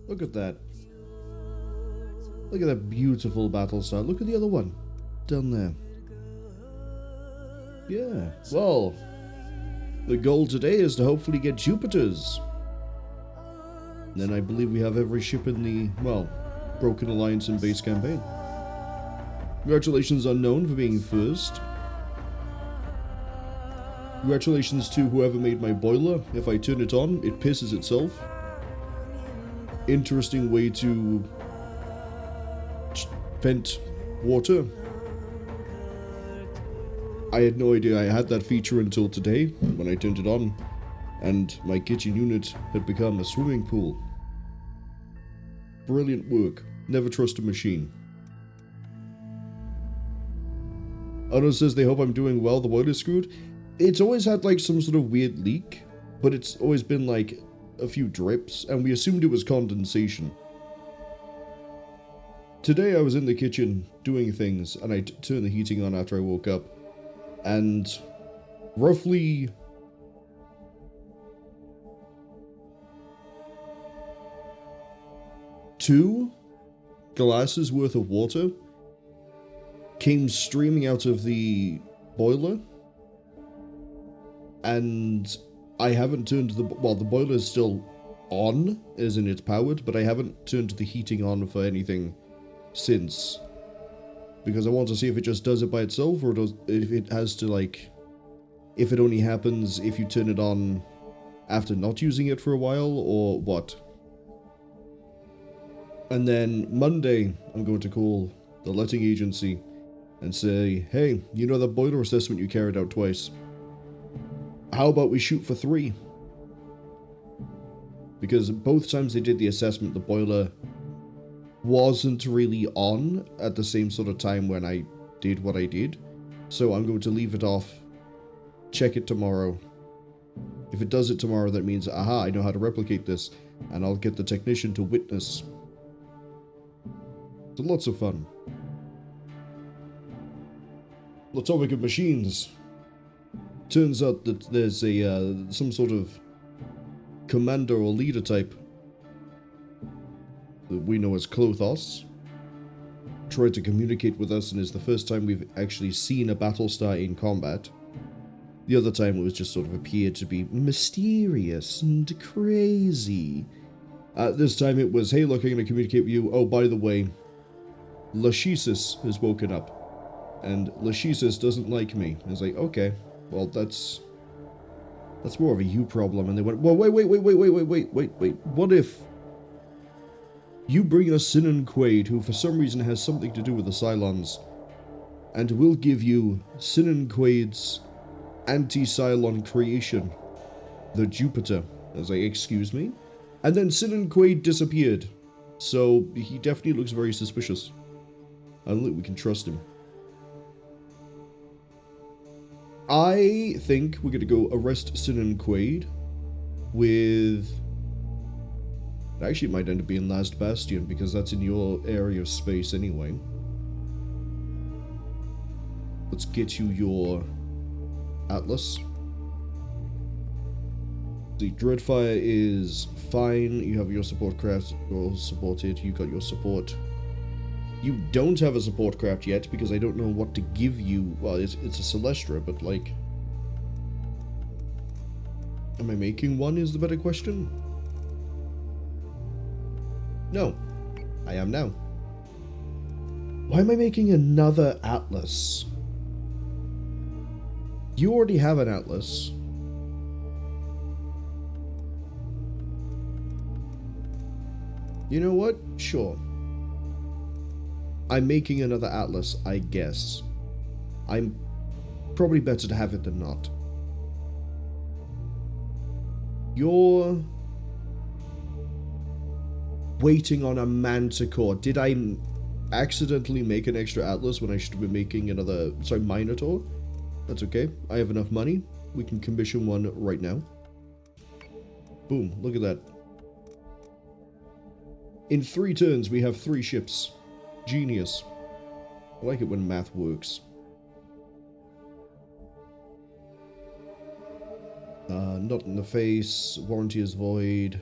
Look at that. Look at that beautiful Battlestar. Look at the other one. Down there. Yeah. Well, the goal today is to hopefully get Jupiter's. And then I believe we have every ship in the, well, Broken Alliance and base campaign. Congratulations Unknown for being first. Congratulations to whoever made my boiler. If I turn it on, it pisses itself. Interesting way to vent water. I had no idea I had that feature until today, when I turned it on, and my kitchen unit had become a swimming pool. Brilliant work. Never trust a machine. Ono says they hope I'm doing well, the boiler's screwed. It's always had like some sort of weird leak, but it's always been like a few drips, and we assumed it was condensation. Today I was in the kitchen doing things, and I turned the heating on after I woke up, and roughly two glasses worth of water came streaming out of the boiler, and I haven't turned the boiler is still on, as in it's powered, but I haven't turned the heating on for anything since, because I want to see if it just does it by itself, or if it has to, like, if it only happens if you turn it on after not using it for a while, or what. And then Monday, I'm going to call the letting agency and say, hey, you know that boiler assessment you carried out twice? How about we shoot for 3? Because both times they did the assessment, the boiler wasn't really on at the same sort of time when I did what I did. So I'm going to leave it off, check it tomorrow. If it does it tomorrow, that means, aha, I know how to replicate this, and I'll get the technician to witness. So lots of fun. The topic of machines. Turns out that there's a some sort of commander or leader type that we know as Clothos tried to communicate with us, and is the first time we've actually seen a Battlestar in combat. The other time it was just sort of appeared to be mysterious and crazy. This time it was, hey look, I'm going to communicate with you. Oh, by the way, Lachesis has woken up, and Lachesis doesn't like me. I was like, okay, well that's more of a you problem. And they went, well, wait, what if you bring us Sinon Quade, who for some reason has something to do with the Cylons, and we'll give you Sinon Quade's anti-Cylon creation, the Jupiter. I was like, excuse me? And then Sinon Quade disappeared, so he definitely looks very suspicious. I don't think we can trust him. I think we're going to go arrest Sinon Quade with... Actually, it might end up being Last Bastion, because that's in your area of space anyway. Let's get you your Atlas. The Dreadfire is fine. You have your support craft. You're supported. You got your support. You don't have a support craft yet, because I don't know what to give you. Well, it's a Celestra, but like... Am I making one is the better question? No. I am now. Why am I making another Atlas? You already have an Atlas. You know what? Sure. I'm making another Atlas, I guess. I'm probably better to have it than not. You're waiting on a Manticore. Did I accidentally make an extra Atlas when I should have been making another, sorry, Minotaur? That's okay. I have enough money. We can commission one right now. Boom, look at that. In 3 turns, we have 3 ships. Genius. I like it when math works. Not in the face. Warranty is void.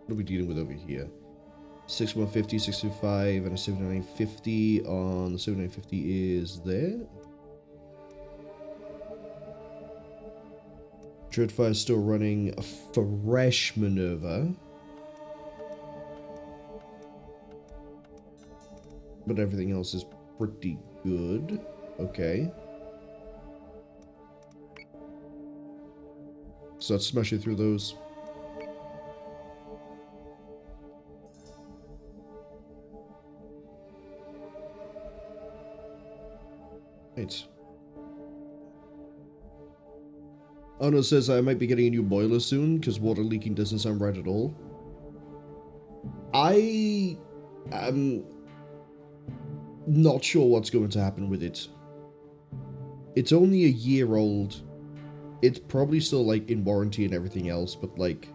What are we dealing with over here? 6150, 625, and a 7950 on the 7950 is there. Dreadfire is still running a fresh maneuver. But everything else is pretty good. Okay. So let's smash it through those. Right. Ono says I might be getting a new boiler soon because water leaking doesn't sound right at all. I am not sure what's going to happen with it. It's only a year old. It's probably still like in warranty and everything else, but like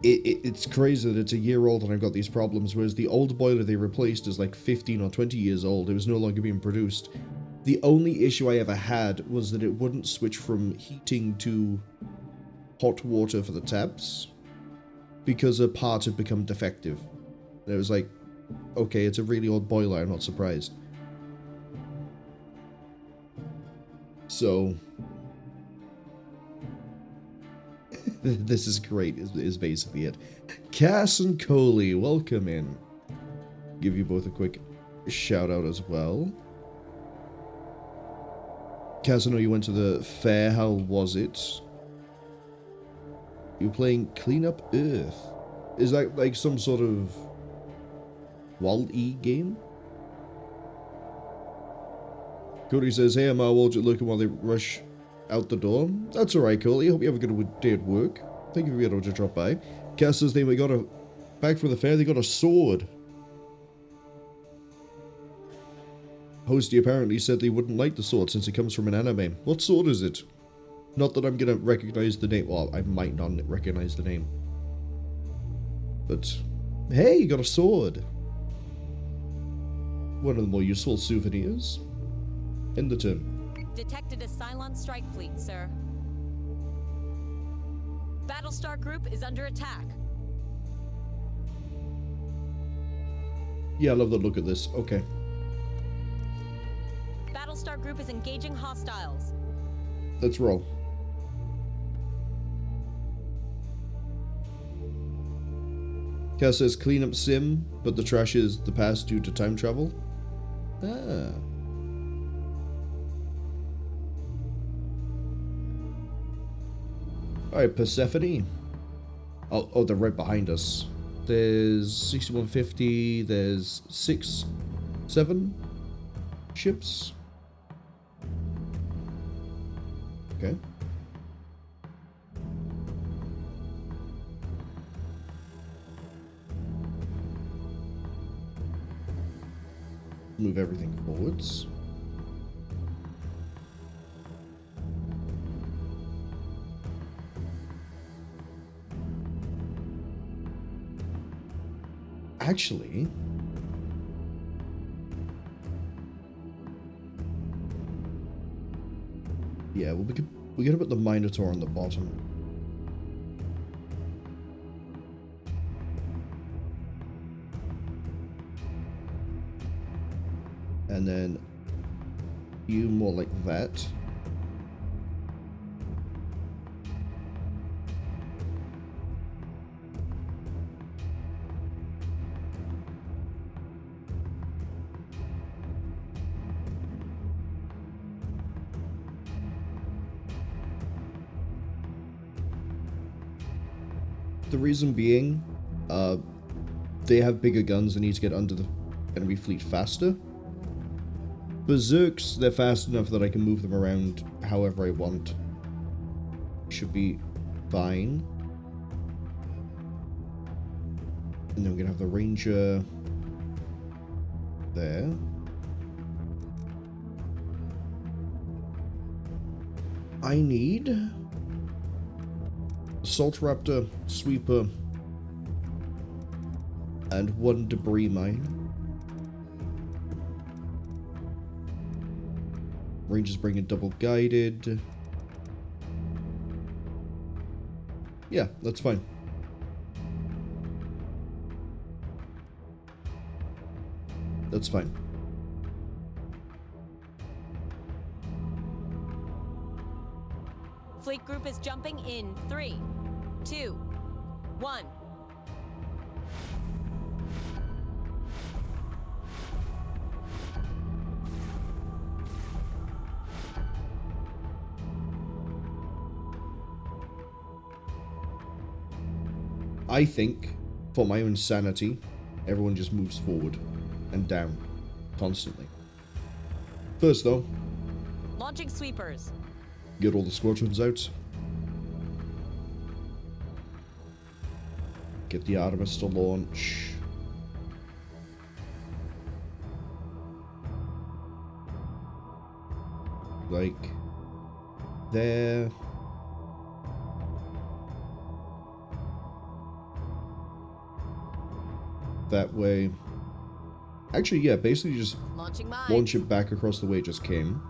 it's crazy that it's a year old and I've got these problems, whereas the old boiler they replaced is like 15 or 20 years old. It was no longer being produced. The only issue I ever had was that it wouldn't switch from heating to hot water for the taps because a part had become defective. And it was like, okay, it's a really old boiler, I'm not surprised. So, this is great, is basically it. Cass and Coley, welcome in. Give you both a quick shout out as well. Cass, I know you went to the fair, how was it? You were playing Clean Up Earth. Is that like some sort of Wall-E game? Cody says, hey, I'm Marwol, just looking while they rush out the door. That's alright, Cody. Hope you have a good day at work. Thank you for being able to drop by. Cass says they got a... Back from the fair, they got a sword. Hosty apparently said they wouldn't like the sword since it comes from an anime. What sword is it? Not that I'm gonna recognize the name. Well, I might not recognize the name. But, hey, you got a sword. One of the more useful souvenirs. In the turn. Detected a Cylon strike fleet, sir. Battlestar Group is under attack. Yeah, I love the look of this. Okay. Battlestar Group is engaging hostiles. Let's roll. Cass says clean up sim, but the trash is the past due to time travel. Ah. Alright, Persephone. Oh, they're right behind us. There's 6150, there's 7 ships. Okay. Move everything forwards. Actually, yeah, well, we could put the Minotaur on the bottom. And then you more like that. The reason being, they have bigger guns and need to get under the enemy fleet faster. Berserks, they're fast enough that I can move them around however I want. Should be fine. And then we're gonna have the Ranger there. I need Assault Raptor, Sweeper, and 1 debris mine. Rangers bring a double guided. Yeah, that's fine. that's fine. Fleet group is jumping in 3, 2, 1. I think, for my own sanity, everyone just moves forward and down constantly. First, though, Launching sweepers. get all the squadrons out. Get the Artemis to launch. Like, there. That way. Actually, yeah, basically just Launching mine. launch it back across the way it just came.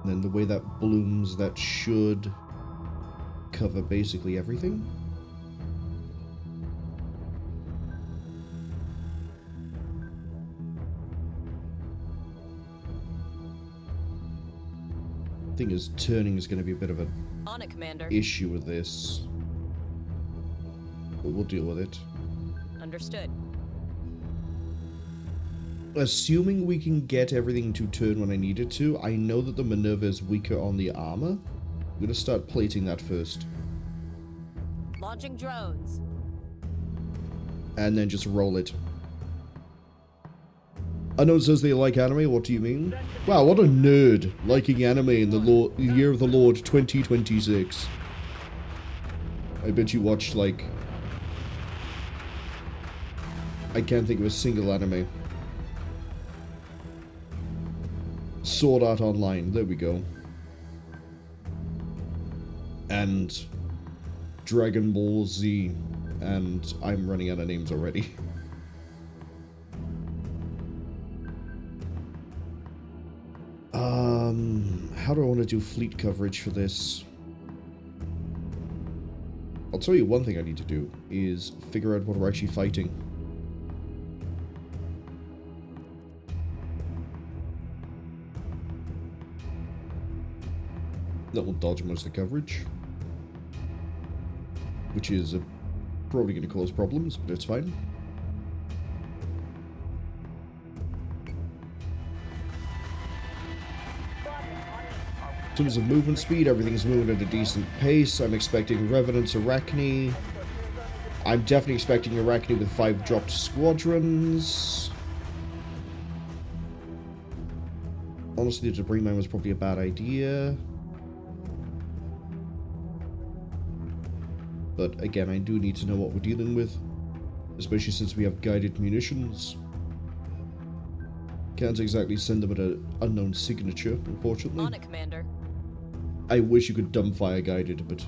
And then the way that blooms, that should cover basically everything. Thing is, turning is going to be a bit of an On it, Commander. issue with this. But we'll deal with it. Understood. Assuming we can get everything to turn when I need it to, I know that the Minerva is weaker on the armor. I'm going to start plating that first. Launching drones. And then just roll it. Unknown says they like anime, what do you mean? Wow, what a nerd, liking anime in the year of the Lord 2026. I bet you watched, like... I can't think of a single anime. Sword Art Online, there we go. And Dragon Ball Z, and I'm running out of names already. How do I want to do fleet coverage for this? I'll tell you one thing I need to do is figure out what we're actually fighting. That will dodge most of the coverage, which is probably going to cause problems, but it's fine. In terms of movement speed, everything's moving at a decent pace. I'm expecting Revenants Arachne. I'm definitely expecting Arachne with 5 dropped squadrons. Honestly, the debris mine was probably a bad idea. But again, I do need to know what we're dealing with, especially since we have guided munitions. Can't exactly send them at an unknown signature, unfortunately. On it, Commander. I wish you could dumbfire guided, but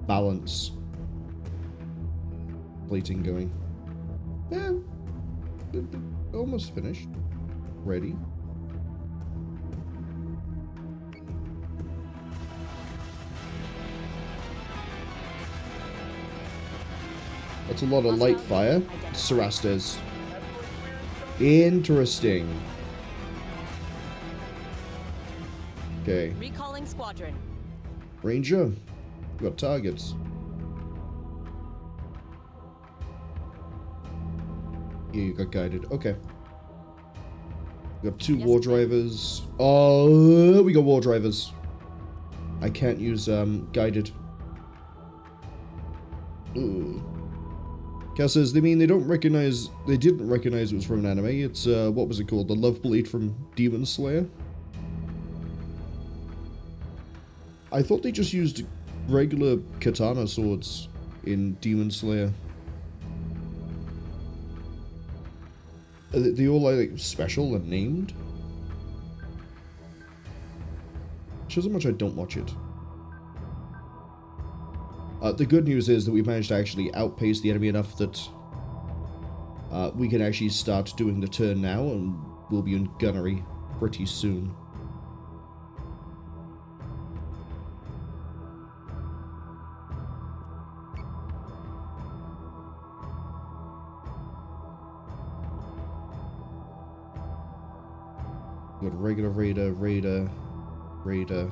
balance. Plating going. Yeah, almost finished. Ready. That's a lot of light fire. Cerastes. Interesting. Okay. Recalling squadron. Ranger, we got targets. Yeah, you got guided. Okay. We got 2 war drivers. Oh, we got war drivers. I can't use guided. Ooh. Cass says they didn't recognize it was from an anime. It's what was it called? The Love Blade from Demon Slayer. I thought they just used regular katana swords in Demon Slayer. Are they all like special and named? Shows how much I don't watch it. The good news is that we managed to actually outpace the enemy enough that we can actually start doing the turn now, and we'll be in gunnery pretty soon. We've got regular raider, raider.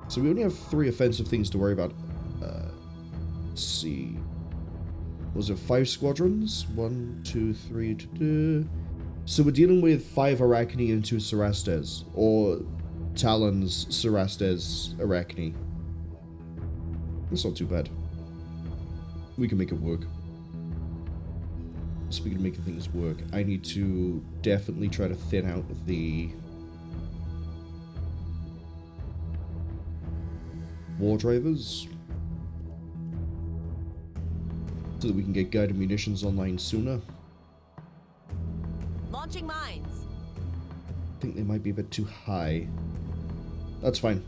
So we only have 3 offensive things to worry about. Let's see. Was it 5 squadrons? 1, 2, 3. So we're dealing with 5 Arachne and 2 Cerastes, or Talons, Cerastes, Arachne. That's not too bad. We can make it work. Speaking of making things work, I need to definitely try to thin out the war drivers so that we can get guided munitions online sooner. Launching mines. I think they might be a bit too high. That's fine.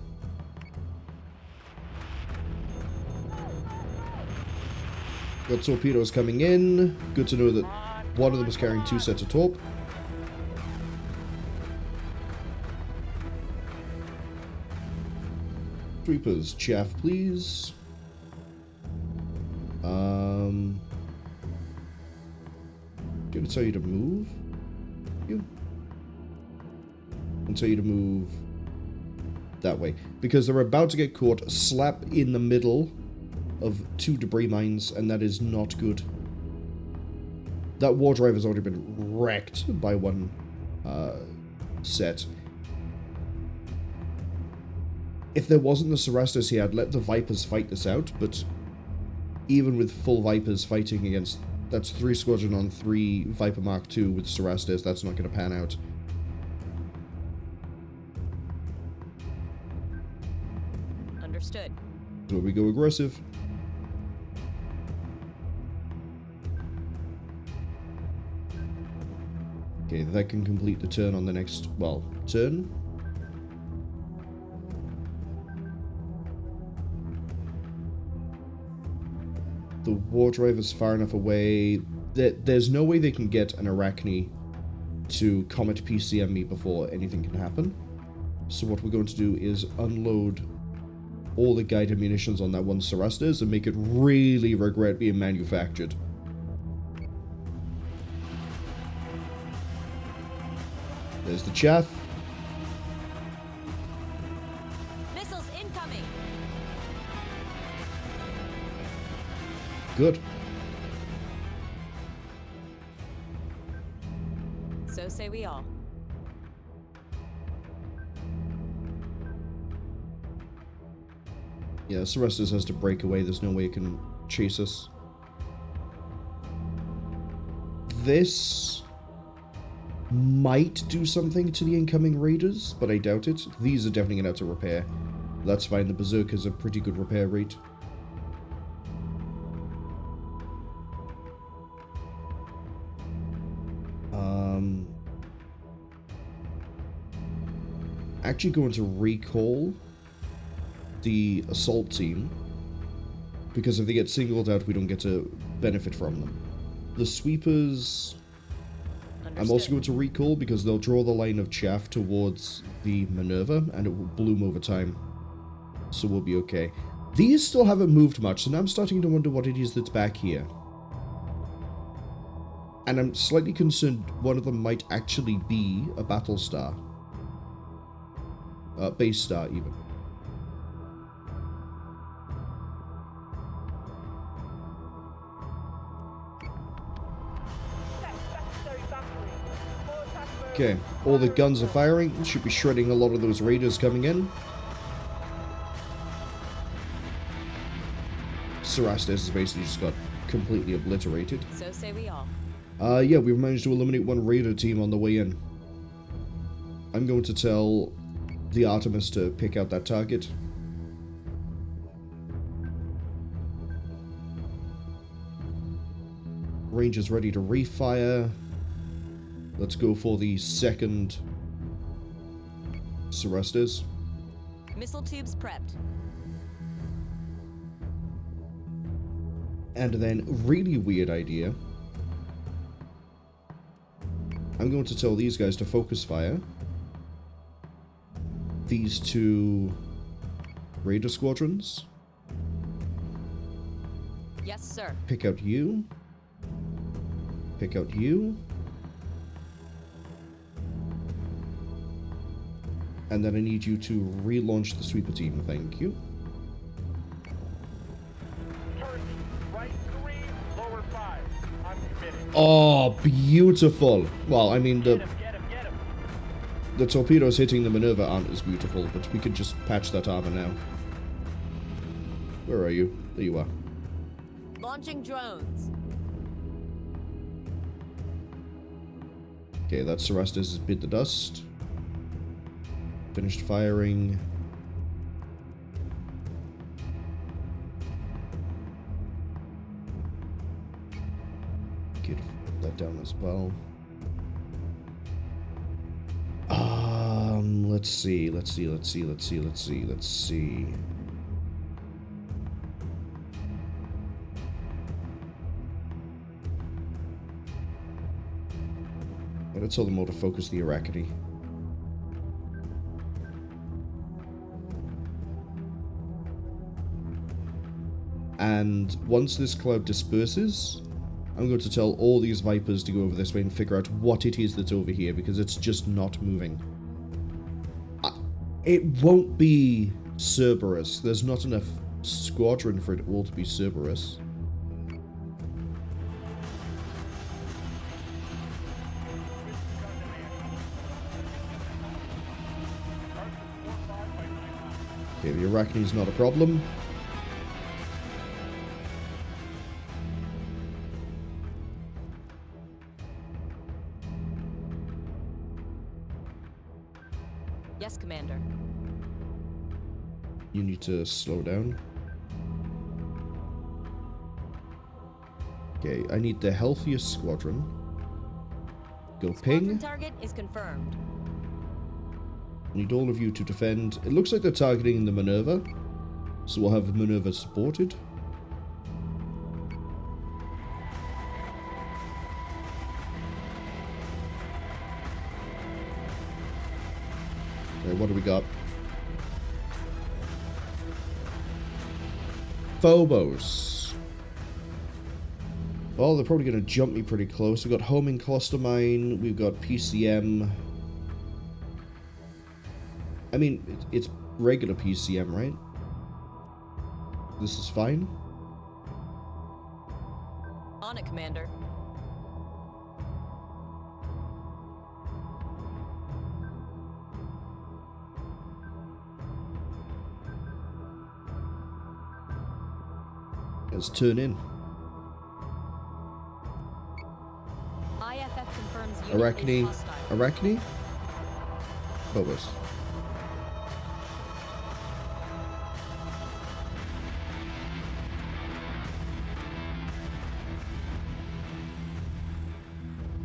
Got torpedoes coming in. Good to know that one of them is carrying 2 sets of torp. Sweepers, chaff, please. Gonna tell you to move. And tell you to move that way, because they're about to get caught slap in the middle of 2 debris mines, and that is not good. That war drive has already been wrecked by one set. If there wasn't the Cerastes here, I'd let the Vipers fight this out, but even with full Vipers fighting against... That's 3 Squadron on 3 Viper Mark II with Cerastes, that's not going to pan out. Understood. So we go aggressive. Okay, that can complete the turn on the next, well, turn. The war drive is far enough away that there's no way they can get an Arachne to Comet PCM me before anything can happen. So what we're going to do is unload all the guided munitions on that one Cerastes and make it really regret being manufactured. There's the chaff. Missiles incoming. Good. So say we all. Yeah, Cerastes has to break away. There's no way it can chase us. This might do something to the incoming raiders, but I doubt it. These are definitely going to have to repair. That's fine. The Berserk has a pretty good repair rate. Actually going to recall the assault team, because if they get singled out, we don't get to benefit from them. The sweepers, Understood. I'm also going to recall because they'll draw the line of chaff towards the Minerva and it will bloom over time, so we'll be okay. These still haven't moved much, and I'm starting to wonder what it is that's back here. And I'm slightly concerned one of them might actually be a Battlestar. Base star, even. Okay, all the guns are firing. Should be shredding a lot of those raiders coming in. Cerastes has basically just got completely obliterated. So say we all. Yeah, we've managed to eliminate one raider team on the way in. I'm going to tell the Artemis to pick out that target. Ranger's ready to refire. Let's go for the second Cerastes. Missile tubes prepped. And then, really weird idea. I'm going to tell these guys to focus fire. These 2 Raider squadrons. Yes, sir. Pick out you. Pick out you. And then I need you to relaunch the sweeper team. Thank you. Right 3, lower 5. I'm committed. Oh, beautiful. Well, I mean, Get him. the torpedoes hitting the Minerva aren't as beautiful, but we could just patch that armor now. Where are you? There you are. Launching drones. Okay, that Cerastus has bit the dust. Finished firing. Get that down as well. Let's see. I tell them all to focus the Arachne. And once this cloud disperses, I'm going to tell all these Vipers to go over this way and figure out what it is that's over here, because it's just not moving. It won't be Cerberus. There's not enough squadron for it all to be Cerberus. Okay, the Arachne's not a problem. Yes, Commander. You need to slow down. Okay, I need the healthiest squadron. Go Squadron ping. target is confirmed. Need all of you to defend. It looks like they're targeting the Minerva, so we'll have Minerva supported. Okay, what do we got? Phobos. Well, they're probably going to jump me pretty close. We've got homing cluster mine. We've got PCM. I mean, it's regular PCM, right? This is fine. On it, Commander. Let's turn in. IFF confirms unit Arachne. is hostile. Arachne? Phobos.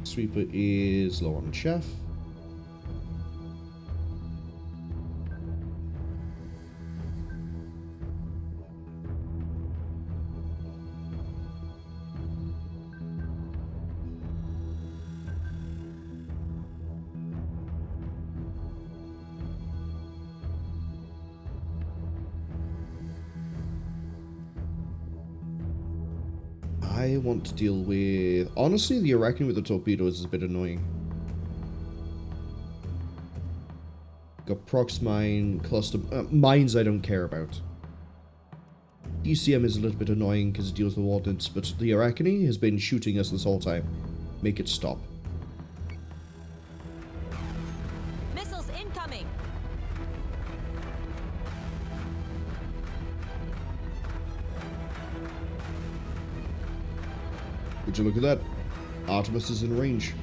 Sweeper is low on chaff. I want to deal with... Honestly, the Arachne with the torpedoes is a bit annoying. Got prox mine, cluster... mines I don't care about. DCM is a little bit annoying because it deals with ordnance, but the Arachne has been shooting us this whole time. Make it stop. Missiles incoming. Would you look at that? Artemis is in range.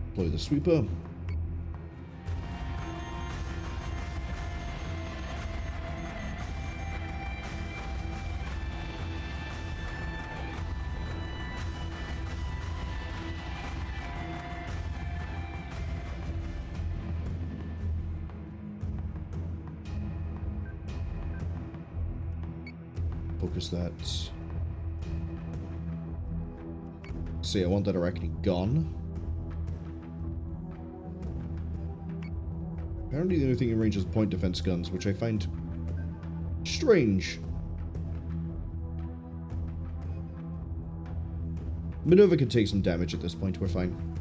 Deploy the sweeper. Focus that. See, I want that Arachne gone. Apparently the only thing in range is point defense guns, which I find strange. Minerva can take some damage at this point, we're fine.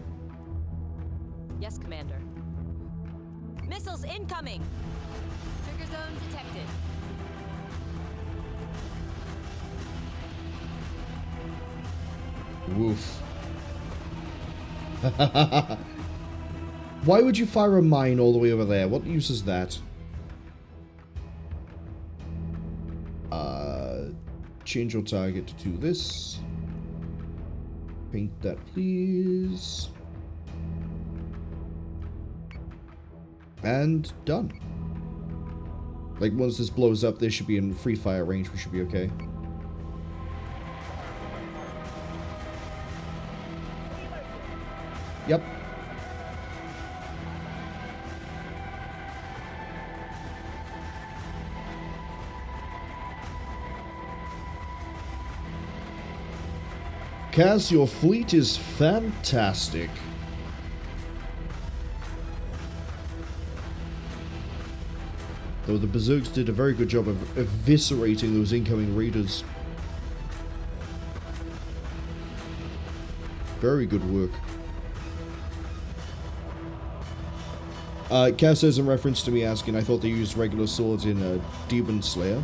Yes, Commander. Missiles incoming! Trigger zone detected. Woof. Why would you fire a mine all the way over there? What use is that? Change your target to this. Paint that, please. And done. Like, once this blows up, this should be in free fire range. We should be okay. Yep. Cass, your fleet is fantastic. Though the Berserks did a very good job of eviscerating those incoming raiders. Very good work. Cass says in reference to me asking, I thought they used regular swords in Demon Slayer.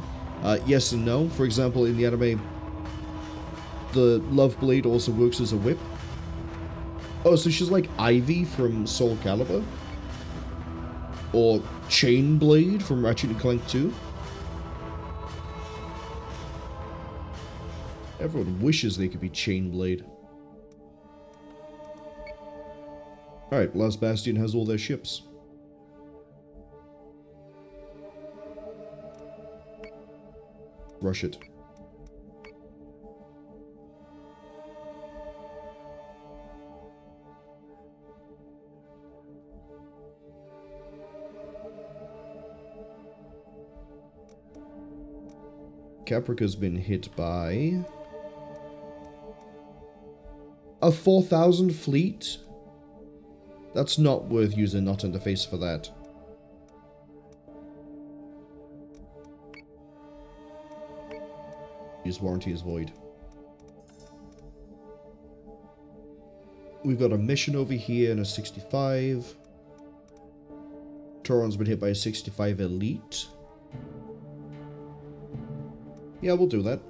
Yes and no. For example, in the anime, the Love Blade also works as a whip. Oh, so she's like Ivy from Soul Calibur? Or Chain Blade from Ratchet & Clank 2? Everyone wishes they could be Chain Blade. Alright, Last Bastion has all their ships. Rush it. Caprica's been hit by a 4,000 fleet? That's not worth using Not in the Face for that. Use warranty is void. We've got a mission over here and a 65. Tauron's been hit by a 65 elite. Yeah, we'll do that.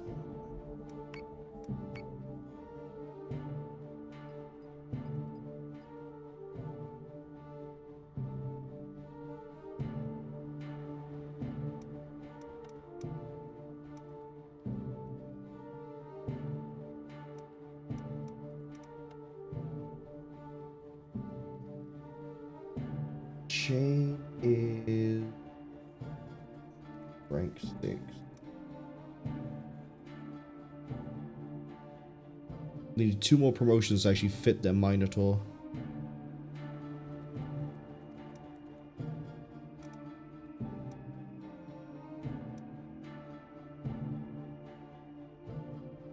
Chain is rank 6. Need 2 more promotions to actually fit their Minotaur.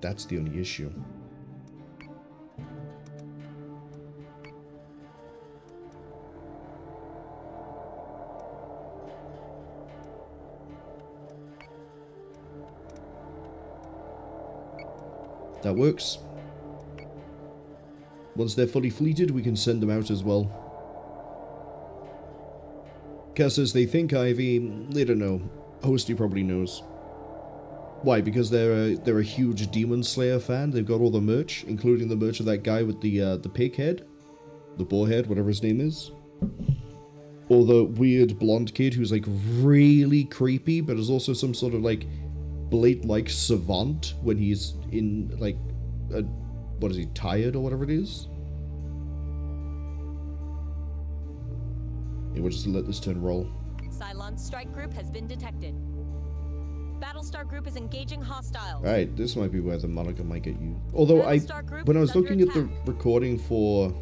That's the only issue. That works. Once they're fully fleeted, we can send them out as well. Cass says they think Ivy. They don't know. Hosty probably knows. Why? Because they're a huge Demon Slayer fan. They've got all the merch, including the merch of that guy with the pig head, the boar head, whatever his name is, or the weird blonde kid who's like really creepy, but is also some sort of like Blade-like savant when he's in like a, what is he, tired or whatever it is? Yeah, we'll just let this turn roll. Cylon's strike group has been detected. Battlestar group is engaging hostiles. Alright, this might be where the Mulligan might get used. Although when I was looking at the recording for,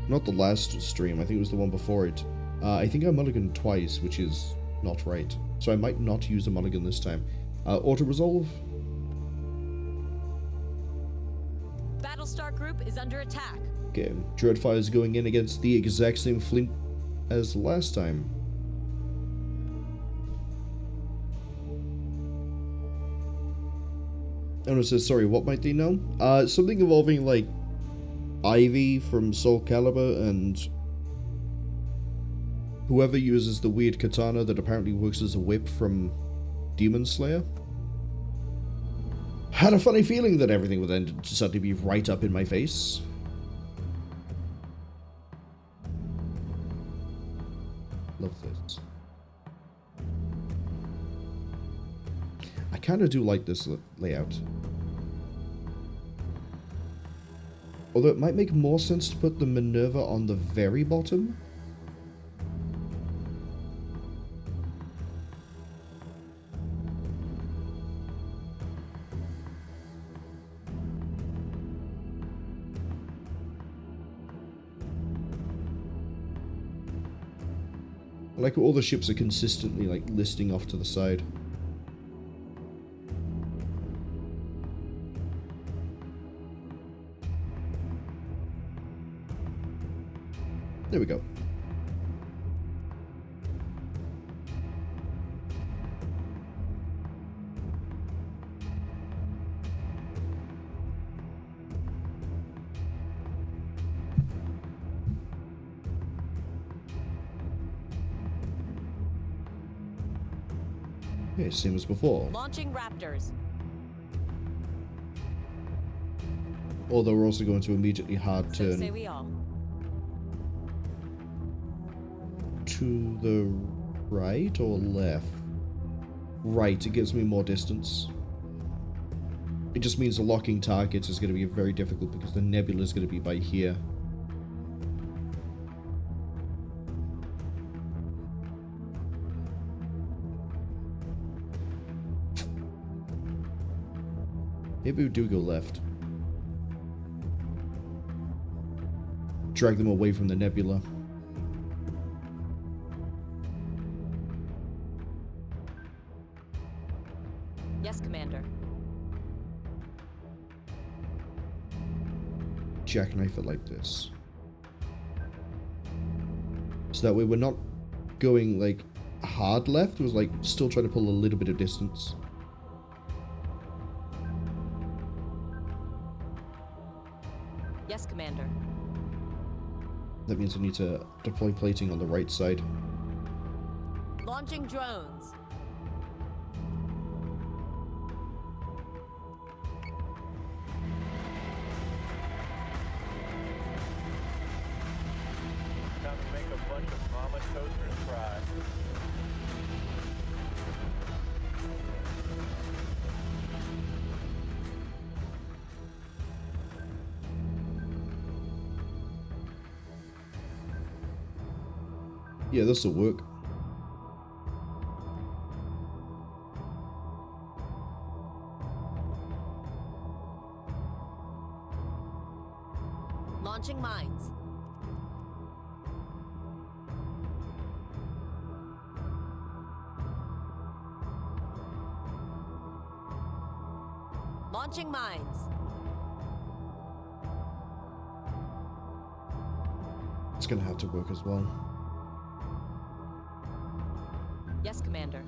not the last stream, I think it was the one before it, I think I mulliganed twice, which is not right. So I might not use a mulligan this time. Auto-resolve. Battlestar group is under attack. Okay, Dreadfire is going in against the exact same as last time. And it says, sorry, what might they know? Something involving, like, Ivy from Soul Calibur and whoever uses the weird katana that apparently works as a whip from Demon Slayer. Had a funny feeling that everything would then suddenly be right up in my face. Love this. I kind of do like this layout. Although it might make more sense to put the Minerva on the very bottom. I like how all the ships are consistently, like, listing off to the side. There we go. Okay, same as before. Launching Raptors. Although we're also going to immediately hard So turn say we all. to the right or left? Right, it gives me more distance. It just means the locking targets is going to be very difficult because the nebula is going to be by here. Maybe we do go left. Drag them away from the nebula. Yes, Commander. Jackknife it like this. So that way we're not going like hard left, it was like still trying to pull a little bit of distance. Yes, Commander. That means I need to deploy plating on the right side. Launching drones. Time to make a bunch of mama toasters cry. Yeah, this will work. Launching mines. Launching mines. It's gonna have to work as well. Yes, Commander.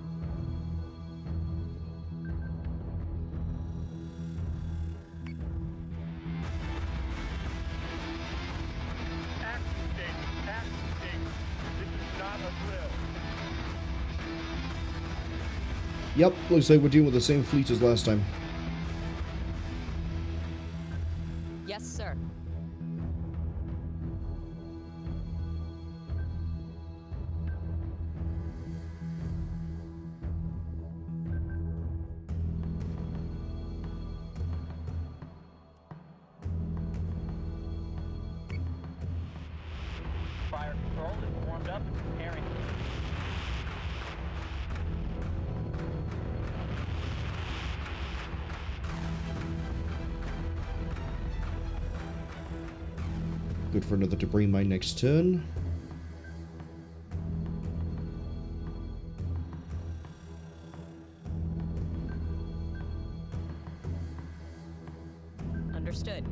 Action station, action station. This is not a drill. Yep, looks like we're dealing with the same fleet as last time. Yes, sir. Fire control is warmed up and preparing. Good for another debris mine next turn. Understood.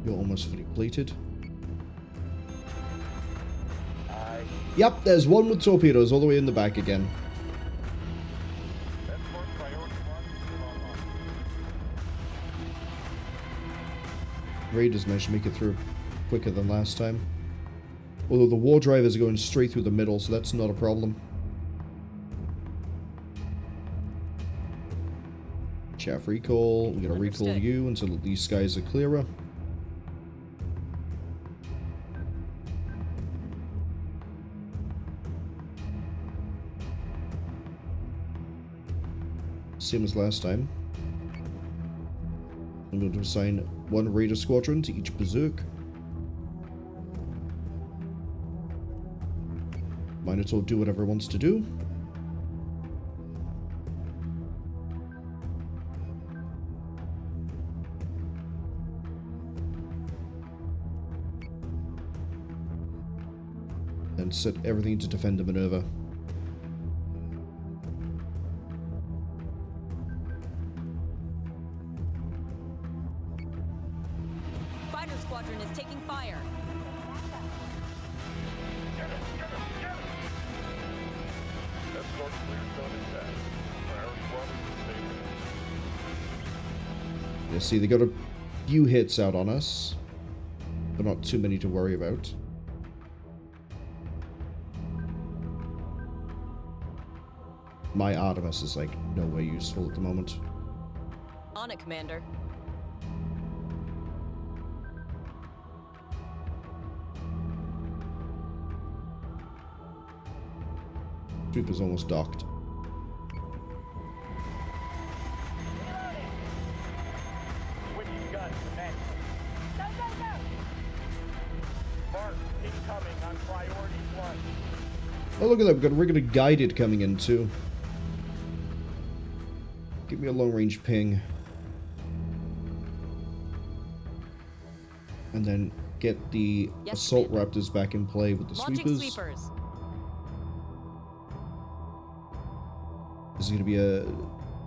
You're almost fully plated. Yep, there's one with torpedoes all the way in the back again. Escort priority 1 Raiders managed to make it through quicker than last time. Although the war drivers are going straight through the middle, so that's not a problem. Chaff recall. We're going to recall Understood. you until these skies are clearer. Same as last time. I'm going to assign one Raider squadron to each Berserk. Minotaur do whatever it wants to do. And set everything to defend the maneuver. Fighter squadron is taking fire. Escort clear zone intact. Priority 1 is stable. You see, they got a few hits out on us, but not too many to worry about. My Artemis is like nowhere useful at the moment. On it, Commander. Sweeper's almost docked. Switching guns to manual. Go, go, go! Mark, incoming on priority 1. Oh, look at that. We've got a regular guided coming in, too. Give me a long-range ping. And then get the Yes, Assault Commander. Raptors back in play with the Launching sweepers. sweepers. This is going to be a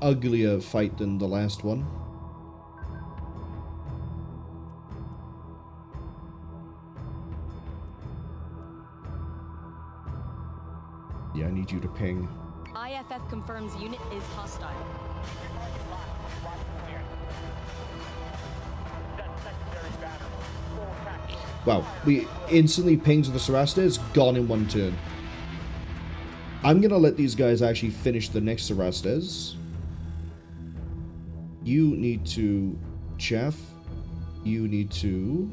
uglier fight than the last one. Yeah, I need you to ping. IFF confirms unit is hostile. That's secondary battery. Full attack. Wow, we instantly pinged the Sarastes, gone in one turn. I'm gonna let these guys actually finish the next Sarastes. You need to chaff. You need to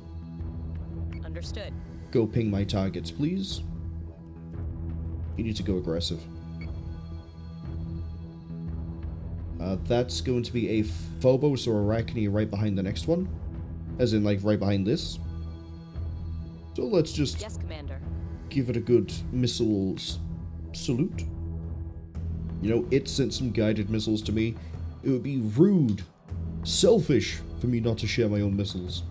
Understood. go ping my targets, please. You need to go aggressive. That's going to be a Phobos or Arachne right behind the next one. As in, like, right behind this. So let's just Yes, Commander. give it a good missile salute. You know, it sent some guided missiles to me. It would be rude, selfish for me not to share my own missiles.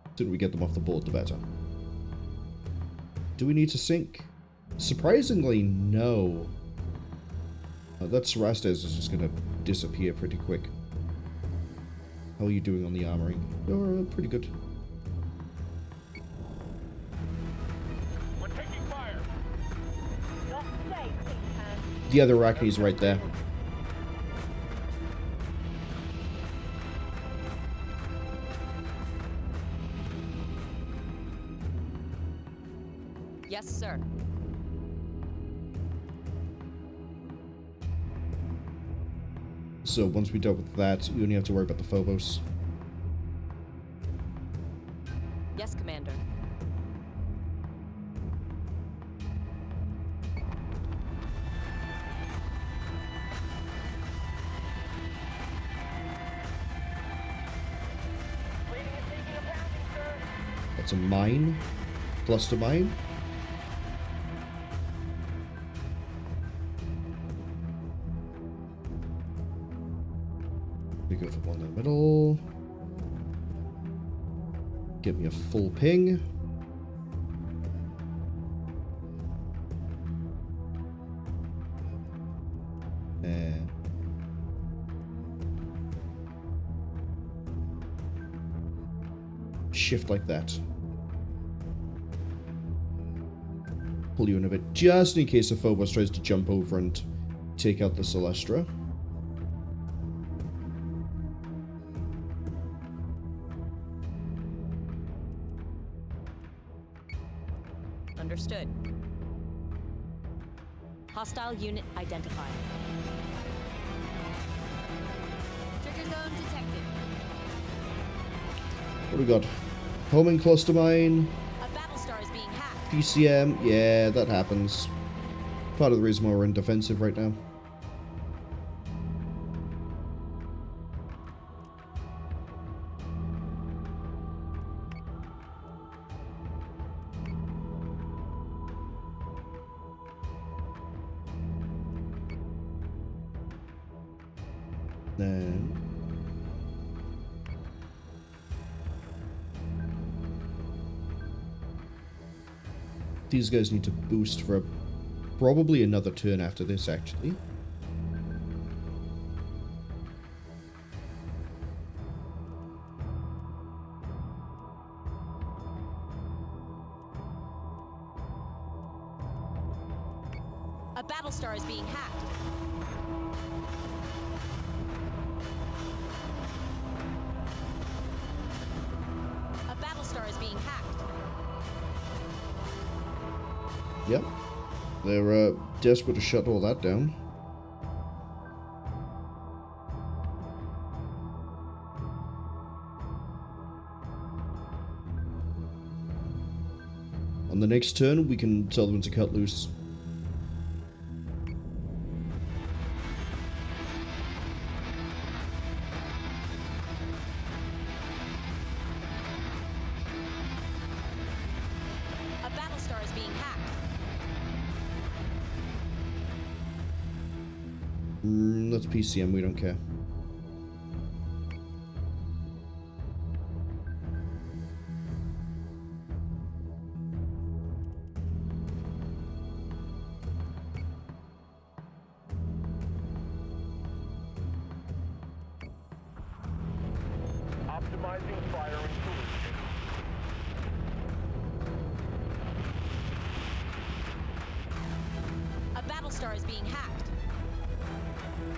The sooner we get them off the board, the better. Do we need to sink? Surprisingly, no. That Sarastes is just going to disappear pretty quick. How are you doing on the armoring? You're pretty good. We're taking fire. The other Arachne's right there. Yes, sir. So once we dealt with that, we only have to worry about the Phobos. Yes, Commander. That's a mine. Cluster mine. We go for one in the middle. Give me a full ping. And shift like that. Pull you in a bit, just in case a Phobos tries to jump over and take out the Celestra. Understood. Hostile unit identified. Trigger zone detected. What do we got? Homing cluster mine. A Battlestar is being hacked. PCM. Yeah, that happens. Part of the reason why we're in defensive right now. Then these guys need to boost for probably another turn after this, actually. A Battlestar is being hacked. A Battlestar is being hacked. Yep. They're desperate to shut all that down. On the next turn, we can tell them to cut loose. A Battlestar is being hacked. That's PCM, we don't care. Optimizing fire and solution. A Battlestar is being hacked.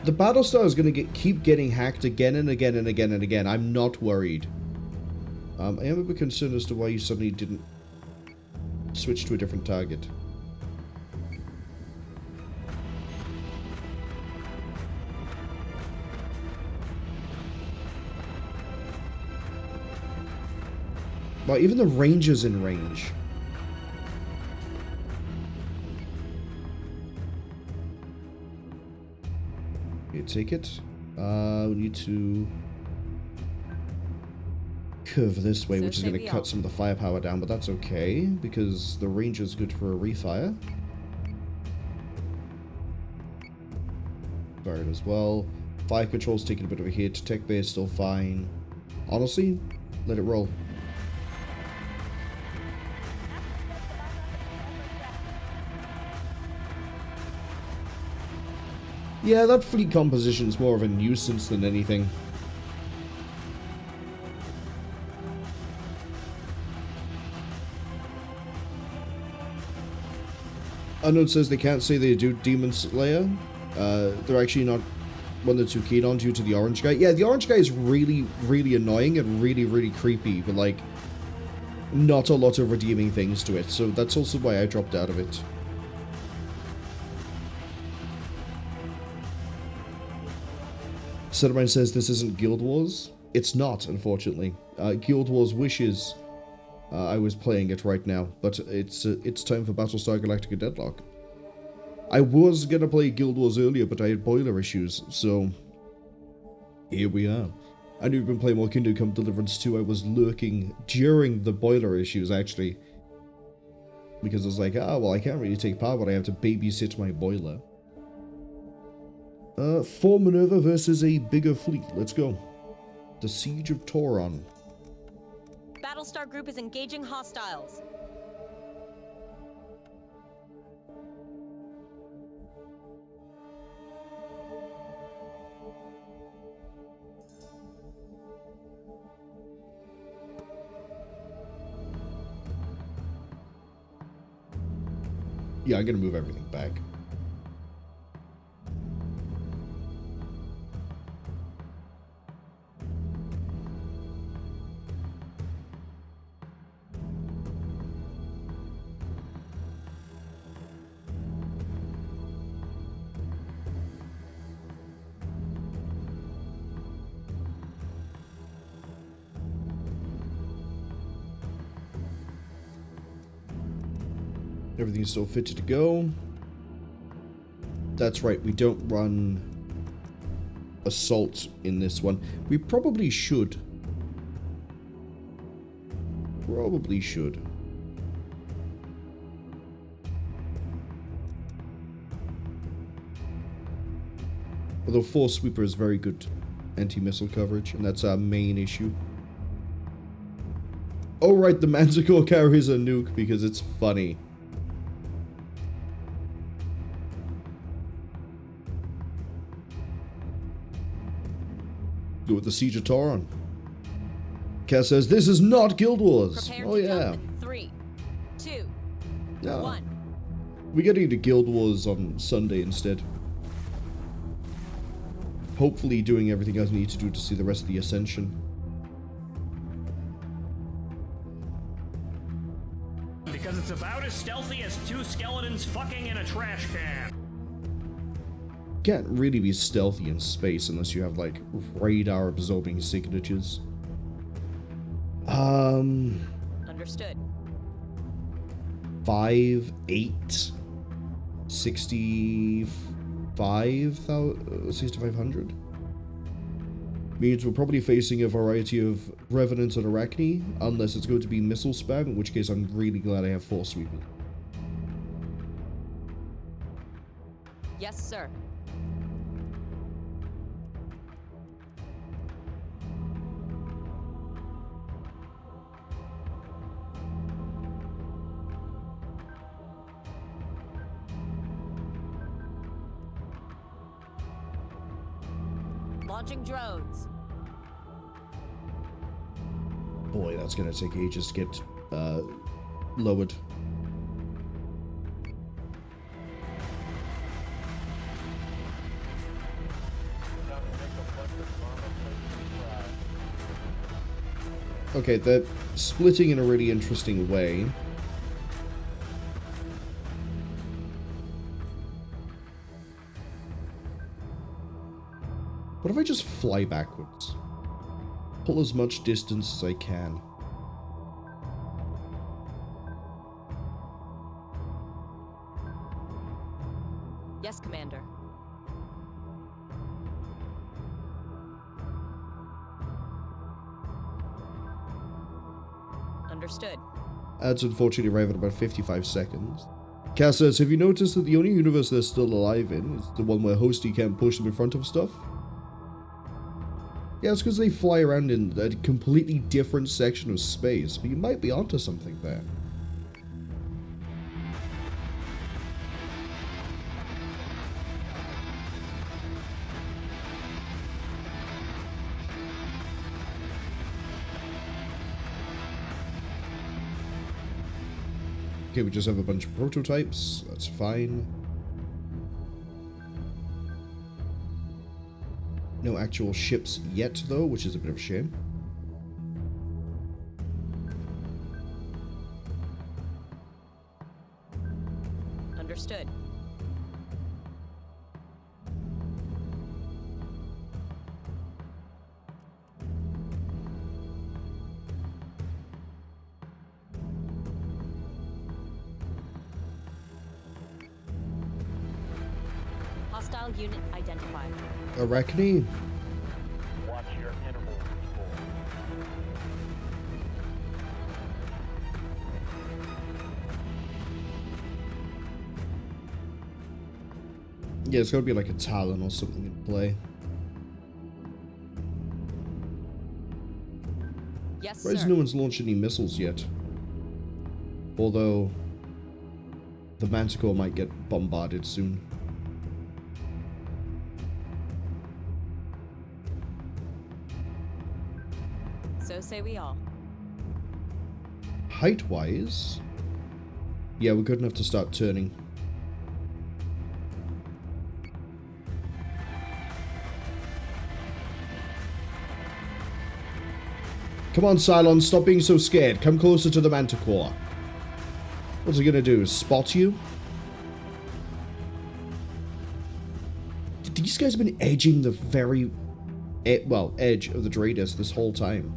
The Battlestar is going to keep getting hacked again and again and again and again. I'm not worried. I am a bit concerned as to why you suddenly didn't switch to a different target. Well, even the Ranger's in range. Okay, take it. We need to curve this way, which is going to cut some of the firepower down, but that's okay, because the Ranger's good for a refire. Fire it as well. Fire control's taking a bit of a hit. Tech bay is still fine. Honestly, let it roll. Yeah, that fleet composition is more of a nuisance than anything. Unknown says they can't say they do Demon Slayer. They're actually not one they're too keen on due to the orange guy. Yeah, the orange guy is really, really annoying and really, really creepy, but like, not a lot of redeeming things to it. So that's also why I dropped out of it. Cinnamon says this isn't Guild Wars. It's not, unfortunately. Guild Wars wishes I was playing it right now, but it's time for Battlestar Galactica Deadlock. I was gonna play Guild Wars earlier, but I had boiler issues, so here we are. I knew we've been playing more Kingdom Come Deliverance 2. I was lurking during the boiler issues, actually, because I was like, well, I can't really take part, but I have to babysit my boiler. 4 Minerva versus a bigger fleet. Let's go. The Siege of Tauron. Battlestar Group is engaging hostiles. Yeah, I'm gonna move everything back. Everything's still fitted to go. That's right, we don't run assault in this one. We probably should. Probably should. Although Force Sweeper is very good anti-missile coverage, and that's our main issue. Oh right, the Manticore carries a nuke because it's funny. Go with the Siege of Tauron. Cass says, this is not Guild Wars. Prepare Oh to yeah. jump in 3, 2, Yeah. 1. We're getting to Guild Wars on Sunday instead. Hopefully doing everything I need to do to see the rest of the Ascension. Because it's about as stealthy as two skeletons fucking in a trash can. Can't really be stealthy in space unless you have like radar absorbing signatures. Understood. 5, 8, 6,500 means we're probably facing a variety of Revenants and Arachne, unless it's going to be missile spam, in which case I'm really glad I have Force Sweeper. Yes, sir. Launching drones. Boy, that's gonna take ages to get lowered. Okay, they're splitting in a really interesting way. What if I just fly backwards? Pull as much distance as I can. Yes, Commander. Understood. Ads unfortunately arrive at about 55 seconds. Cass says, have you noticed that the only universe they're still alive in is the one where Hosty can't push them in front of stuff? Yeah, it's because they fly around in a completely different section of space, but you might be onto something there. Okay, we just have a bunch of prototypes. That's fine. No actual ships yet, though, which is a bit of a shame. Understood. Hostile unit identified. Arachne. Watch your interval, people. Yeah, it's gotta be like a Talon or something in play. Yes, Why has sir. no one's launched any missiles yet? Although, the Manticore might get bombarded soon. So say we all. Height-wise, yeah, we're good enough to start turning. Come on, Sinon, stop being so scared. Come closer to the Manticore. What's he gonna do? Spot you? These guys have been edging the very, edge of the Dreadus this whole time.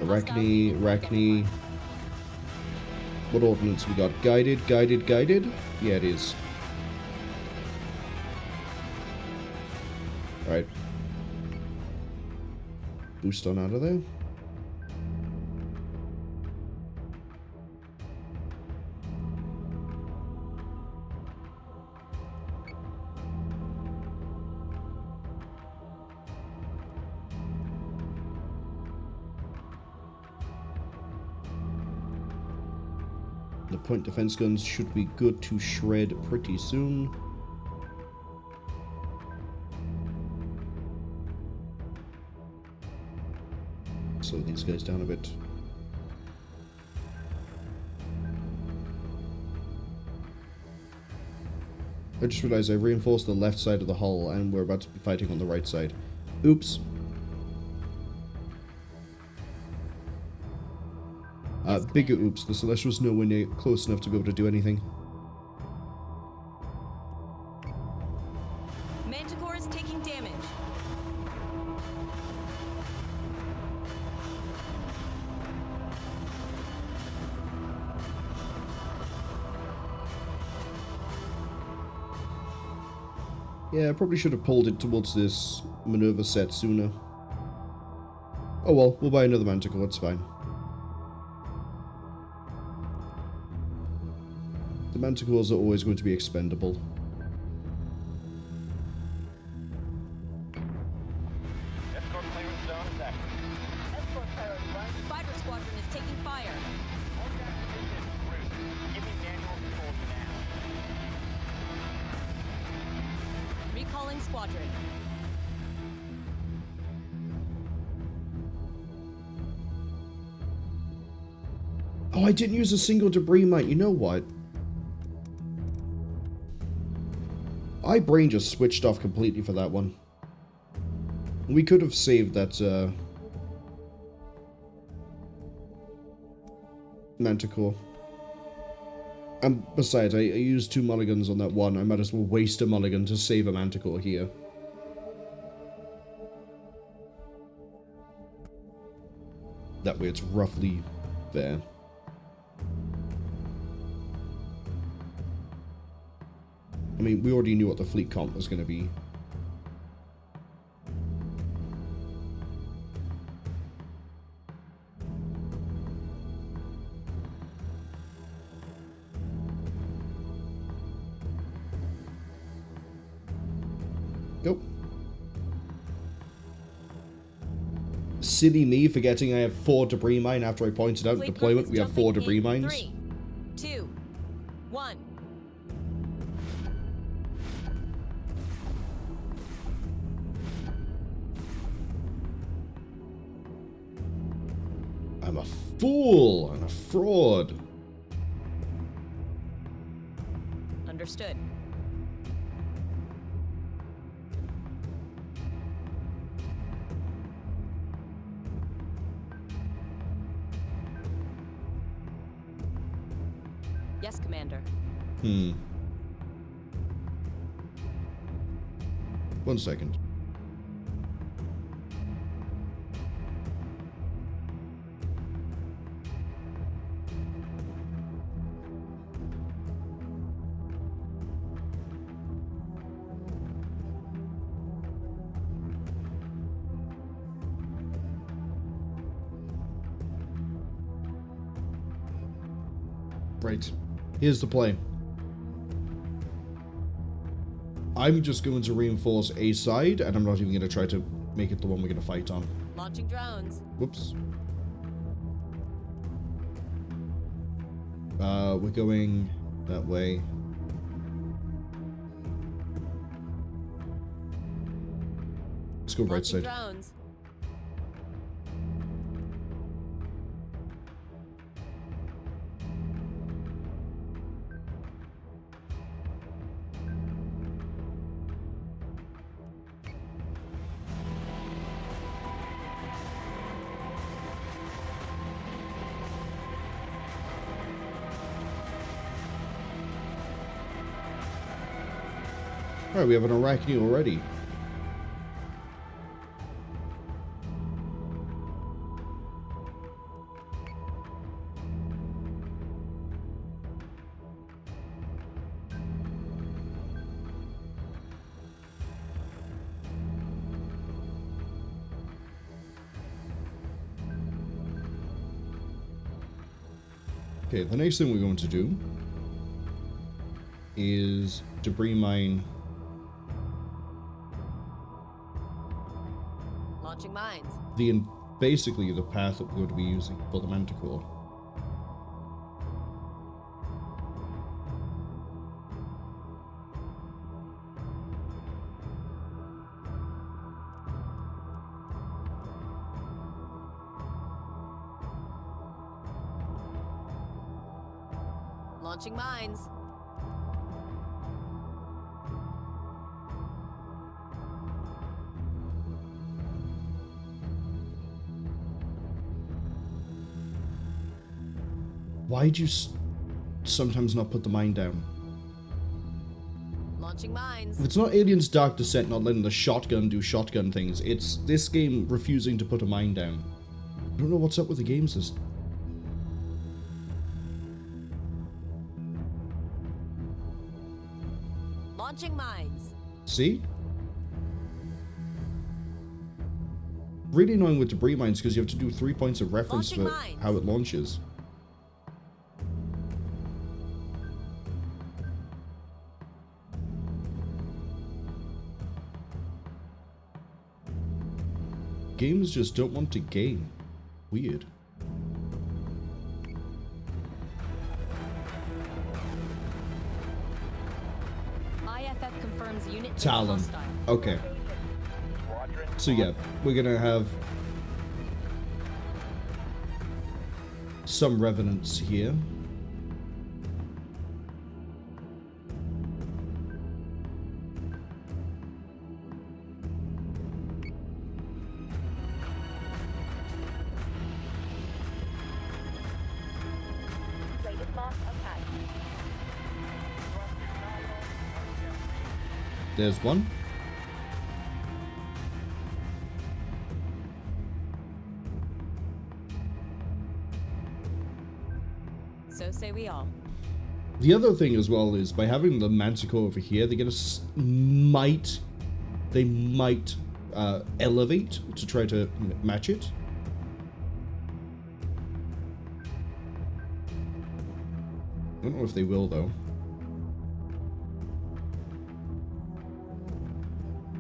Arachne. What ordnance we got? Guided. Yeah, it is. Alright. Boost on out of there. The point defense guns should be good to shred pretty soon. Slow these guys down a bit. I just realized I reinforced the left side of the hull and we're about to be fighting on the right side. Oops. Bigger oops. The Celestial's nowhere near close enough to be able to do anything. Manticore is taking damage. Yeah, I probably should have pulled it towards this maneuver set sooner. Oh well, we'll buy another Manticore, it's fine. The Manticores are always going to be expendable. Escort clearance zone is active. Escort pilot right. Fighter squadron is taking fire. All gas positions route. Give me manual controls now. Recalling squadron. Oh, I didn't use a single debris mine. You know what? My brain just switched off completely for that one. We could have saved that, Manticore. And besides, I used 2 mulligans on that one. I might as well waste a mulligan to save a Manticore here. That way it's roughly there. I mean, we already knew what the fleet comp was going to be. Nope. Silly me forgetting I have 4 debris mine after I pointed out Fleet deployment. group is We have 4 jumping debris in mines. 3, 2, 1. I'm a fool and a fraud. Understood. Yes, Commander. 1 second. Right. Here's the play. I'm just going to reinforce a side, and I'm not even going to try to make it the one we're going to fight on. Launching drones. Whoops. We're going that way. go right Launching side. drones. Alright, we have an Arachne already. Okay, the next thing we're going to do is debris mine. Launching mines. Basically the path that we're going to be using for the Manticore. Launching mines. Why'd you sometimes not put the mine down? Launching mines. If it's not Aliens Dark Descent not letting the shotgun do shotgun things, it's this game refusing to put a mine down. I don't know what's up with the game system. Launching mines. See? Really annoying with debris mines because you have to do 3 points of reference Launching for mines. how it launches. Games just don't want to game. Weird. IFF confirms unit is Talon. hostile. Okay. Squadron. So yeah, we're gonna have some revenants here. Latest mark attack. There's one. So say we all. The other thing as well is by having the Manticore over here, they're gonna might elevate to try to match it. I don't know if they will though.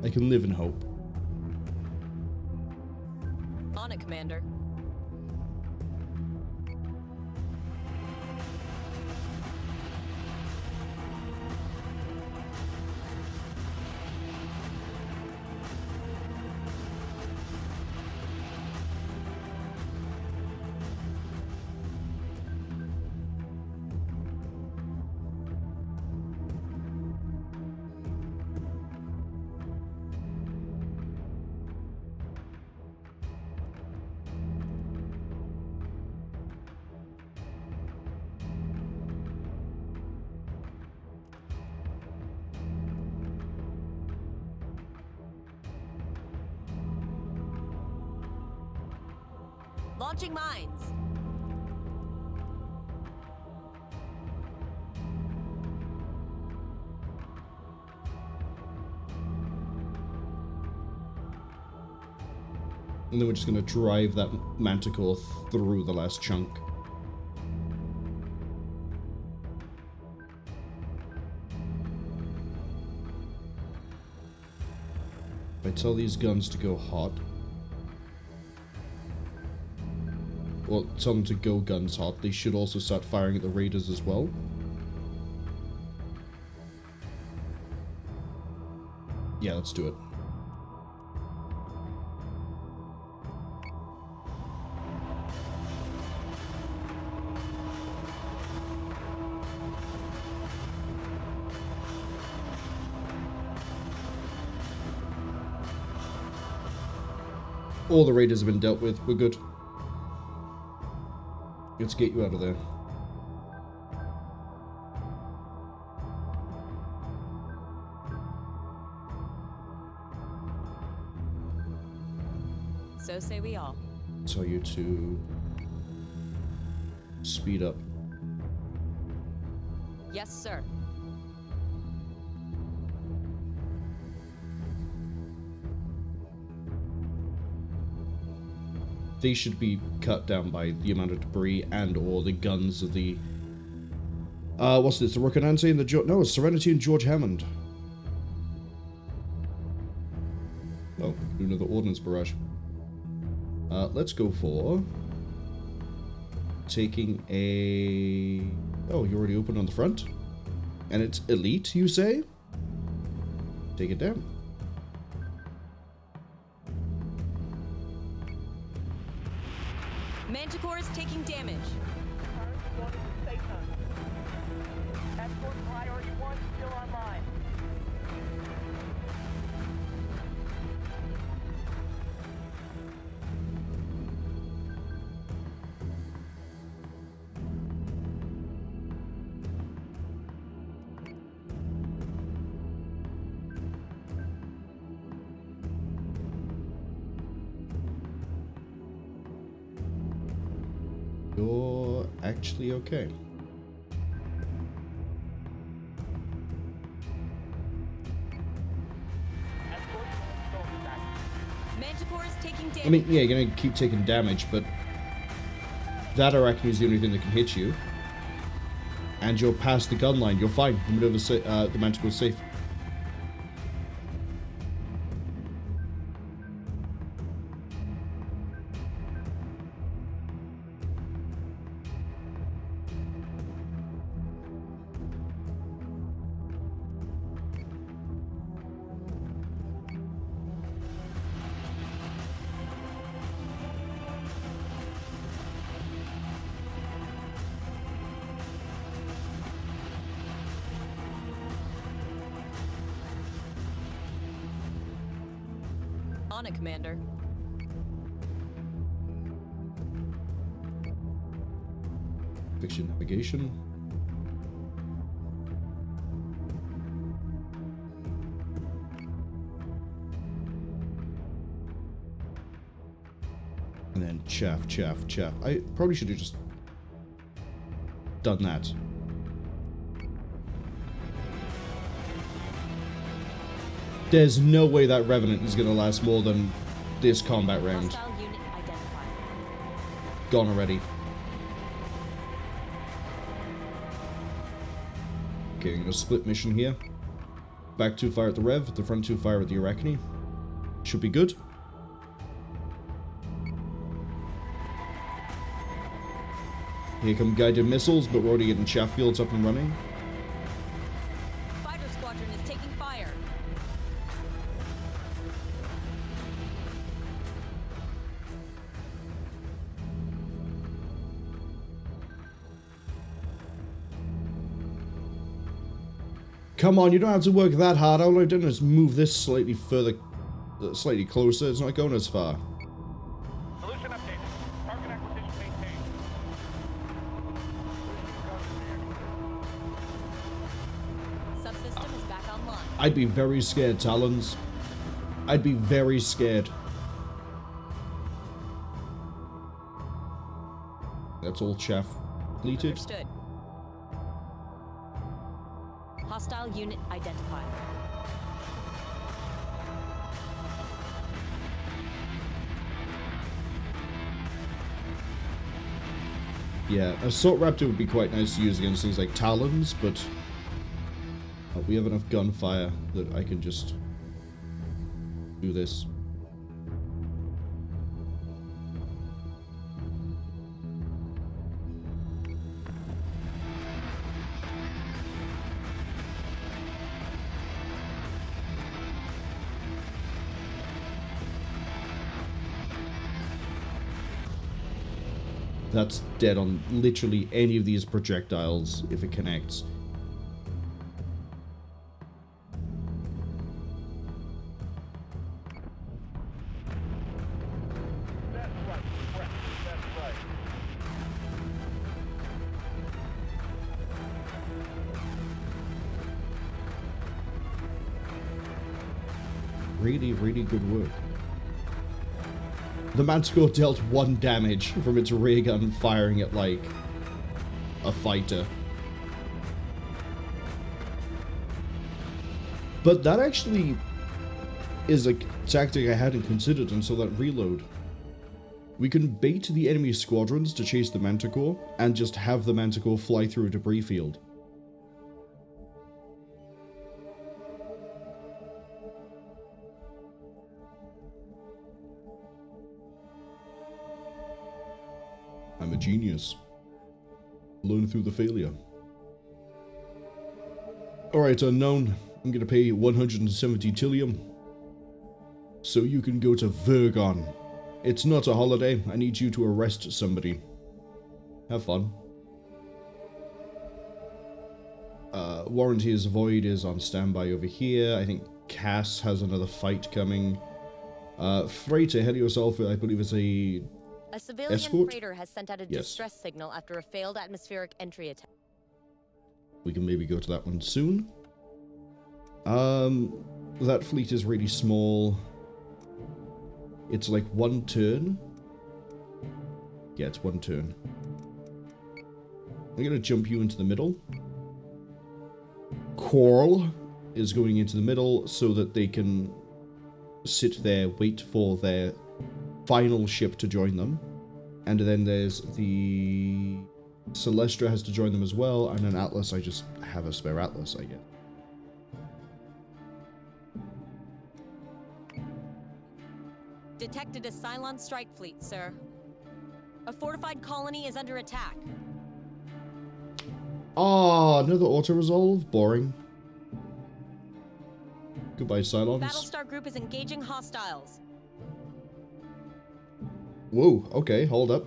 I can live in hope. On it, Commander. Launching mines. And then we're just gonna drive that Manticore through the last chunk. If I tell these guns to go hot, well, tell them to go guns hot, they should also start firing at the raiders as well. Yeah, let's do it. All the raiders have been dealt with. We're good. Let's get you out of there. So say we all. Tell you to speed up. Yes, sir. They should be cut down by the amount of debris and or the guns of the... what's this? The Rocinante and the... No, it's Serenity and George Hammond. Oh, do another ordnance barrage. Let's go for... taking a... Oh, you already opened on the front? And it's elite, you say? Take it down. Manticore is taking damage. Current going to the safe zone. Escort priority 1 still online. You're actually okay. Manticore is taking damage. I mean, yeah, you're gonna keep taking damage, but that Arachne is the only thing that can hit you. And you're past the gun line. You're fine. The maneuver, the Manticore's safe. On it, Commander. Fix your navigation. And then chaff, chaff, chaff. I probably should have just done that. There's no way that Revenant is going to last more than this combat round. Hostile unit identified. Gone already. Okay, I'm going to split mission here. Back 2 fire at the Rev, the front 2 fire at the Arachne. Should be good. Here come guided missiles, but we're already getting chaff fields up and running. Fighter squadron is taking fire. Come on, you don't have to work that hard. All I've done is move this slightly further, slightly closer. It's not going as far. Solution updated. Target acquisition maintained. Subsystem is back online. I'd be very scared, Talons. I'd be very scared. That's all chaff completed. Understood. Hostile unit identified. Yeah, Assault Raptor would be quite nice to use against things like Talons, but we have enough gunfire that I can just do this. That's dead on literally any of these projectiles if it connects. really, really good work. The Manticore dealt 1 damage from its ray gun firing at, like, a fighter. But that actually is a tactic I hadn't considered until that reload. We can bait the enemy squadrons to chase the Manticore, and just have the Manticore fly through a debris field. I'm a genius. Learn through the failure. Alright, unknown. I'm gonna pay 170 Tillium. So you can go to Vergon. It's not a holiday. I need you to arrest somebody. Have fun. Warranty's Void is on standby over here. I think Cass has another fight coming. Freighter, Helios Alpha, I believe is a civilian escort? freighter has sent out a Yes. distress signal after a failed atmospheric entry attempt. We can maybe go to that one soon. That fleet is really small. It's like 1 turn. Yeah, it's 1 turn. I'm gonna jump you into the middle. Coral is going into the middle so that they can sit there, wait for their final ship to join them. And then there's the Celestra has to join them as well, and an Atlas. I just have a spare Atlas, I guess. Detected a Cylon strike fleet, sir. A fortified colony is under attack. Ah, another auto-resolve? Boring. Goodbye, Cylons. Battlestar Group is engaging hostiles. Whoa, okay, hold up.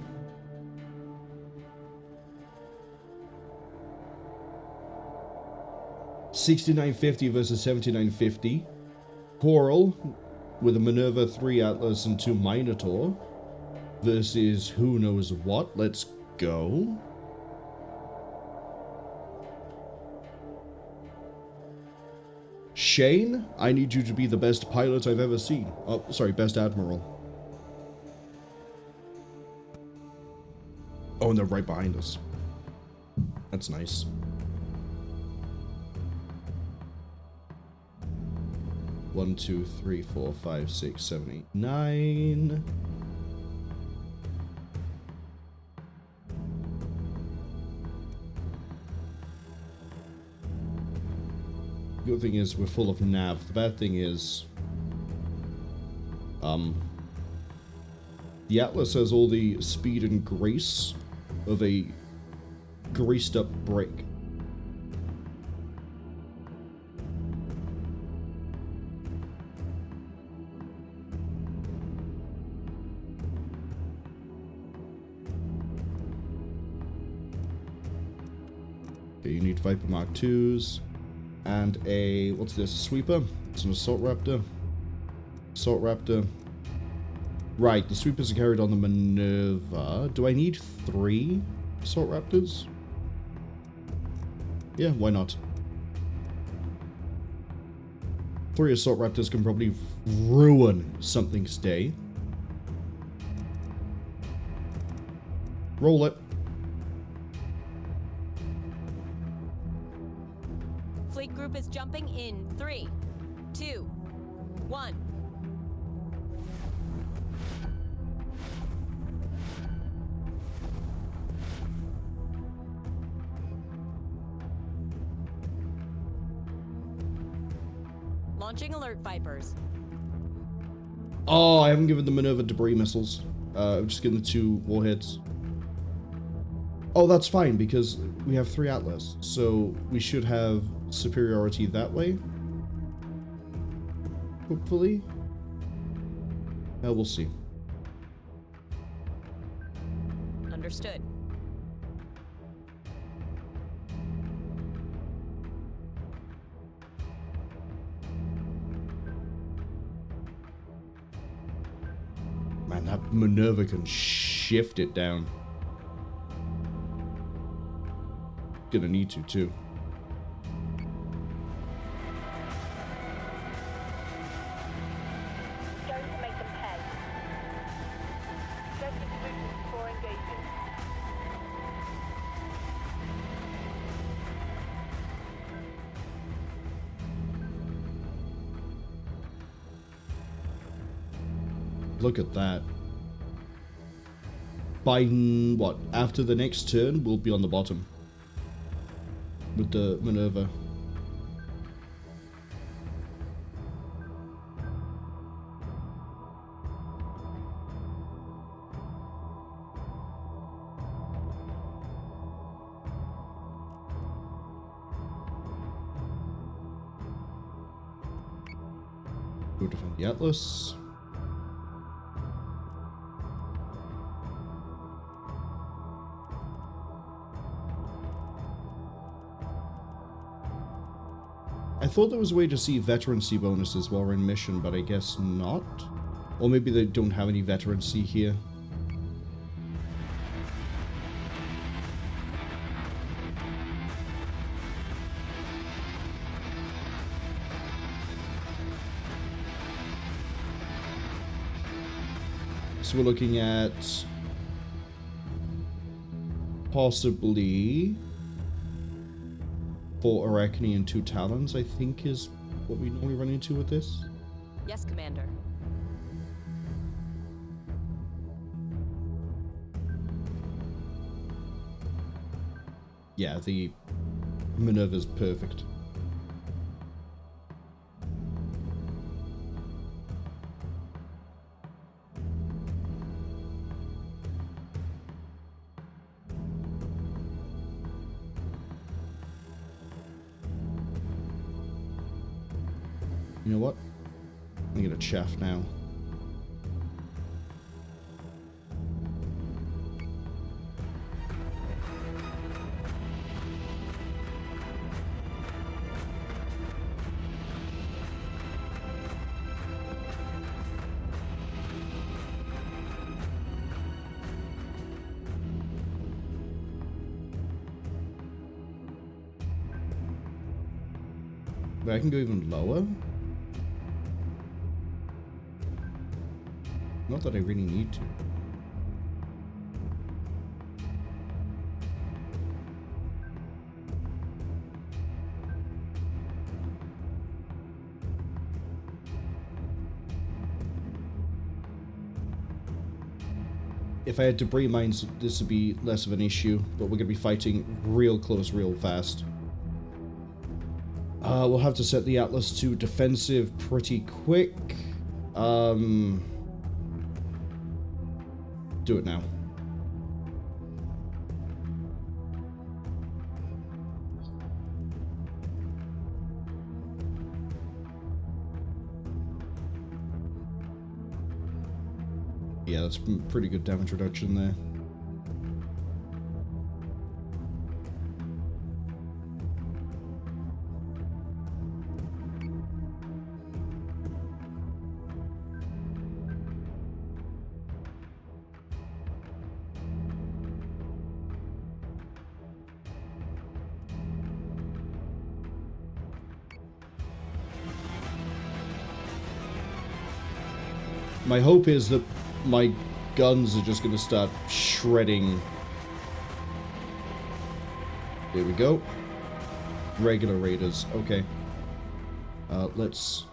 $69.50 versus $79.50. Coral with a Minerva, 3 Atlas, and 2 Minotaur versus who knows what. Let's go. Shane, I need you to be the best pilot I've ever seen. Oh, sorry, best admiral. Oh, and they're right behind us. That's nice. One, 2, 3, 4, 5, 6, 7, 8, 9. The good thing is we're full of nav. The bad thing is, the Atlas has all the speed and grace of a greased up brake. Okay, you need Viper Mark 2s and a, what's this, a sweeper? It's an Assault Raptor. Assault Raptor. Right, the sweepers are carried on the Minerva. Do I need 3 Assault Raptors? Yeah, why not? 3 Assault Raptors can probably ruin something's day. Roll it. Fleet group is jumping in 3, 2, 1. Launching alert Vipers. Oh, I haven't given the Minerva debris missiles. I'm just getting the 2 warheads. Oh, that's fine, because we have 3 Atlas, so we should have superiority that way. Hopefully. We'll see. Understood. Man, that Minerva can shift it down. Gonna need to, too. Look at that. By what? After the next turn, we'll be on the bottom with the Minerva. Go defend the Atlas. I thought there was a way to see veterancy bonuses while we're in mission, but I guess not. Or maybe they don't have any veterancy here. So we're looking at possibly 4 Arachne and 2 Talons, I think is what we normally run into with this. Yes, Commander. Yeah, the Minerva's perfect. You know what? I'm gonna chaff now. But I can go even lower. Not that I really need to. If I had debris mines, this would be less of an issue, but we're going to be fighting real close, real fast. We'll have to set the Atlas to defensive pretty quick. Do it now. Yeah, that's pretty good damage reduction there. My hope is that my guns are just going to start shredding. There we go. Regular raiders. Okay. Let's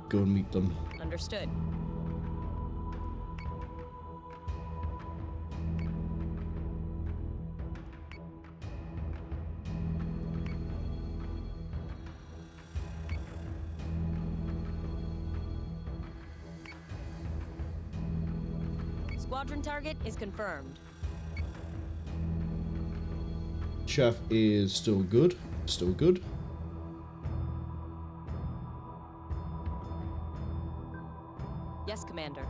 go and meet them. Understood. Squadron target is confirmed. Chaff is still good. Still good. Yes, Commander.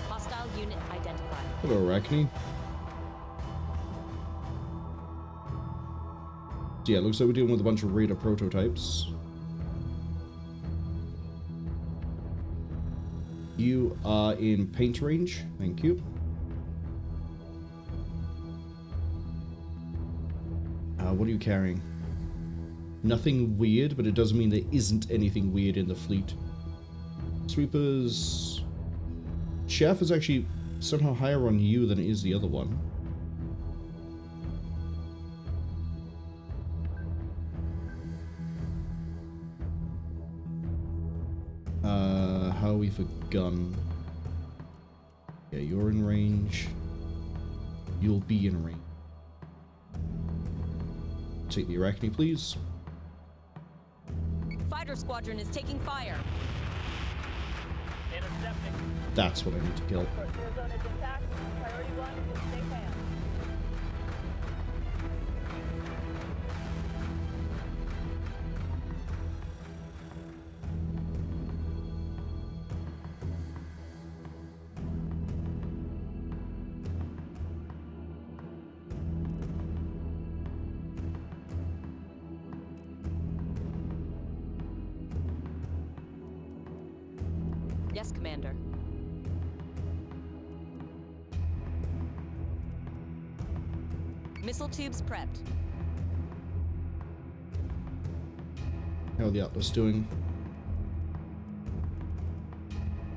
Hostile unit identified. Hello, Arachne. So yeah, looks like we're dealing with a bunch of raider prototypes. You are in paint range. Thank you. What are you carrying? Nothing weird, but it doesn't mean there isn't anything weird in the fleet. Sweepers... Chaff is actually somehow higher on you than it is the other one. How are we for gun? Yeah, you're in range. You'll be in range. Take the Arachne, please. Fighter squadron is taking fire. Intercepting. That's what I need to kill. Frontier zone is intact. Priority 1 is in safe hands. Yes, Commander. Missile tubes prepped. How are the Atlas doing?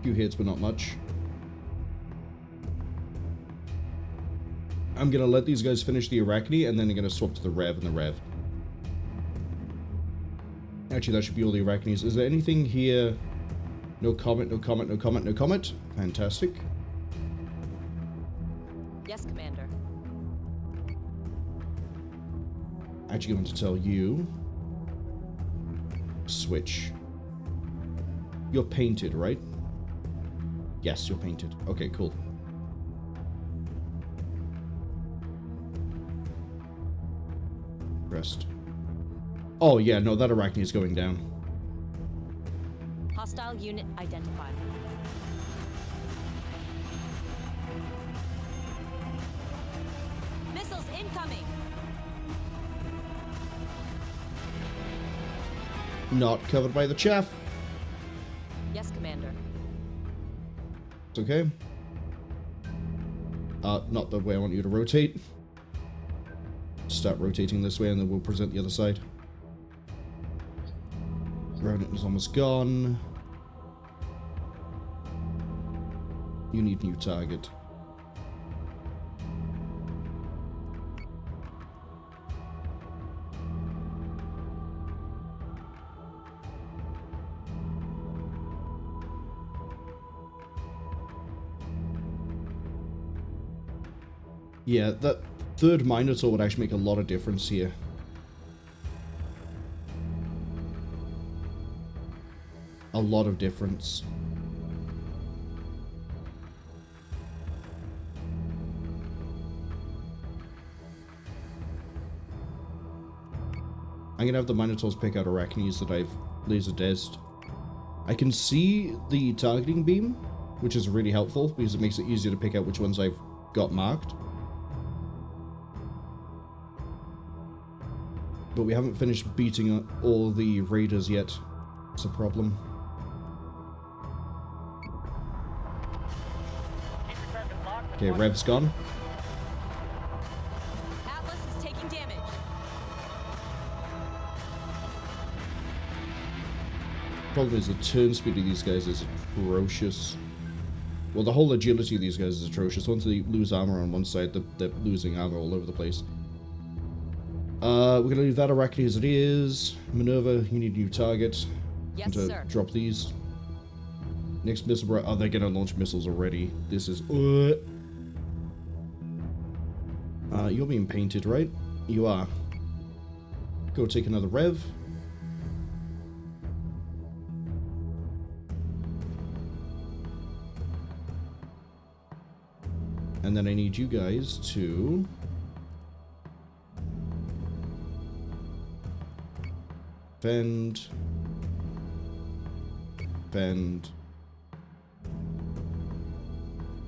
Few hits, but not much. I'm gonna let these guys finish the Arachne, and then I'm gonna swap to the Rev and the Rev. Actually, that should be all the Arachnes. Is there anything here? No comment, no comment, no comment, no comment. Fantastic. Yes, Commander. Actually going to tell you... Switch. You're painted, right? Yes, you're painted. Okay, cool. Rest. Oh, yeah, no, that Arachne is going down. Hostile unit identified. Missiles incoming! Not covered by the chaff. Yes, Commander. It's okay. Not the way I want you to rotate. Start rotating this way and then we'll present the other side. Rodent is almost gone. You need new target. Yeah, that third Minotaur would actually make a lot of difference here. A lot of difference. I'm gonna have the Minotaurs pick out Arachnes that I've laser desed. I can see the targeting beam, which is really helpful because it makes it easier to pick out which ones I've got marked. But we haven't finished beating all the raiders yet. It's a problem. Keep your target locked. Okay, Rev's gone. Atlas is taking damage. Problem is the turn speed of these guys is atrocious. Well, the whole agility of these guys is atrocious. Once they lose armor on one side, they're losing armor all over the place. We're gonna leave that Arachne as it is. Minerva, you need a new target. Yes, to sir. drop these. Next missile, oh, they're gonna launch missiles already. This is. You're being painted, right? You are. Go take another Rev. And then I need you guys to defend,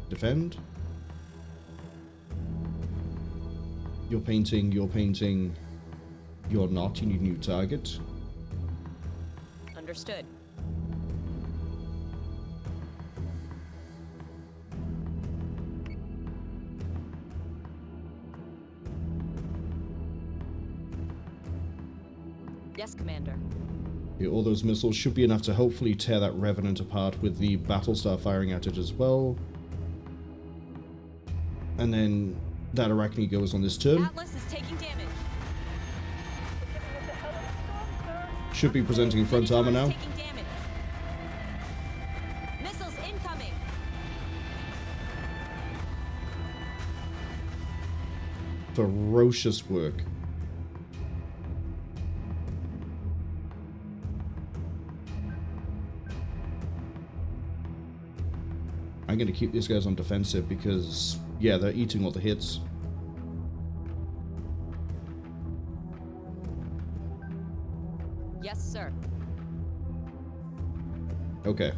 defend. You're painting, you're not, you need a new target. Understood. Yes, Okay, all those missiles should be enough to hopefully tear that Revenant apart with the Battlestar firing at it as well. And then that Arachne goes on this turn. Atlas is taking damage. What the hell is wrong, sir? Should be presenting front armor Minotaur now. is taking damage. Missiles incoming. Ferocious work. I'm going to keep these guys on defensive because, yeah, they're eating all the hits. Yes, sir. Okay.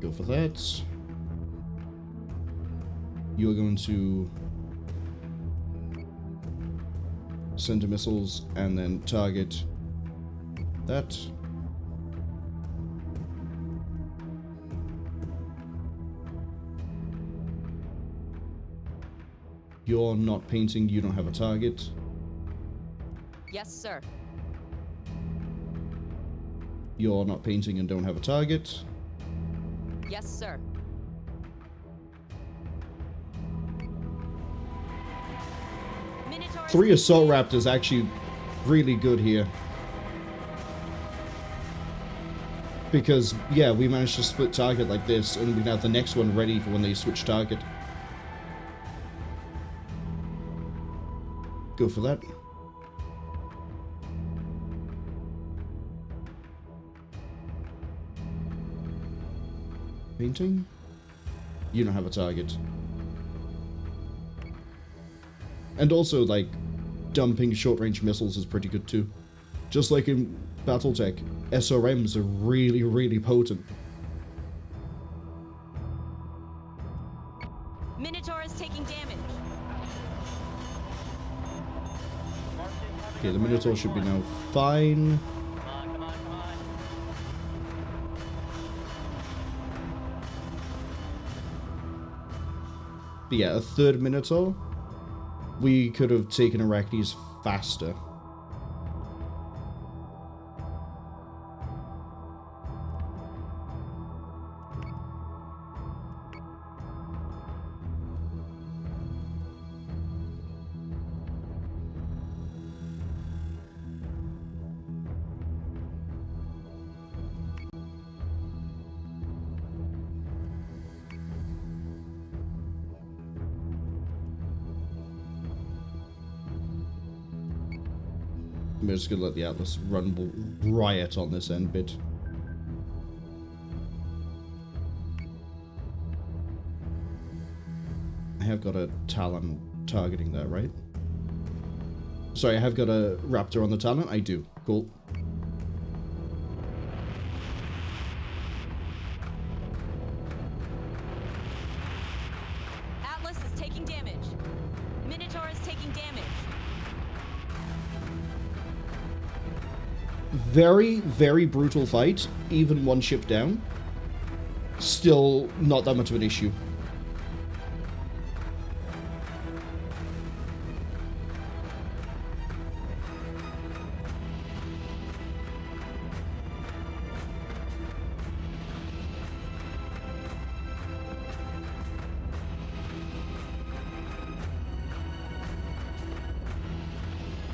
Go for that. You're going to send the missiles and then target that. You're not painting, you don't have a target. Yes, sir. You're not painting and don't have a target. Yes, sir. Minotaur is 3 Assault taking Raptors actually really good here. Because, yeah, we managed to split target like this, and we can have the next one ready for when they switch target. Go for that. Painting? You don't have a target. And also, like, dumping short-range missiles is pretty good too. Just like in Battletech, SRMs are really, really potent. Minotaur is taking damage. Okay, the Minotaur should be now fine. Come on, come on, come on. But yeah, a third Minotaur, we could have taken Arachnes faster. I'm just gonna let the Atlas run riot on this end bit. I have got a Talon targeting there, right? Sorry, I have got a Raptor on the Talon? I do. Cool. Atlas is taking damage. Minotaur is taking damage. Very, very brutal fight. Even one ship down. Still not that much of an issue.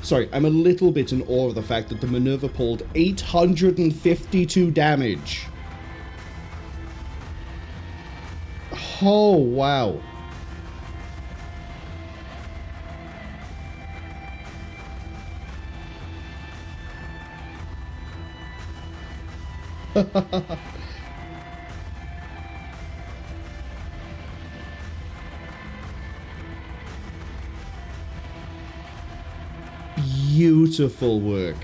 Sorry, I'm a little bit in awe of the fact that the Minerva pulled 852 damage. Oh, wow. Beautiful work.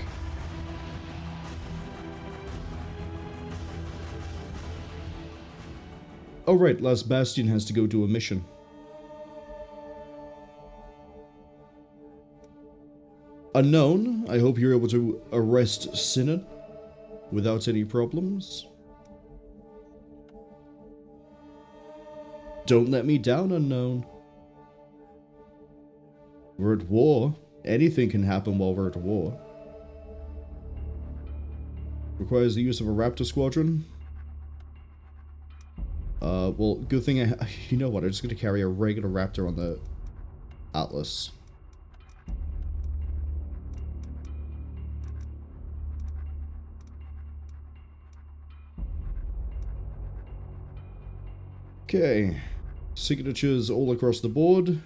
Oh right, Last Bastion has to go do a mission. Unknown, I hope you're able to arrest Sinon without any problems. Don't let me down, Unknown. We're at war. Anything can happen while we're at war. Requires the use of a raptor squadron. Well, good thing you know what, I'm just gonna carry a regular raptor on the Atlas. Okay. Signatures all across the board.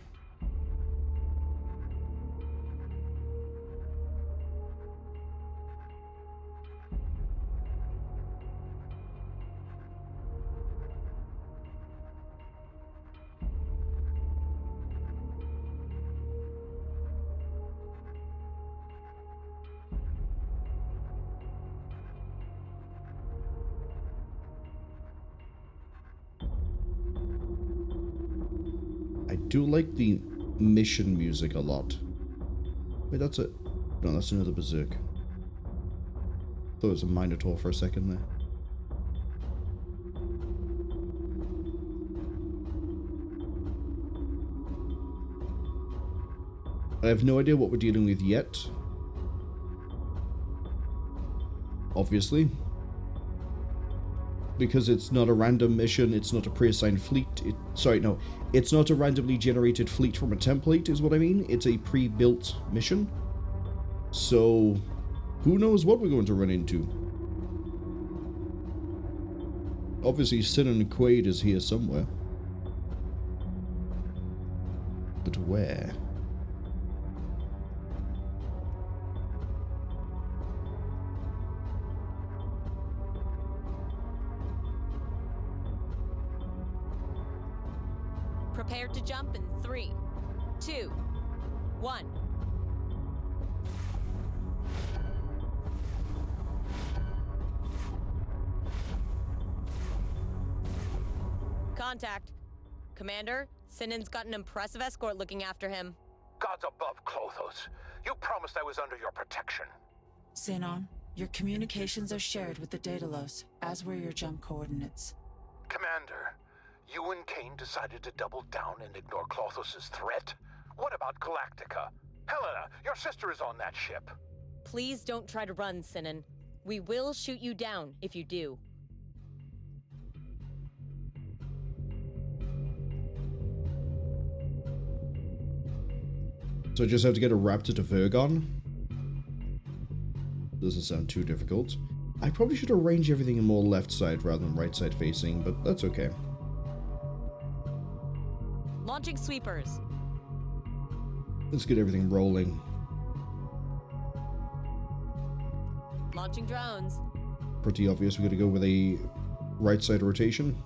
I do like the mission music a lot. Wait, that's it. No, that's another berserk. Thought it was a Minotaur for a second there. I have no idea what we're dealing with yet. Obviously. Because it's not a random mission, it's not a pre-assigned fleet. It's not a randomly generated fleet from a template, is what I mean. It's a pre-built mission. So, who knows what we're going to run into. Obviously, Sinon and Quade is here somewhere. But where? Prepared to jump in 3, 2, 1. Contact. Commander, Sinon's got an impressive escort looking after him. Gods above, Clothos. You promised I was under your protection. Sinon, your communications are shared with the Daedalus, as were your jump coordinates. Commander, you and Kane decided to double down and ignore Clothos' threat? What about Galactica? Helena, your sister is on that ship. Please don't try to run, Sinon. We will shoot you down if you do. So I just have to get a raptor to Virgon? Doesn't sound too difficult. I probably should arrange everything in more left side rather than right side facing, but that's okay. Launching sweepers. Let's get everything rolling. Launching drones. Pretty obvious we gotta go with a right side rotation.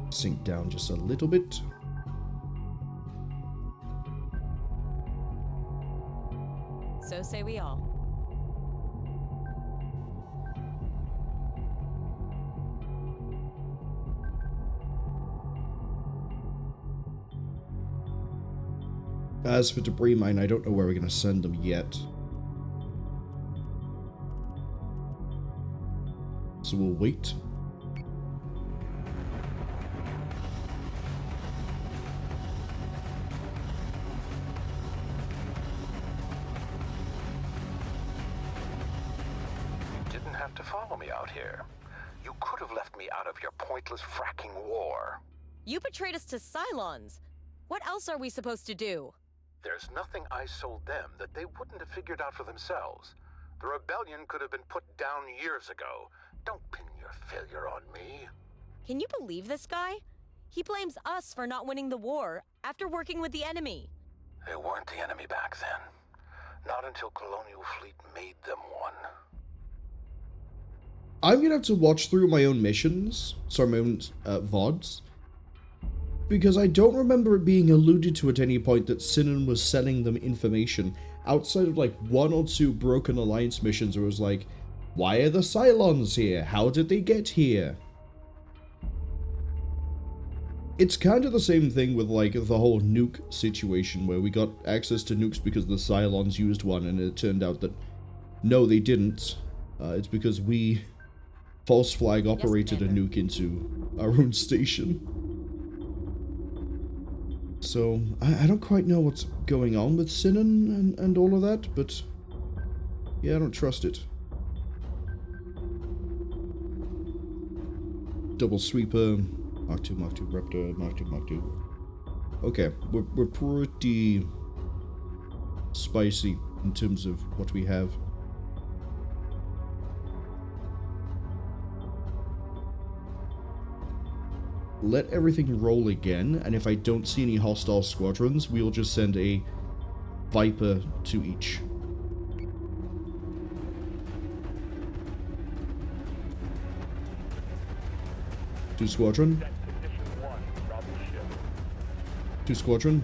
Sink down just a little bit. So say we all. As for debris mine, I don't know where we're gonna send them yet. So we'll wait. To follow me out here. You could have left me out of your pointless fracking war. You betrayed us to Cylons. What else are we supposed to do? There's nothing I sold them that they wouldn't have figured out for themselves. The rebellion could have been put down years ago. Don't pin your failure on me. Can you believe this guy? He blames us for not winning the war after working with the enemy. They weren't the enemy back then. Not until Colonial Fleet made them one. I'm gonna have to watch through my own missions, sorry, my own VODs, because I don't remember it being alluded to at any point that Sinon was selling them information outside of like 1 or 2 Broken Alliance missions where it was like, why are the Cylons here? How did they get here? It's kind of the same thing with like the whole nuke situation where we got access to nukes because the Cylons used one and it turned out that no, they didn't. It's because we false flag operated a nuke into our own station. So, I don't quite know what's going on with Sinon and all of that, but yeah, I don't trust it. Double sweeper, Mark 2, Raptor, Mark 2, Mark 2. Okay, we're pretty spicy in terms of what we have. Let everything roll again, and if I don't see any hostile squadrons, we'll just send a Viper to each. Two squadron. Set position 1, Bravo ship. Two squadron.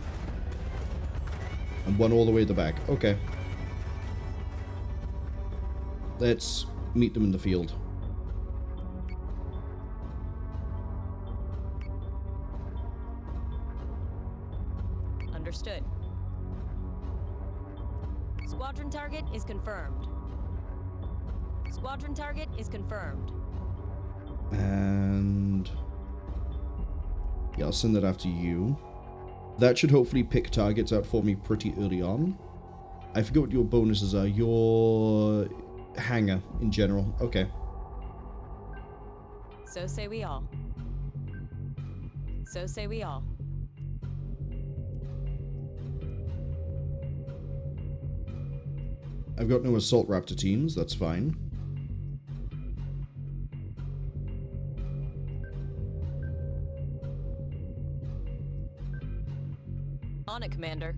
And one all the way at the back. Okay. Let's meet them in the field. Understood. Squadron target is confirmed. Squadron target is confirmed. And yeah, I'll send that after you. That should hopefully pick targets out for me pretty early on. I forget what your bonuses are. Your hangar in general. Okay. So say we all. So say we all. I've got no assault raptor teams, that's fine. On it, Commander.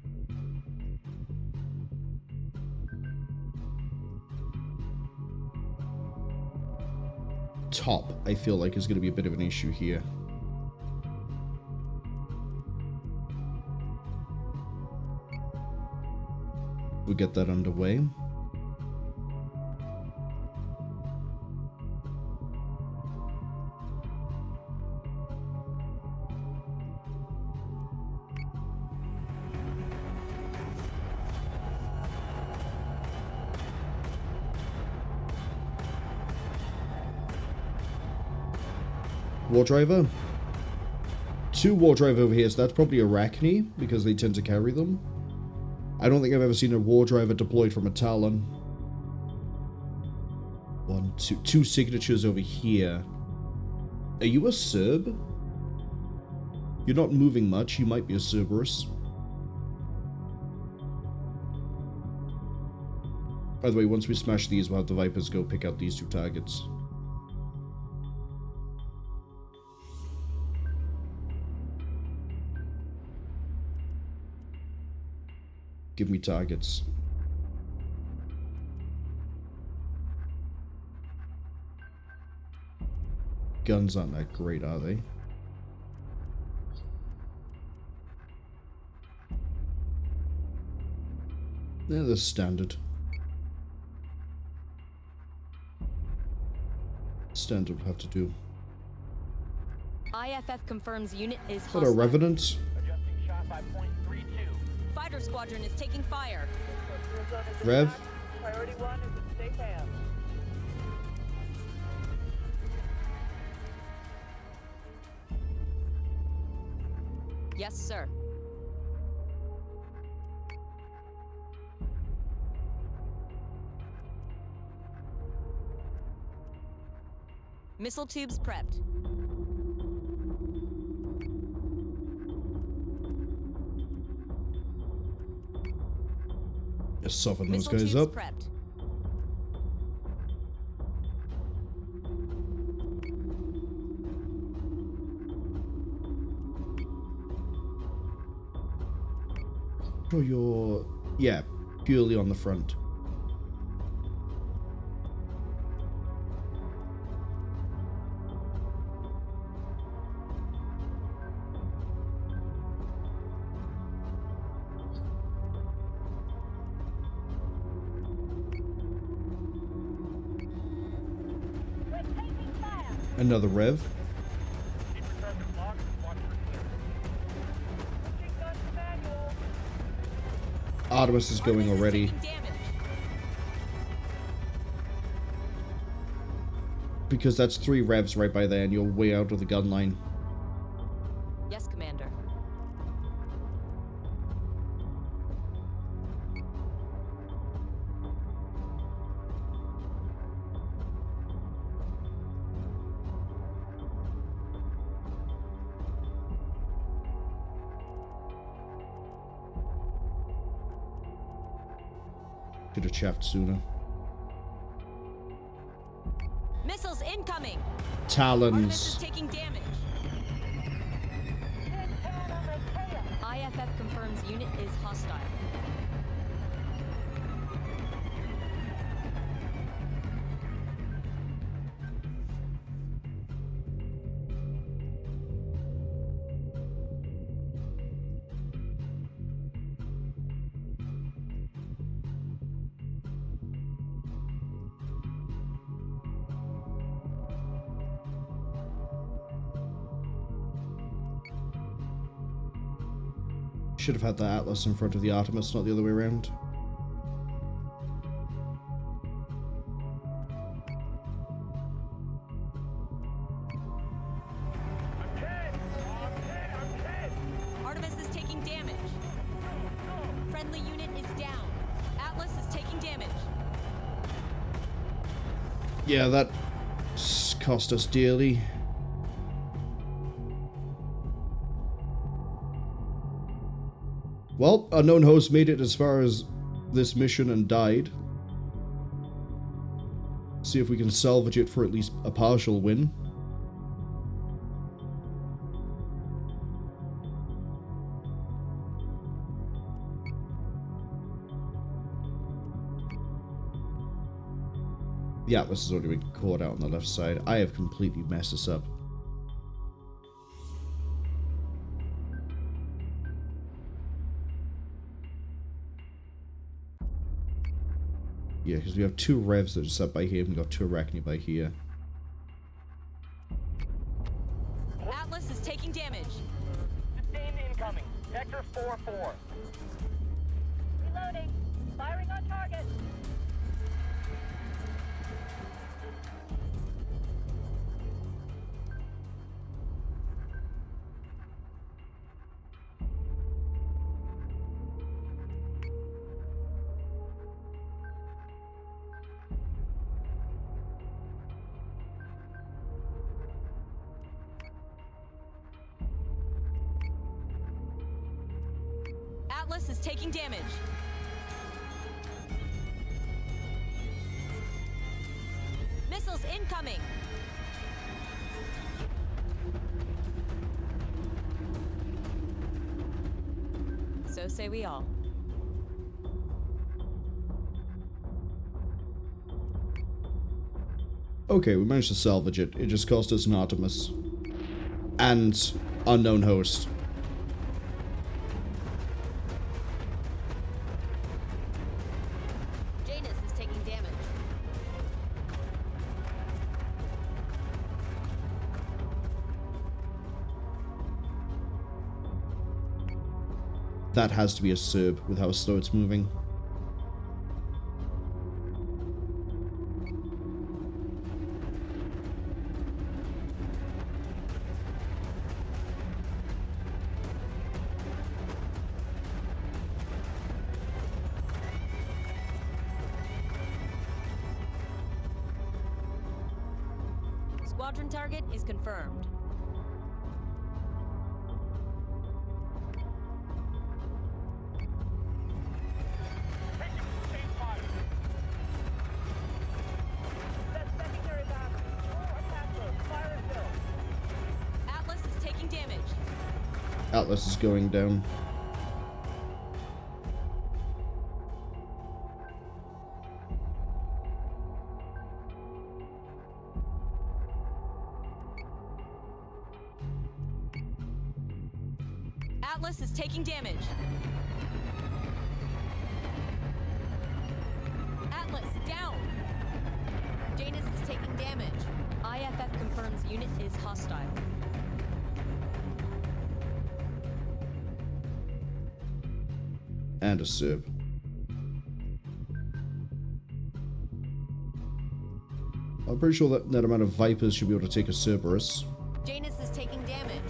Top, I feel like, is going to be a bit of an issue here. We'll get that underway. War Driver? 2 War Driver over here, so that's probably Arachne, because they tend to carry them. I don't think I've ever seen a War Driver deployed from a Talon. 1, 2, 2 signatures over here. Are you a Serb? You're not moving much, you might be a Cerberus. By the way, once we smash these, we'll have the Vipers go pick out these 2 targets. Give me targets. Guns aren't that great, are they? They're standard. Standard will have to do. IFF confirms unit is What a hostile. Revenant. Adjusting shot by .32. Fighter squadron is taking fire. Rev. Priority 1 is in safe hands. Yes, sir. Missile tubes prepped. Just soften those Missile guys tubes up. prepped. Show your... yeah, purely on the front. Another Rev. Keep your target locked and watch for clearance. Switching guns to manual. Artemis is going Artemis already. taking damage. Because that's 3 Revs right by there and you're way out of the gun line. Yes, Commander. Should have chaffed sooner. Missiles incoming! Artemis is Talons. taking damage. IFF confirms unit is hostile. Should have had the Atlas in front of the Artemis, not the other way around. I'm dead! I'm dead! I'm dead! Artemis is taking damage. Friendly unit is down. Atlas is taking damage. Yeah, that cost us dearly. Well, unknown host made it as far as this mission and died. See if we can salvage it for at least a partial win. The Atlas has already been caught out on the left side. I have completely messed this up. Yeah, because we have two revs that are set by here, and we got two Arachni by here. Atlas is taking damage. Sustained incoming. Vector 4-4. Reloading. Firing on target. Atlas is taking damage. Missiles incoming. So say we all. Okay, we managed to salvage it. It just cost us an Artemis. And unknown host. Janus is taking damage. That has to be a Serb with how slow it's moving. Squadron target is confirmed. Take fire! That's secondary battery. Attack mode. Fire and fill. Atlas is taking damage. Atlas is going down. Atlas is taking damage. Atlas down. Janus is taking damage. IFF confirms unit is hostile. And a Serb. I'm pretty sure that amount of Vipers should be able to take a Cerberus. Janus is taking damage.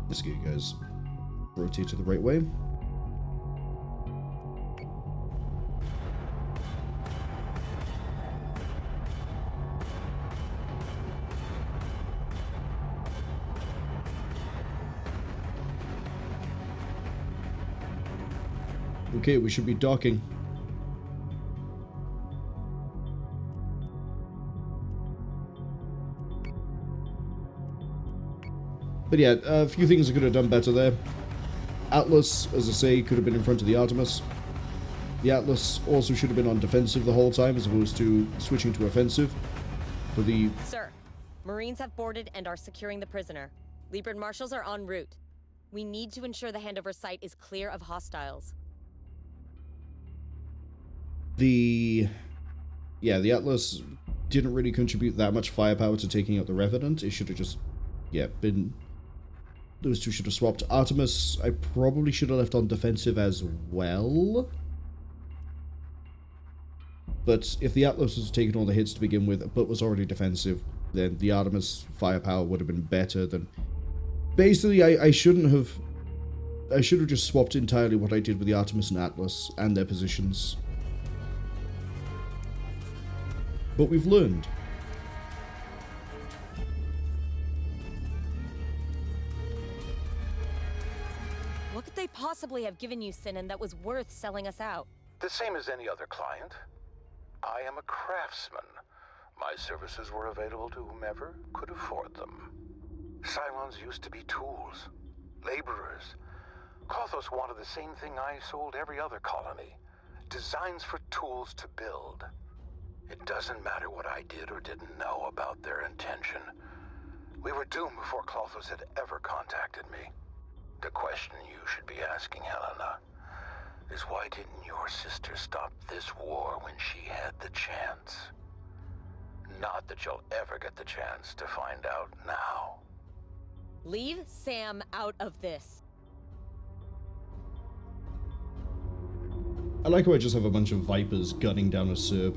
Let's get you guys rotate to the right way. Okay, we should be docking. But yeah, a few things I could have done better there. Atlas, as I say, could have been in front of the Artemis. The Atlas also should have been on defensive the whole time as opposed to switching to offensive. For the... Sir, Marines have boarded and are securing the prisoner. Libran marshals are en route. We need to ensure the handover site is clear of hostiles. The Atlas didn't really contribute that much firepower to taking out the Revenant. It should have just, been... Those two should have swapped. Artemis, I probably should have left on defensive as well. But if the Atlas was taking all the hits to begin with, but was already defensive, then the Artemis firepower would have been better than... Basically, I should have just swapped entirely what I did with the Artemis and Atlas and their positions. But we've learned. What could they possibly have given you, Sinon, that was worth selling us out? The same as any other client. I am a craftsman. My services were available to whomever could afford them. Cylons used to be tools, laborers. Kothos wanted the same thing I sold every other colony. Designs for tools to build. It doesn't matter what I did or didn't know about their intention. We were doomed before Kothos had ever contacted me. The question you should be asking, Helena, is why didn't your sister stop this war when she had the chance? Not that you'll ever get the chance to find out now. Leave Sam out of this. I like how I just have a bunch of Vipers gunning down a Serb.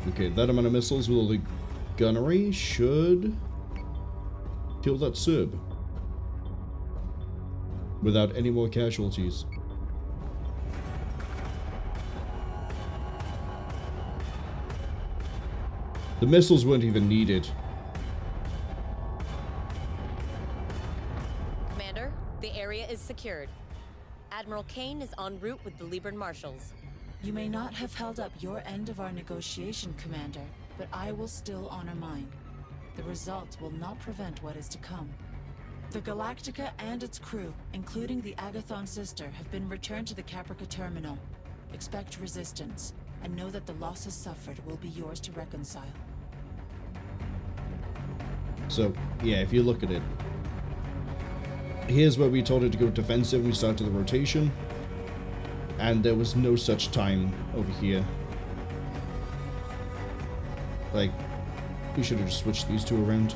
Okay, that amount of missiles with all the gunnery should kill that Serb without any more casualties. The missiles weren't even needed. Commander, the area is secured. Admiral Kane is en route with the Libran marshals. You may not have held up your end of our negotiation, Commander, but I will still honor mine. The result will not prevent what is to come. The Galactica and its crew, including the Agathon sister, have been returned to the Caprica terminal. Expect resistance, and know that the losses suffered will be yours to reconcile. So, yeah, if you look at it, here's where we told it to go defensive and we started the rotation. And there was no such time over here. Like, we should have just switched these two around.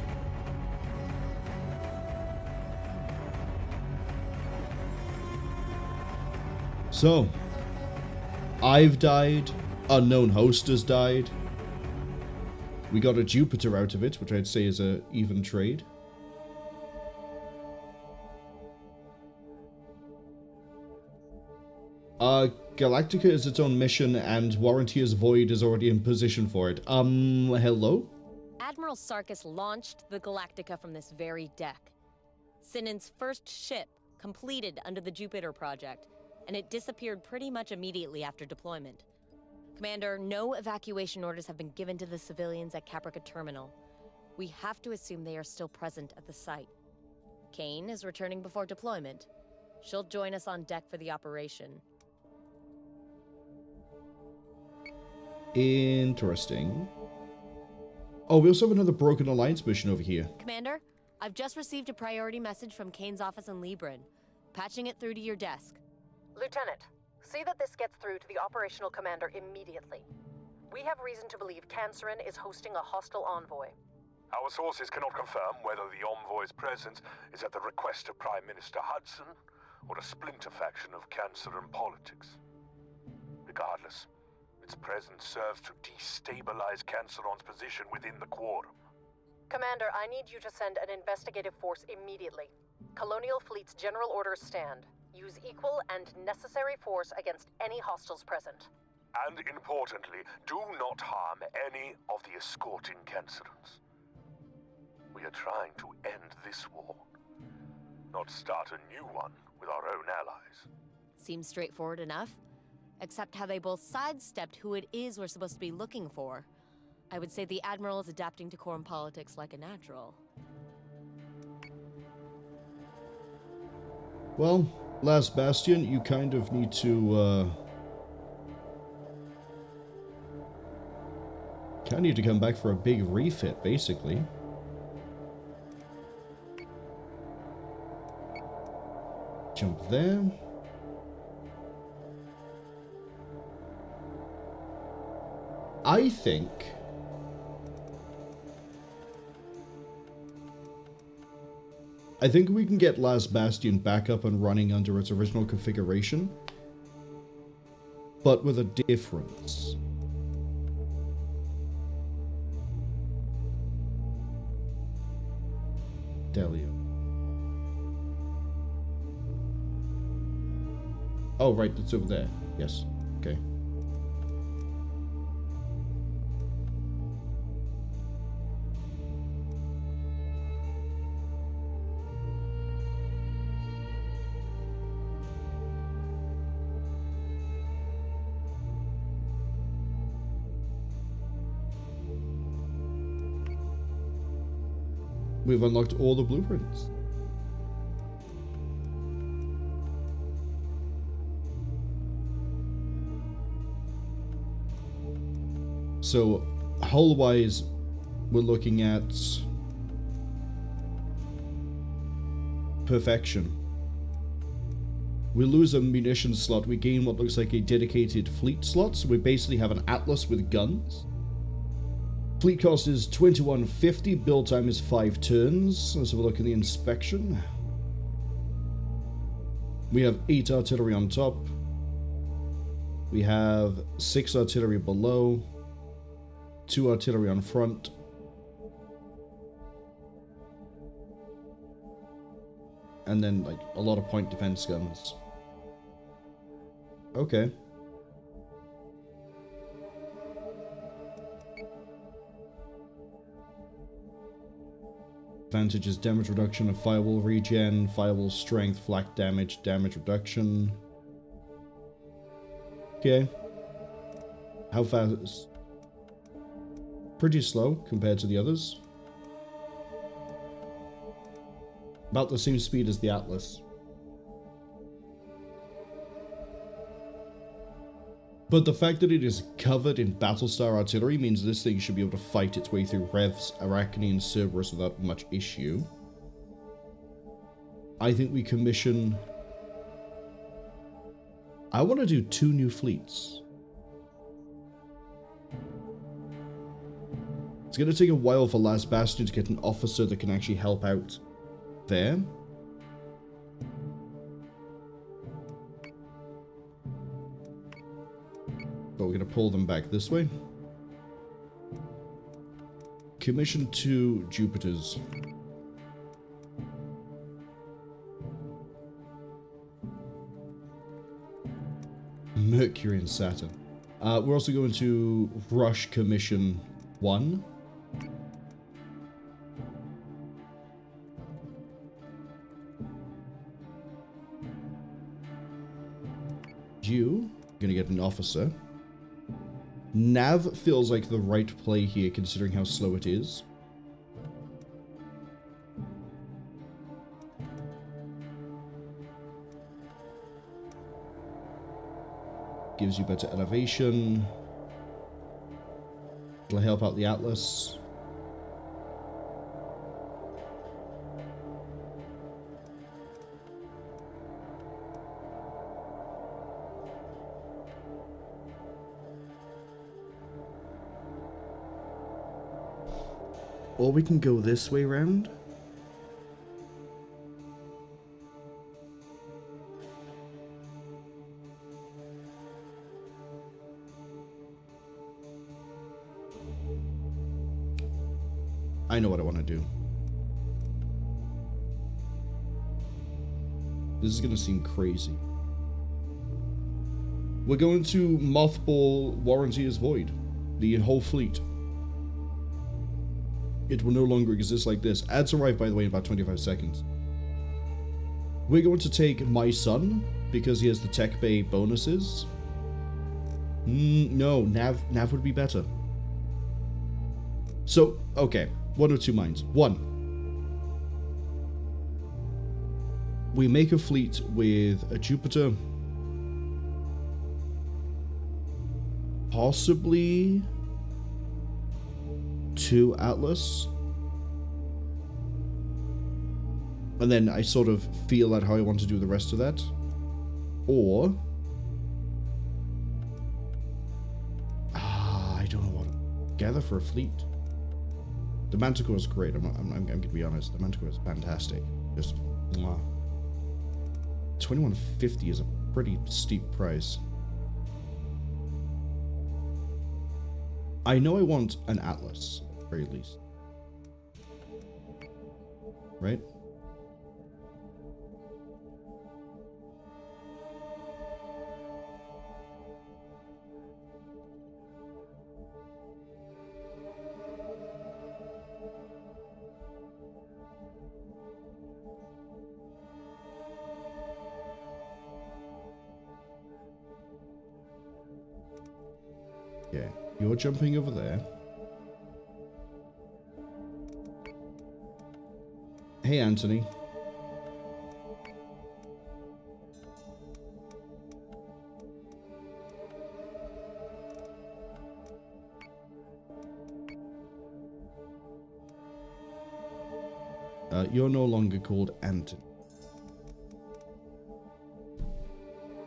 So, I've died, unknown host has died. We got a Jupiter out of it, which I'd say is a even trade. Galactica is its own mission, and Warrantier's Void is already in position for it. Hello? Admiral Sarkis launched the Galactica from this very deck. Sinon's first ship completed under the Jupiter project, and it disappeared pretty much immediately after deployment. Commander, no evacuation orders have been given to the civilians at Caprica Terminal. We have to assume they are still present at the site. Kane is returning before deployment. She'll join us on deck for the operation. Interesting. Oh, we also have another Broken Alliance mission over here. Commander, I've just received a priority message from Kane's office in Libran. Patching it through to your desk. Lieutenant, see that this gets through to the operational commander immediately. We have reason to believe Cancerin is hosting a hostile envoy. Our sources cannot confirm whether the envoy's presence is at the request of Prime Minister Hudson or a splinter faction of Cancerin politics. Regardless, its presence serves to destabilize Canceron's position within the Quorum. Commander, I need you to send an investigative force immediately. Colonial Fleet's general orders stand. Use equal and necessary force against any hostiles present. And importantly, do not harm any of the escorting Cancerans. We are trying to end this war, not start a new one with our own allies. Seems straightforward enough. Except how they both sidestepped who it is we're supposed to be looking for. I would say the Admiral is adapting to Quorum politics like a natural. Well, Last Bastion, you kind of need to, kind of need to come back for a big refit, basically. Jump there. I think we can get Last Bastion back up and running under its original configuration, but with a difference. Delio. Oh, right, it's over there. Yes. Okay. We've unlocked all the blueprints. So, hull-wise, we're looking at perfection. We lose a munitions slot, we gain what looks like a dedicated fleet slot, so we basically have an Atlas with guns. Fleet cost is 2150, build time is 5 turns. Let's have a look at the inspection. We have 8 artillery on top. We have 6 artillery below. 2 artillery on front. And then, like, a lot of point defense guns. Okay. Advantages: damage reduction of firewall regen, firewall strength, flak damage, damage reduction. Okay. How fast? Pretty slow compared to the others. About the same speed as the Atlas. But the fact that it is covered in Battlestar artillery means this thing should be able to fight its way through Revs, Arachne, and Cerberus without much issue. I think we commission... I want to do 2 new fleets. It's going to take a while for Last Bastion to get an officer that can actually help out there. But we're going to pull them back this way. Commission 2 Jupiters. Mercury and Saturn. We're also going to rush Commission 1. You gonna get an officer. Nav feels like the right play here, considering how slow it is. Gives you better elevation. It'll help out the Atlas. Or we can go this way round. I know what I want to do. This is going to seem crazy. We're going to mothball Warranty is Void. The whole fleet. It will no longer exist like this. Ads arrive, by the way, in about 25 seconds. We're going to take my son, because he has the tech bay bonuses. No, Nav would be better. So, okay. One of two minds. One. We make a fleet with a Jupiter. Possibly 2 Atlas. And then I sort of feel out how I want to do the rest of that. Or I don't know what gather for a fleet. The Manticore is great. I'm gonna be honest. The Manticore is fantastic. Just 2150 is a pretty steep price. I know I want an Atlas, at the very least. Right? Okay, you're jumping over there. Hey, Anthony. You're no longer called Anthony.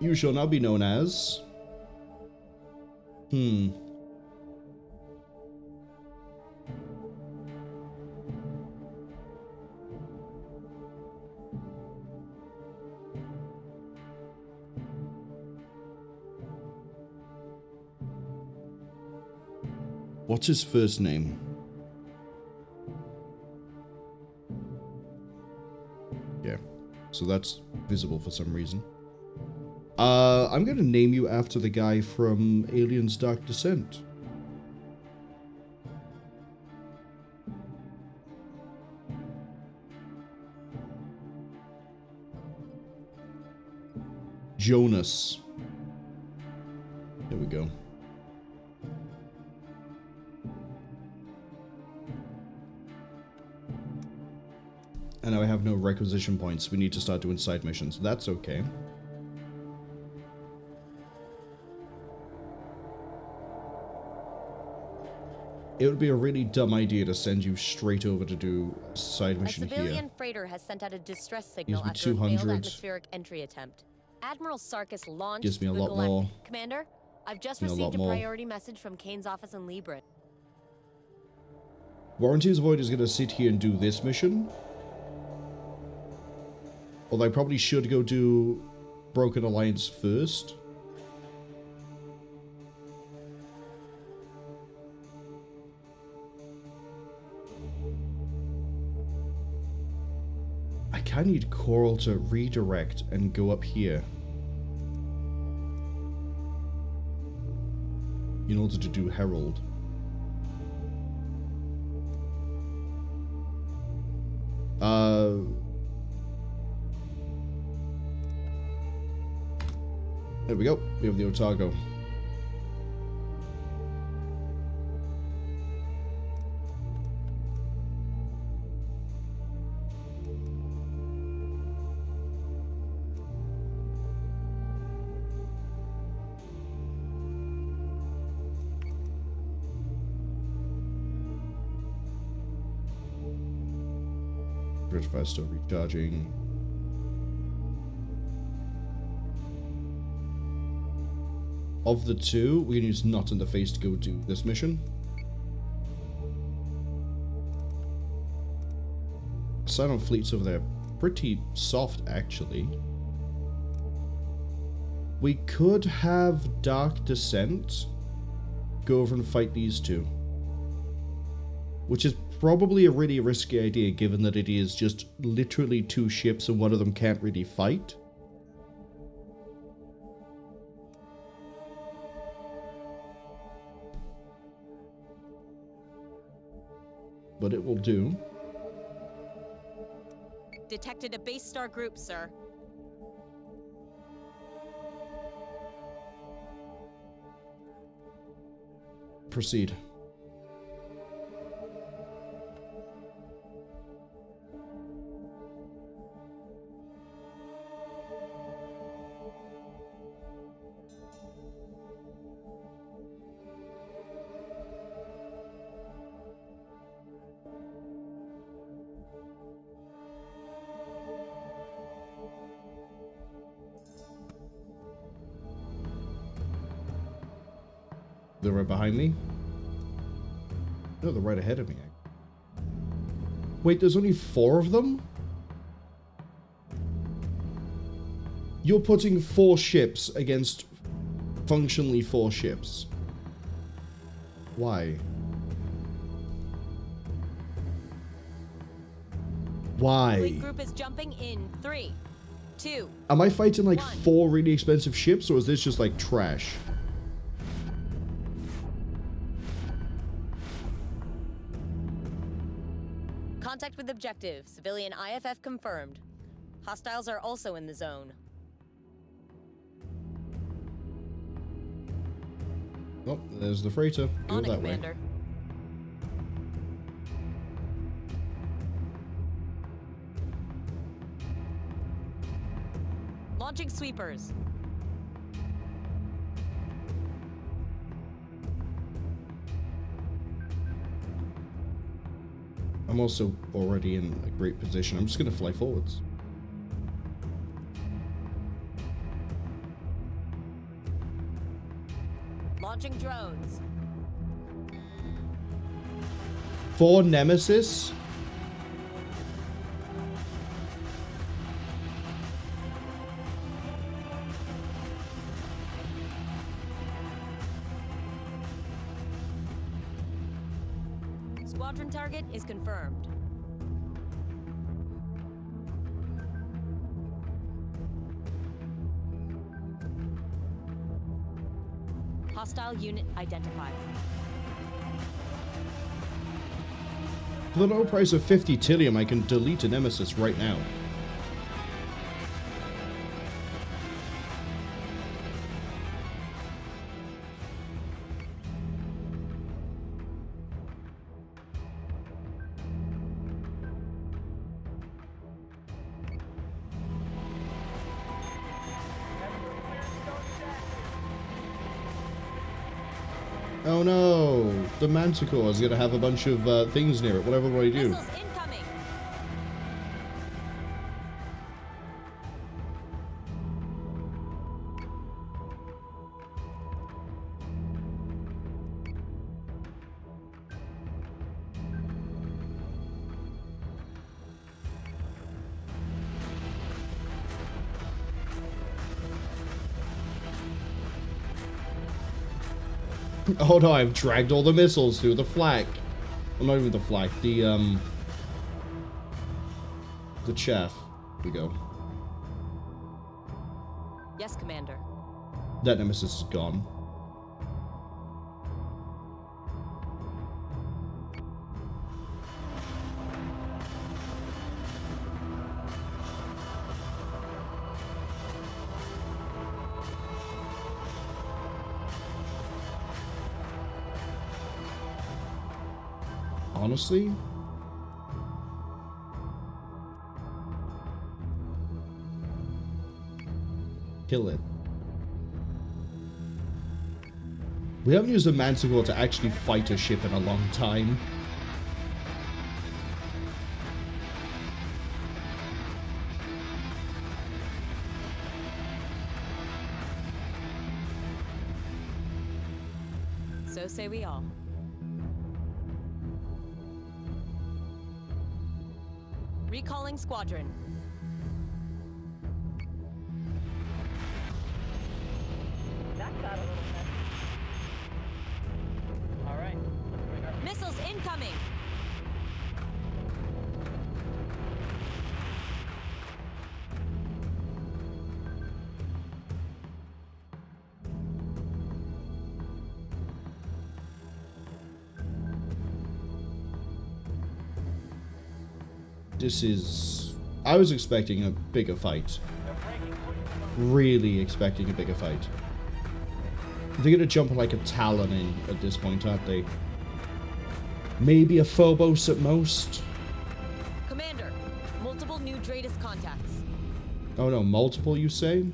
You shall now be known as... What's his first name? Yeah, so that's visible for some reason. I'm gonna name you after the guy from Aliens Dark Descent. Jonas. There we go. And now I have no requisition points. We need to start doing side missions. That's okay. It would be a really dumb idea to send you straight over to do a side mission here. A civilian freighter has sent out a distress signal Gives me after a 200. failed atmospheric entry attempt. Admiral Sarkis launched Gives me a the lot Galactic. more. Commander, I've just Gives me a lot received a more. priority message from Kane's office in Libra. Warranty's Void is going to sit here and do this mission. Although I probably should go do Broken Alliance first. I kind of need Coral to redirect and go up here in order to do Herald. There we go. We have the Otago. Bridge still recharging. Of the two, we can use Not in the Face to go do this mission. Sinon fleets over there, pretty soft actually. We could have Dark Descent go over and fight these two, which is probably a really risky idea given that it is just literally 2 ships and one of them can't really fight. But it will do. Detected a base star group, sir. Proceed. They're right behind me? No, they're right ahead of me. Wait, there's only 4 of them? You're putting 4 ships against functionally 4 ships. Why? Why? Fleet group is jumping in 3, 2. Am I fighting like 1. 4 really expensive ships, or is this just like trash? Contact with objective. Civilian IFF confirmed. Hostiles are also in the zone. Oh, there's the freighter. Go On it, that way. Commander. Launching sweepers. I'm also already in a great position. I'm just going to fly forwards. Launching drones. 4 Nemesis? Squadron target is confirmed. Hostile unit identified. For the low price of 50 Tillium, I can delete a Nemesis right now. Oh no! The Manticore is gonna have a bunch of things near it. Whatever do I do? Missiles incoming. Oh no, I've dragged all the missiles through the flak. Well, not even the flak, the chaff. Here we go. Yes, Commander. That Nemesis is gone. Honestly, kill it. We haven't used a Manticore to actually fight a ship in a long time. So say we all. Recalling squadron. That got a little messy. All right, let's bring our Missiles incoming. This is... I was expecting a bigger fight. Really expecting a bigger fight. They're gonna jump like a Talon in at this point, aren't they? Maybe a Phobos at most? Commander, multiple new Dratus contacts. Oh no, multiple you say?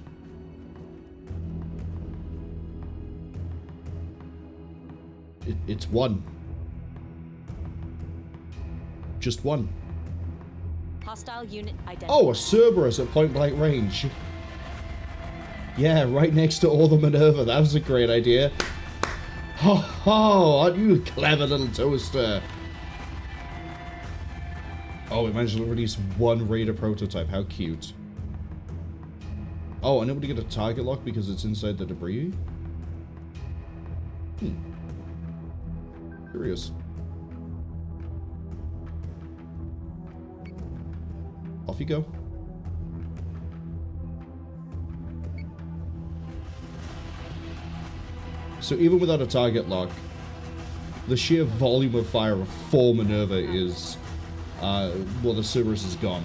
It's one. Just one. Hostile unit identified. Oh, a Cerberus at point blank range. Yeah, right next to all the Minerva. That was a great idea. Ho ho! Aren't you a clever little toaster? Oh, we managed to release one Raider prototype. How cute. Oh, and nobody get a target lock because it's inside the debris? Curious. Off you go. So even without a target lock, the sheer volume of fire of 4 Minerva is, well, the Cerberus is gone.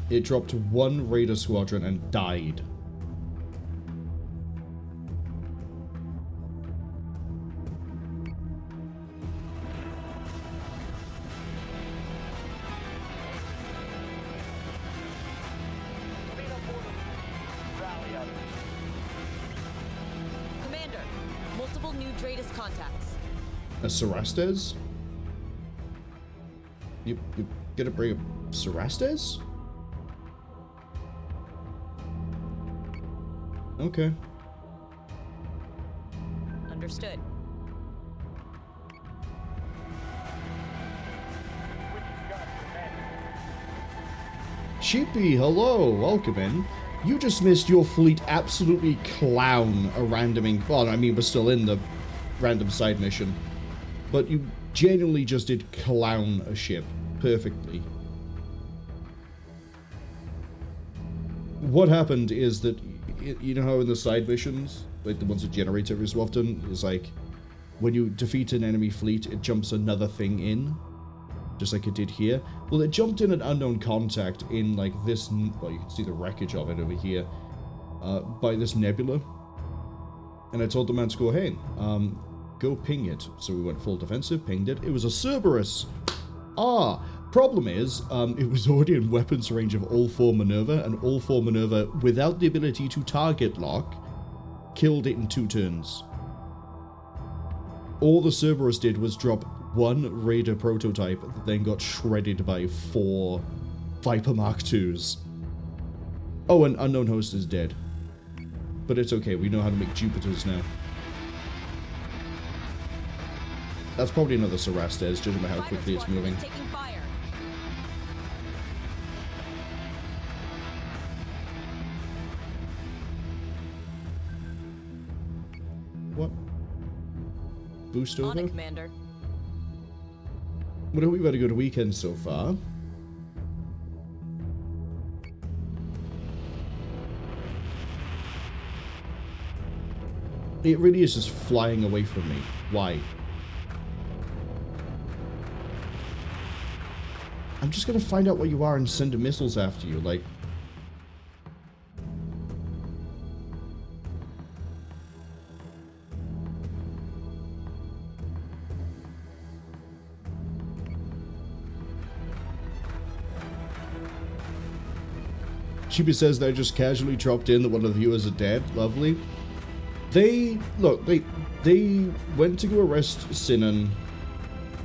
It dropped 1 Raider squadron and died. Commander, multiple new Dratus contacts. A Cerastes? You gonna bring a Cerastes? Okay. Understood. Sheepy, hello, welcome in. You just missed your fleet absolutely clown a randoming... Well, I mean, we're still in the random side mission. But you genuinely just did clown a ship perfectly. What happened is that, you know how in the side missions, like the ones that generate every so often, is like, when you defeat an enemy fleet, it jumps another thing in, just like it did here. Well, it jumped in an unknown contact in like this, well, you can see the wreckage of it over here, by this nebula. And I told the man to go, hey, go ping it. So we went full defensive, pinged it. It was a Cerberus. Problem is, it was already in weapons range of all 4 Minerva, and all 4 Minerva, without the ability to target lock, killed it in 2 turns. All the Cerberus did was drop 1 Raider prototype that then got shredded by 4 Viper Mark IIs. Oh, and Unknown Host is dead. But it's okay, we know how to make Jupiters now. That's probably another Cerastes, judging by how quickly it's moving. What? Boost over? On it, Commander. Well, we've had a good weekend so far. It really is just flying away from me. Why? I'm just gonna find out what you are and send missiles after you, like... Chibi says they just casually dropped in that one of the viewers are dead. Lovely. They went to go arrest Sinon.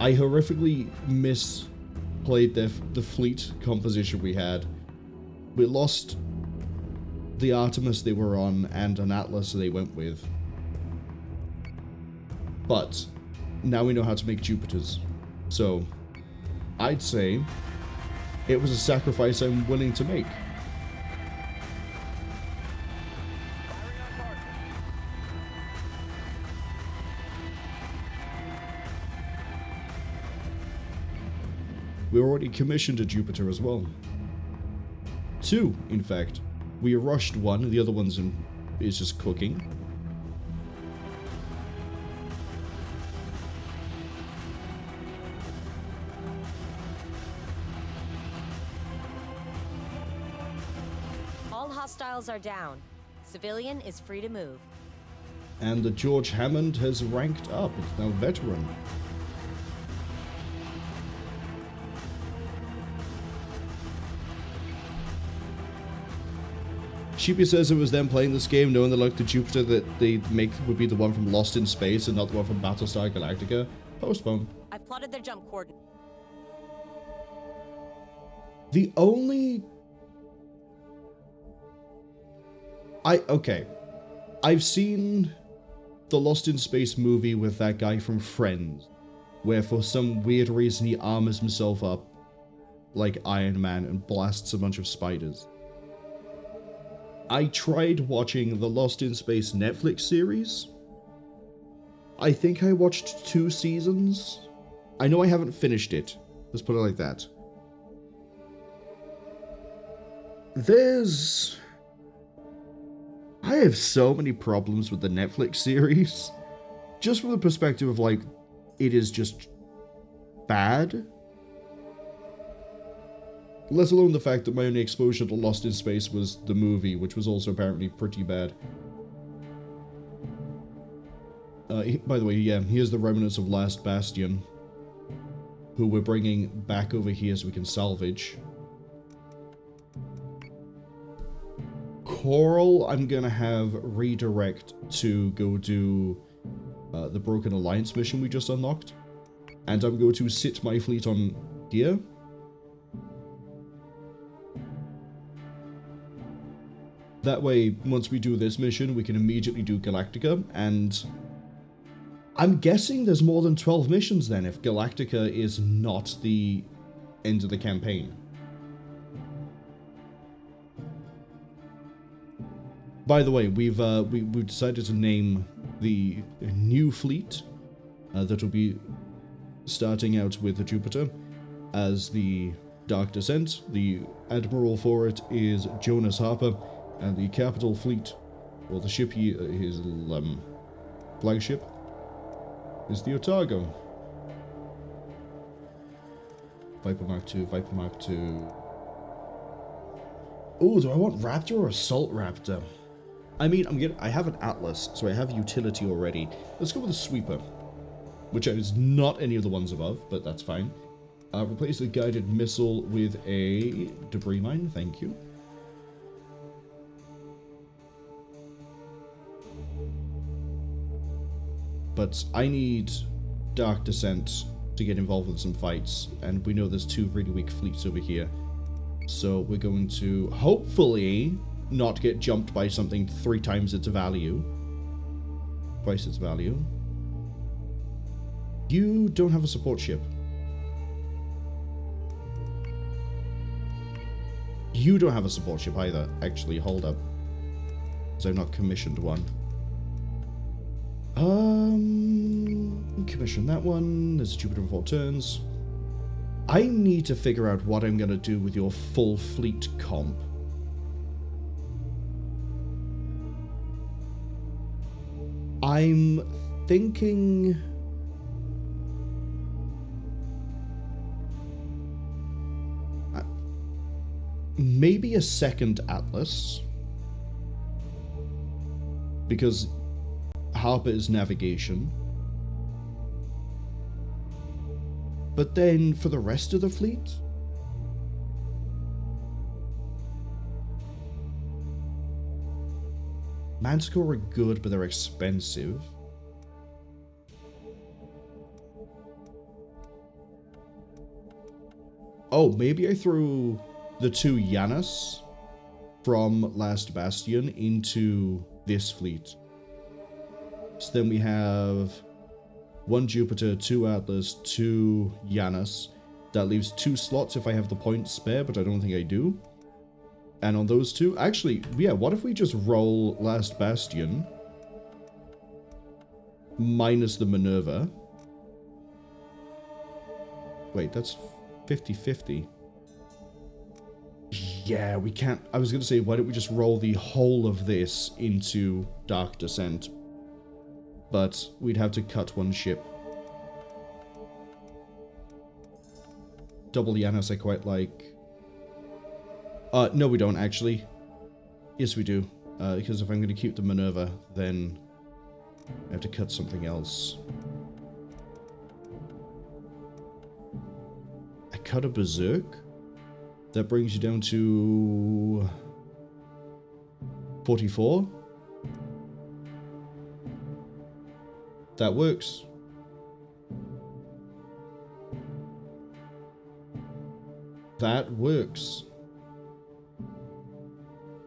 I horrifically misplayed the fleet composition we had. We lost the Artemis they were on and an Atlas they went with. But now we know how to make Jupiters. So I'd say it was a sacrifice I'm willing to make. We already commissioned a Jupiter as well. 2, in fact. We rushed 1, the other one's is just cooking. Hostiles are down. Civilian is free to move. And the George Hammond has ranked up. It's now veteran. Sheepy says it was them playing this game knowing that like the Jupiter that they make would be the one from Lost in Space and not the one from Battlestar Galactica. Postpone. I've plotted their jump coordinates. The only... Okay. I've seen the Lost in Space movie with that guy from Friends, where for some weird reason he armors himself up like Iron Man and blasts a bunch of spiders. I tried watching the Lost in Space Netflix series. I think I watched 2 seasons. I know I haven't finished it. Let's put it like that. I have so many problems with the Netflix series. Just from the perspective of, like, it is just bad. Let alone the fact that my only exposure to Lost in Space was the movie, which was also apparently pretty bad. By the way, yeah, here's the remnants of Last Bastion, who we're bringing back over here so we can salvage. Coral, I'm gonna have redirect to go do the Broken Alliance mission we just unlocked. And I'm going to sit my fleet on here. That way, once we do this mission, we can immediately do Galactica, and I'm guessing there's more than 12 missions then, if Galactica is not the end of the campaign. By the way, we've decided to name the new fleet that will be starting out with the Jupiter as the Dark Descent. The admiral for it is Jonas Harper, and the capital fleet, or the ship his flagship, is the Otago. Viper Mark II, Viper Mark II. Oh, do I want Raptor or Assault Raptor? I mean, I have an Atlas, so I have utility already. Let's go with a Sweeper, which is not any of the ones above, but that's fine. Replace the guided missile with a debris mine, thank you. But I need Dark Descent to get involved with some fights, and we know there's 2 really weak fleets over here. So we're going to hopefully not get jumped by something 3 times its value. Twice its value. You don't have a support ship. You don't have a support ship either. Actually, hold up. Because I've not commissioned one. Commission that one. There's a Jupiter in 4 turns. I need to figure out what I'm going to do with your full fleet comp. I'm thinking... maybe a second Atlas. Because Harper is navigation. But then for the rest of the fleet? Manticore are good, but they're expensive. Oh, maybe I threw the 2 Janus from Last Bastion into this fleet. So then we have 1 Jupiter, 2 Atlas, 2 Janus. That leaves 2 slots if I have the points spare, but I don't think I do. And on those 2... actually, yeah, what if we just roll Last Bastion minus the Minerva? Wait, that's 50-50. Yeah, we can't... I was going to say, why don't we just roll the whole of this into Dark Descent? But we'd have to cut 1 ship. Double Janus I quite like. No, we don't, actually. Yes, we do. Because if I'm going to keep the Minerva, then I have to cut something else. I cut a Berserk. That brings you down to 44. That works. That works.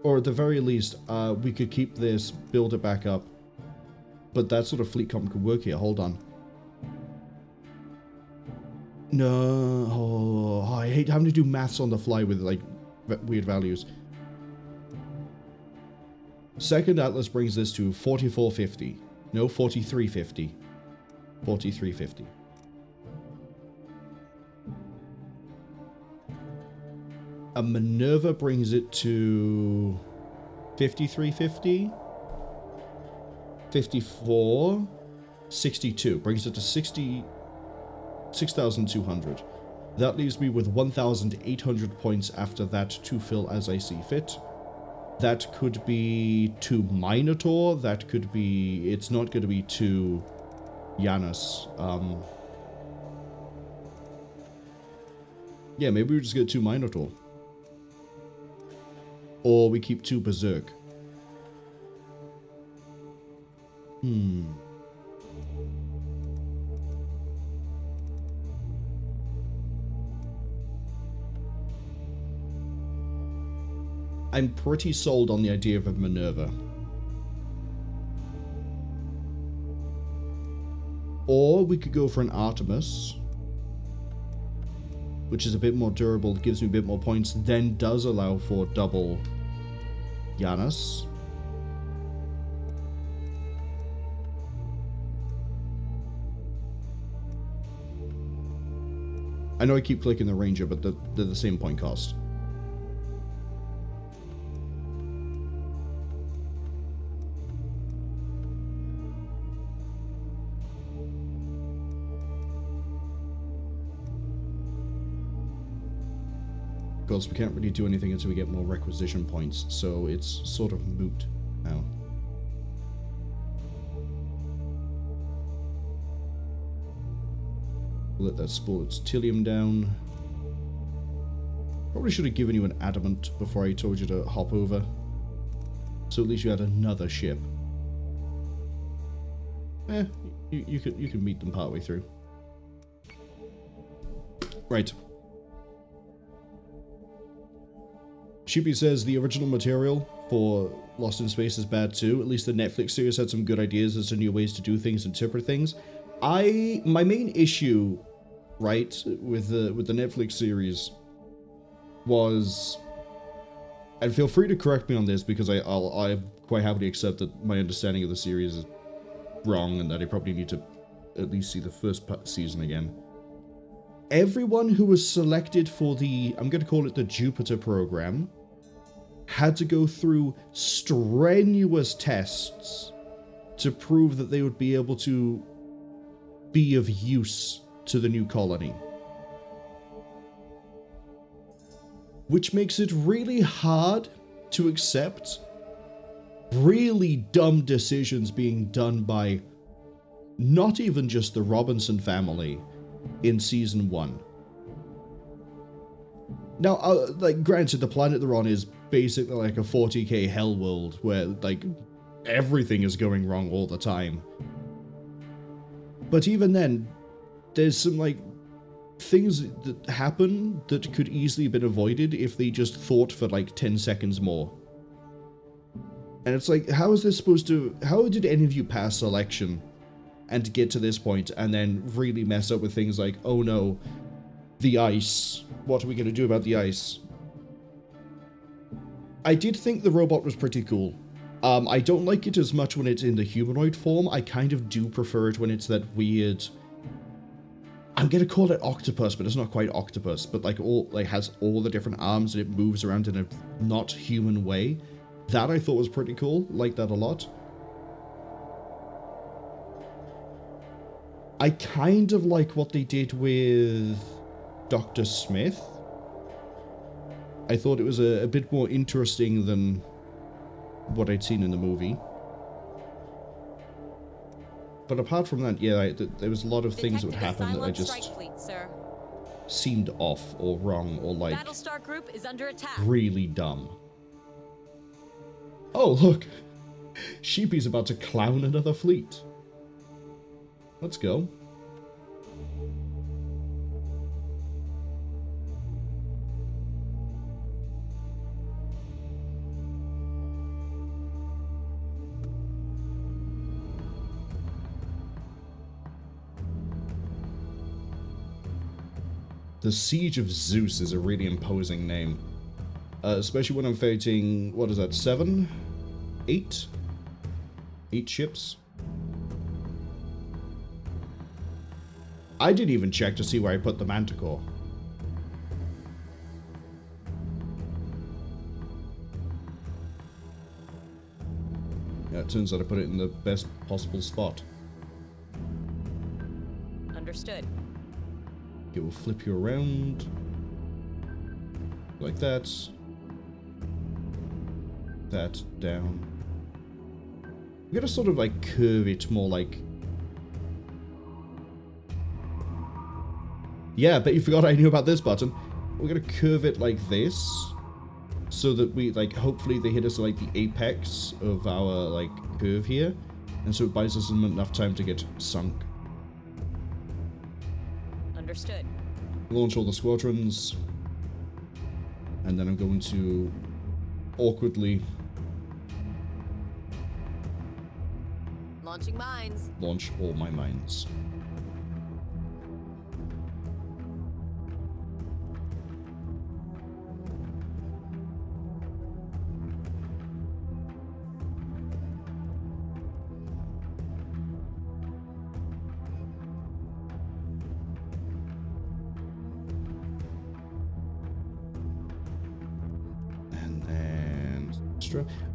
Or at the very least, we could keep this, build it back up. But that sort of fleet comp could work here. Hold on. No. Oh, I hate having to do maths on the fly with, like, weird values. Second Atlas brings this to 4450. No, 4350. 4350. A Minerva brings it to 5350. 54. 62. Brings it to 6,200. That leaves me with 1,800 points after that to fill as I see fit. That could be 2 Minotaur. That could be... It's not going to be 2 Janus. Yeah, maybe we just get 2 Minotaur. Or we keep 2 Berserk. I'm pretty sold on the idea of a Minerva. Or we could go for an Artemis, which is a bit more durable, gives me a bit more points, then does allow for double Janus. I know I keep clicking the Ranger, but they're the same point cost. Of course, we can't really do anything until we get more requisition points, so it's sort of moot now. Let that spool its Tilium down. Probably should have given you an Adamant before I told you to hop over. So at least you had another ship. You can meet them partway through. Right. Sheepy says the original material for Lost in Space is bad too. At least the Netflix series had some good ideas as to new ways to do things, interpret things. My main issue, right, with the Netflix series was, and feel free to correct me on this because I'll quite happily accept that my understanding of the series is wrong and that I probably need to at least see the first season again. Everyone who was selected for the, I'm going to call it the Jupiter program, had to go through strenuous tests to prove that they would be able to be of use to the new colony. Which makes it really hard to accept really dumb decisions being done by not even just the Robinson family in season 1. Now, like, granted, the planet they're on is basically like a 40k hell world where, like, everything is going wrong all the time. But even then, there's some, like, things that happen that could easily have been avoided if they just thought for, like, 10 seconds more. And it's like, how is this supposed to... How did any of you pass selection and get to this point and then really mess up with things like, oh no, the ice. What are we going to do about the ice? I did think the robot was pretty cool. I don't like it as much when it's in the humanoid form. I kind of do prefer it when it's that weird... I'm going to call it octopus, but it's not quite octopus. But like has all the different arms and it moves around in a not human way. That I thought was pretty cool. Like that a lot. I kind of like what they did with Dr. Smith. I thought it was a bit more interesting than what I'd seen in the movie. But apart from that, yeah, there was a lot of things that would happen that I just seemed off or wrong or like Battlestar Group is under attack. Really dumb. Oh, look! Sheepy's about to clown another fleet. Let's go. The Siege of Zeus is a really imposing name. Especially when I'm fighting, what is that, 7? 8? 8 ships? I didn't even check to see where I put the Manticore. Yeah, it turns out I put it in the best possible spot. Understood. Okay, we'll flip you around. Like that. That down. We gotta sort of like curve it more like... Yeah, but you forgot I knew about this button. We're gonna curve it like this. So that we, like, hopefully they hit us like the apex of our, like, curve here. And so it buys us enough time to get sunk. Understood. Launch all the squadrons. And then I'm going to awkwardly launching mines. Launch all my mines.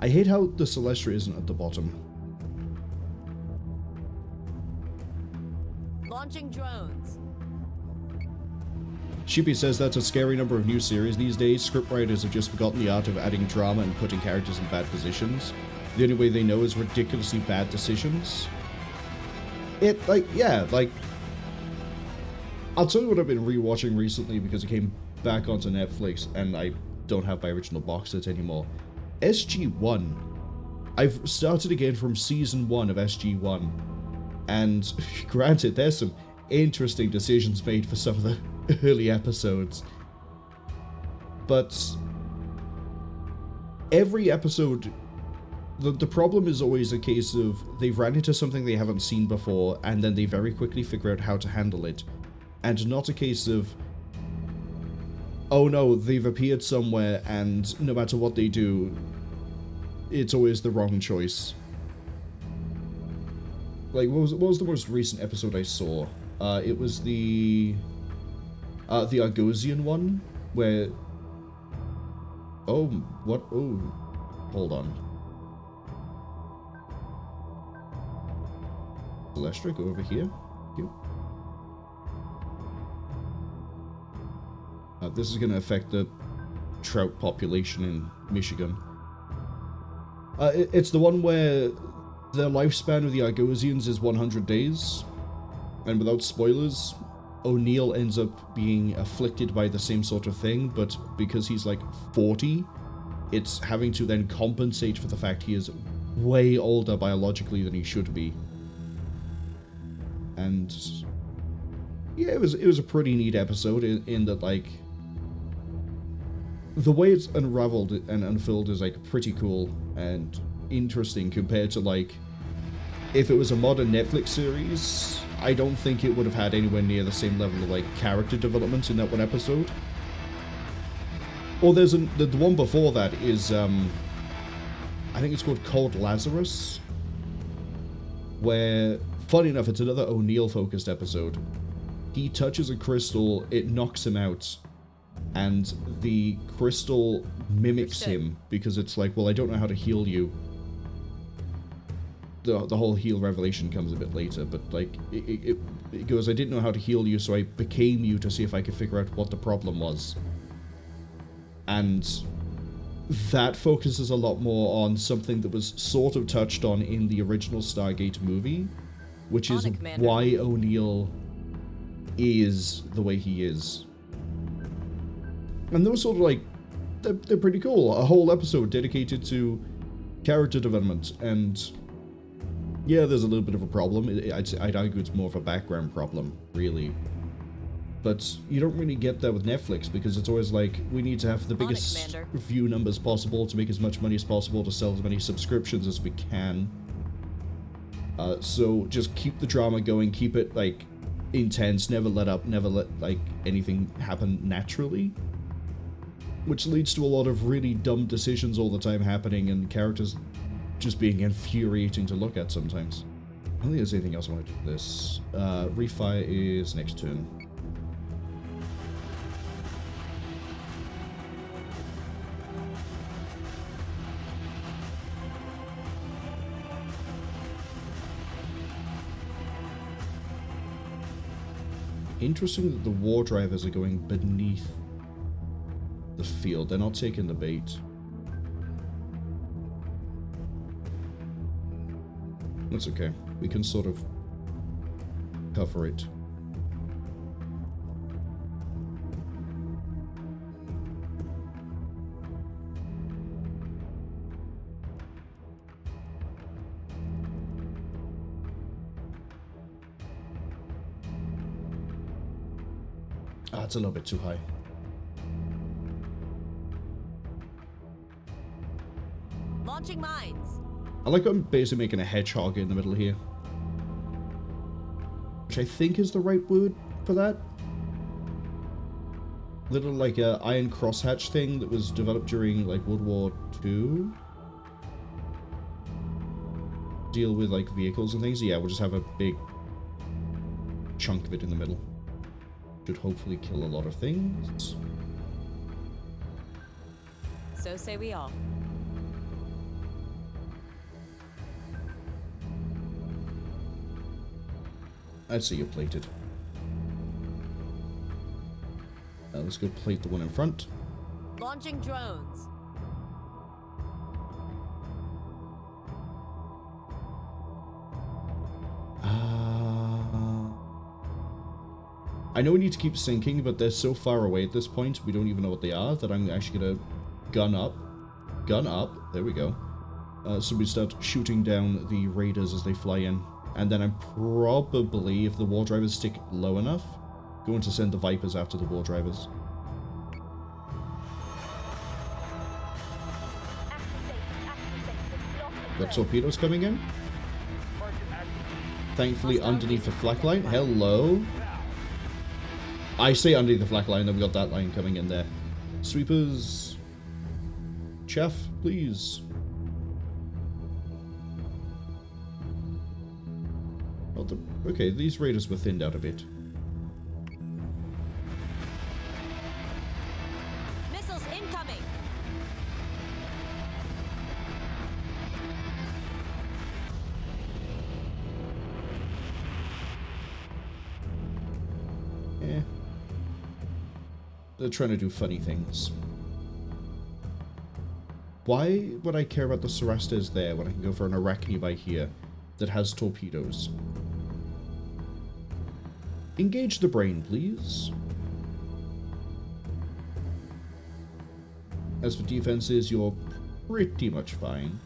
I hate how the Celestra isn't at the bottom. Launching drones. Sheepy says that's a scary number of new series these days. Scriptwriters have just forgotten the art of adding drama and putting characters in bad positions. The only way they know is ridiculously bad decisions. I'll tell you what I've been rewatching recently because it came back onto Netflix and I don't have my original box set anymore. SG-1. I've started again from season 1 of SG-1, and granted, there's some interesting decisions made for some of the early episodes, but every episode, the problem is always a case of they've ran into something they haven't seen before, and then they very quickly figure out how to handle it, and not a case of, oh no, they've appeared somewhere, and no matter what they do, it's always the wrong choice. Like, what was the most recent episode I saw? It was the Argosian one, where... Oh, what? Oh, hold on. Celestra, go over here. Thank you. This is going to affect the trout population in Michigan. It's the one where the lifespan of the Argosians is 100 days. And without spoilers, O'Neill ends up being afflicted by the same sort of thing, but because he's like 40, it's having to then compensate for the fact he is way older biologically than he should be. And yeah, it was a pretty neat episode in that, like, the way it's unraveled and unfurled is like pretty cool and interesting compared to, like, if it was a modern Netflix series, I don't think it would have had anywhere near the same level of, like, character development in that one episode. Or there's the one before that is, I think it's called Cold Lazarus, where, funny enough, it's another O'Neill-focused episode. He touches a crystal, it knocks him out, and the crystal mimics him because it's like, well, I don't know how to heal you. The whole heal revelation comes a bit later, but, like, it goes, I didn't know how to heal you, so I became you to see if I could figure out what the problem was. And that focuses a lot more on something that was sort of touched on in the original Stargate movie, which is why O'Neill is the way he is. And those sort of like, they're pretty cool. A whole episode dedicated to character development, and yeah, there's a little bit of a problem. I'd argue it's more of a background problem, really. But you don't really get that with Netflix, because it's always like, we need to have the biggest view numbers possible to make as much money as possible, to sell as many subscriptions as we can. So just keep the drama going, keep it like intense, never let up, never let like anything happen naturally. Which leads to a lot of really dumb decisions all the time happening, and characters just being infuriating to look at sometimes. I don't think there's anything else I want to do with this. Refire is next turn. Interesting that the war drivers are going beneath the field. They're not taking the bait. That's okay. We can sort of cover it. Ah, it's a little bit too high. Launching mines. I like I'm basically making a hedgehog in the middle here. Which I think is the right word for that. Little like a iron crosshatch thing that was developed during like World War II. Deal with like vehicles and things. Yeah, we'll just have a big chunk of it in the middle. Should hopefully kill a lot of things. So say we all. I'd say you're plated. Let's go plate the one in front. Launching drones. I know we need to keep sinking, but they're so far away at this point, we don't even know what they are, that I'm actually gonna gun up, there we go. So we start shooting down the raiders as they fly in. And then I'm probably, if the war drivers stick low enough, going to send the Vipers after the war drivers. Got torpedoes coming in. Thankfully underneath the flak line. Hello. I say underneath the flak line, then we got that line coming in there. Sweepers. Chaff, please. Okay, these raiders were thinned out a bit. Missiles incoming. They're trying to do funny things. Why would I care about the Sarastas there when I can go for an Arachne by here that has torpedoes? Engage the brain, please. As for defenses, you're pretty much fine.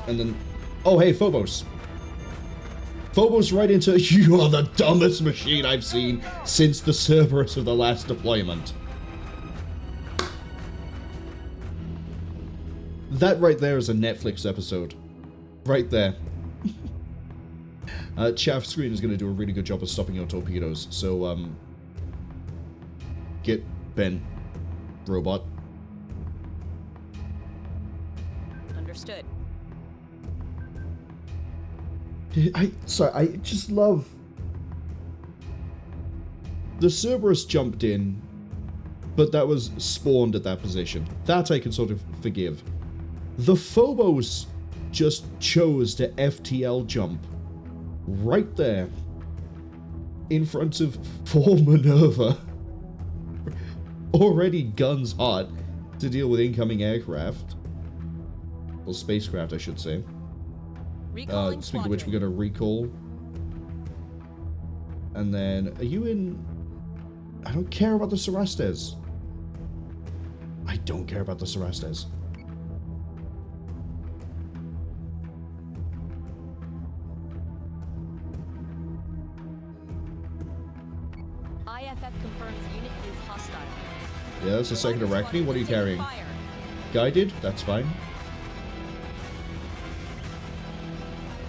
And then... oh, hey, Phobos. Phobos right into... you are the dumbest machine I've seen since the Cerberus of the last deployment. That right there is a Netflix episode. Right there. Chaff Screen is going to do a really good job of stopping your torpedoes, so, get Ben, robot. Understood. I just love... the Cerberus jumped in, but that was spawned at that position. That I can sort of forgive. The Phobos just chose to FTL jump right there in front of 4 Minerva. Already guns hot to deal with incoming aircraft. Well, spacecraft, I should say. Speaking of which, we're going to recall. And then, are you in... I don't care about the Cerastes. I don't care about the Cerastes. IFF confirms unit is hostile. Yeah, that's a second Arachne. What are you carrying? Guided? That's fine.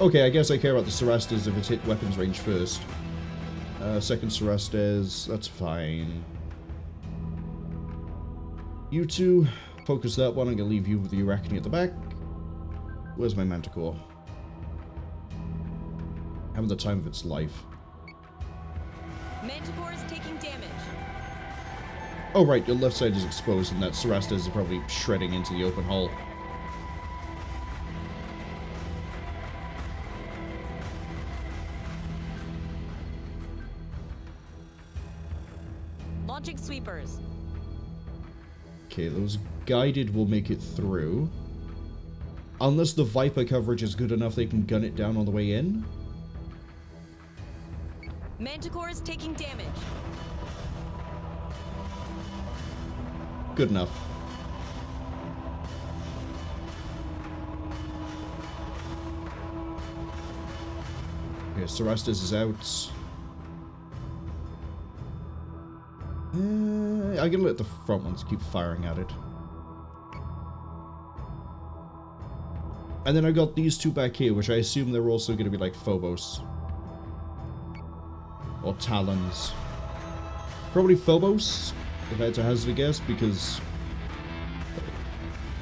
Okay, I guess I care about the Cerastes if it's hit weapons range first. Second Cerastes, that's fine. You two, focus that one. I'm going to leave you with the Arachne at the back. Where's my Manticore? Having the time of its life. Manticore is taking damage. Oh right, your left side is exposed and that Cerastes is probably shredding into the open hull. Launching sweepers. Okay, those guided will make it through. Unless the Viper coverage is good enough they can gun it down on the way in. Manticore is taking damage. Good enough. Okay, Cerastes is out. I'm gonna let the front ones keep firing at it. And then I got these two back here, which I assume they're also gonna be like Phobos. Or Talons. Probably Phobos, if I had to hazard a guess, because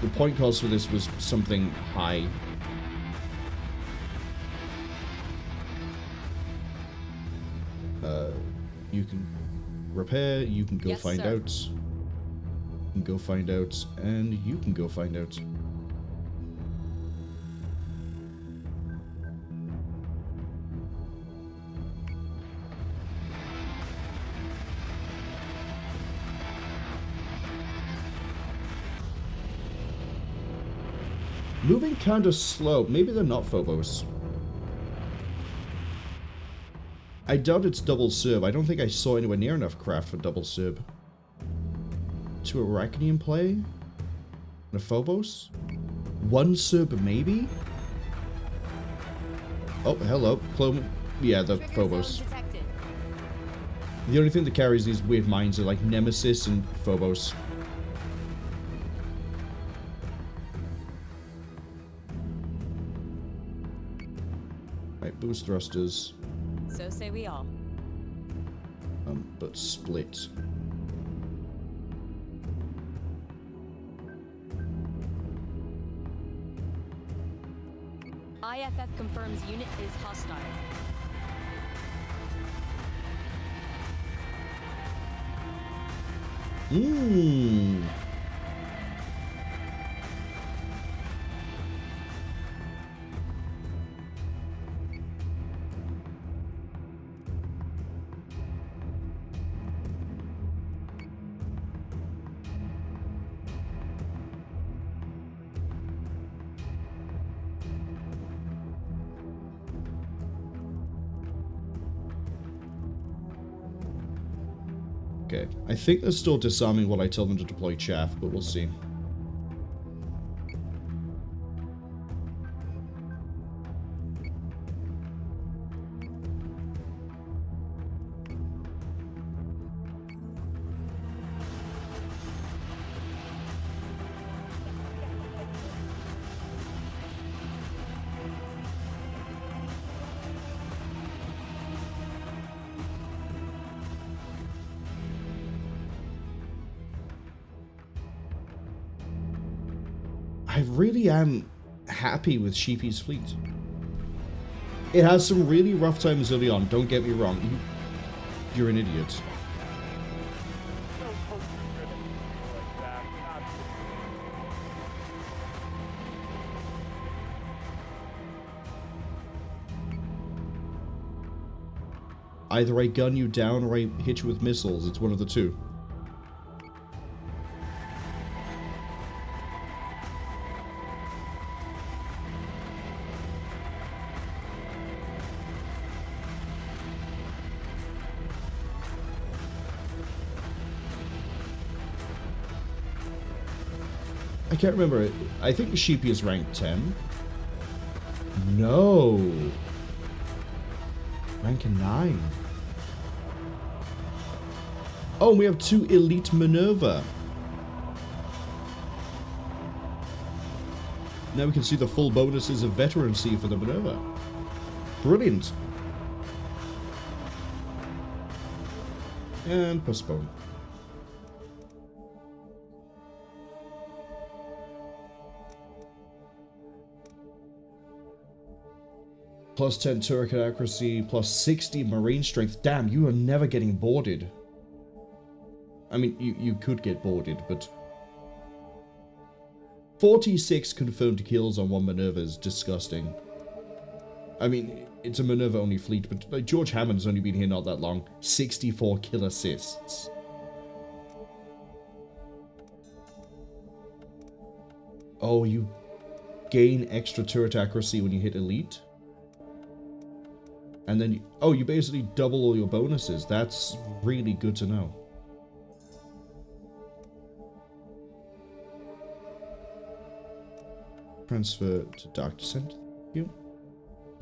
the point cost for this was something high. You can repair, you can go find out. You can go find out, and you can go find out. Moving kind of slow. Maybe they're not Phobos. I doubt it's double Serb. I don't think I saw anywhere near enough craft for double Serb. Two Arachne in play? And a Phobos? One Serb maybe? Oh, hello. Yeah, the Phobos. The only thing that carries these weird mines are like Nemesis and Phobos. Right, boost thrusters. So say we all. But split. IFF confirms unit is hostile. Okay, I think they're still disarming while I tell them to deploy chaff, but we'll see. I really am happy with Sheepy's fleet. It has some really rough times early on, don't get me wrong. You're an idiot. Either I gun you down or I hit you with missiles. It's one of the two. I can't remember. I think Sheepy is ranked 10. No. Rank 9. Oh, we have 2 Elite Minerva. Now we can see the full bonuses of veterancy for the Minerva. Brilliant. And postpone. Plus 10 turret accuracy, plus 60 marine strength. Damn, you are never getting boarded. I mean, you could get boarded, but 46 confirmed kills on one Minerva is disgusting. I mean, it's a Minerva-only fleet, but like, George Hammond's only been here not that long. 64 kill assists. Oh, you gain extra turret accuracy when you hit elite? And then, you basically double all your bonuses. That's really good to know. Transfer to Dark Descent. You.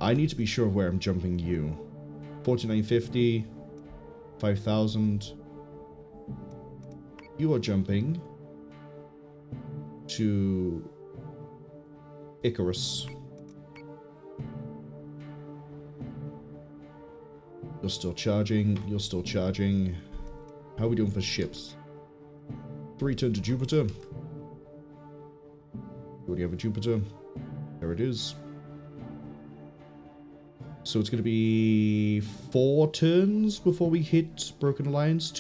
I need to be sure of where I'm jumping you. 4950. 5000. You are jumping to Icarus. You're still charging. You're still charging. How are we doing for ships? 3 turn to Jupiter. We already have a Jupiter. There it is. So it's going to be 4 turns before we hit Broken Alliance.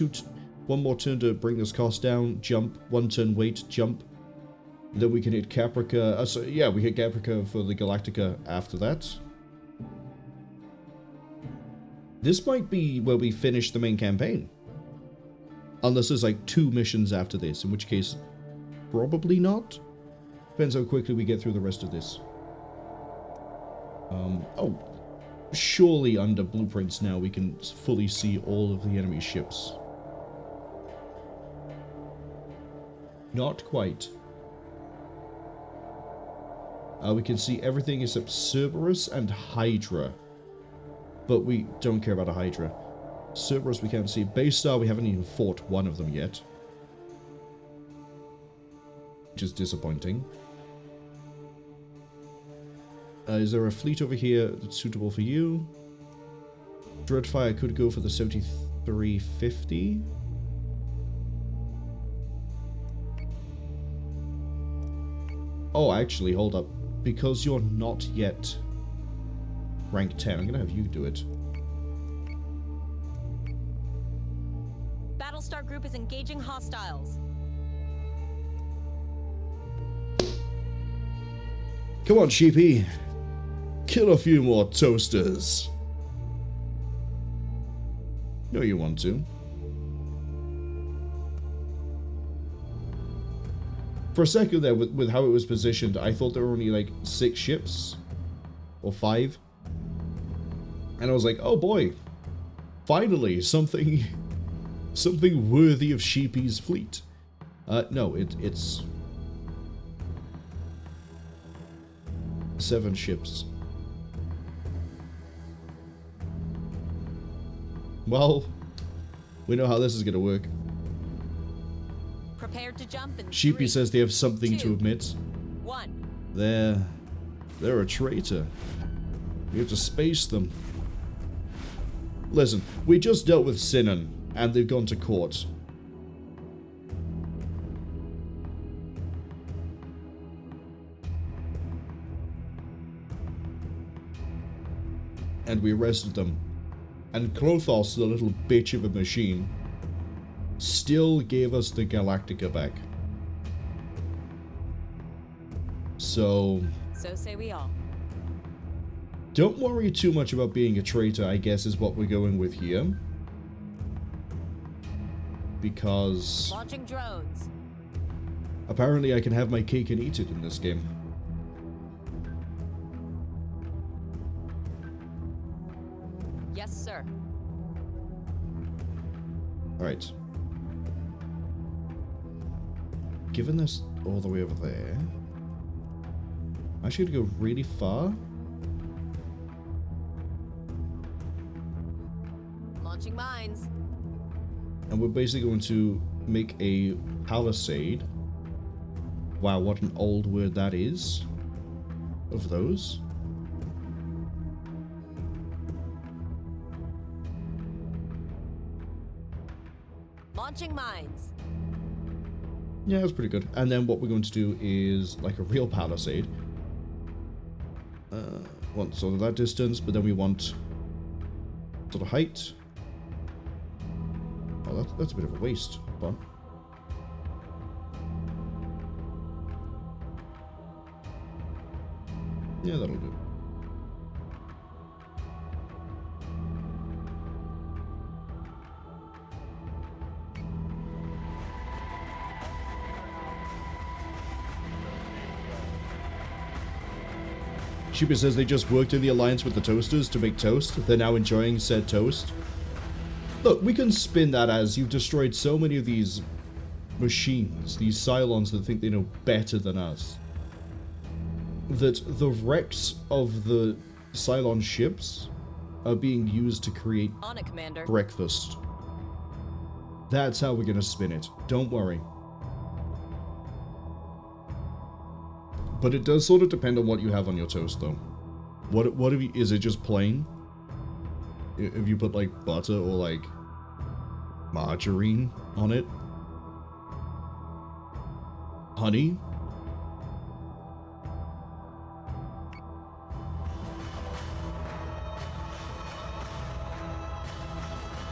1 more turn to bring this cost down. Jump. 1 turn wait. Jump. Then we can hit Caprica. So yeah, we hit Caprica for the Galactica after that. This might be where we finish the main campaign. Unless there's like 2 missions after this, in which case, probably not. Depends how quickly we get through the rest of this. Surely under blueprints now we can fully see all of the enemy ships. Not quite. We can see everything except Cerberus and Hydra. But we don't care about a Hydra. Cerberus we can't see. Base Star we haven't even fought one of them yet. Which is disappointing. Is there a fleet over here that's suitable for you? Dreadfire could go for the 7350. Oh, actually, hold up. Because you're not yet rank 10, I'm gonna have you do it. Battlestar Group is engaging hostiles. Come on, Sheepy. Kill a few more toasters. No, you want to. For a second there, with how it was positioned, I thought there were only like 6 ships. Or 5. And I was like, oh boy. Finally, something worthy of Sheepy's fleet. No, it's 7 ships. Well, we know how this is going to work. Prepared to jump in Sheepy 3, says they have something 2, to admit. 1. They're a traitor. We have to space them. Listen, we just dealt with Sinon, and they've gone to court. And we arrested them. And Klothos, the little bitch of a machine, still gave us the Galactica back. So So say we all. Don't worry too much about being a traitor, I guess, is what we're going with here. Because Launching drones. apparently I can have my cake and eat it in this game. Yes, sir. Alright. Given this all the way over there, I'm actually gonna go really far. Launching mines. And we're basically going to make a palisade. Wow, what an old word that is. Of those. Launching mines. Yeah, that's pretty good. And then what we're going to do is like a real palisade. Want sort of that distance, but then we want sort of height. Oh, that's a bit of a waste. Hold on. Yeah, that'll do. Shooper says they just worked in the alliance with the toasters to make toast. They're now enjoying said toast. Look, we can spin that as you've destroyed so many of these machines, these Cylons that think they know better than us, that the wrecks of the Cylon ships are being used to create On it, Commander. breakfast. That's how we're gonna spin it. Don't worry. But it does sort of depend on what you have on your toast, though. What have you? Is it just plain? If you put like butter or like margarine on it, honey.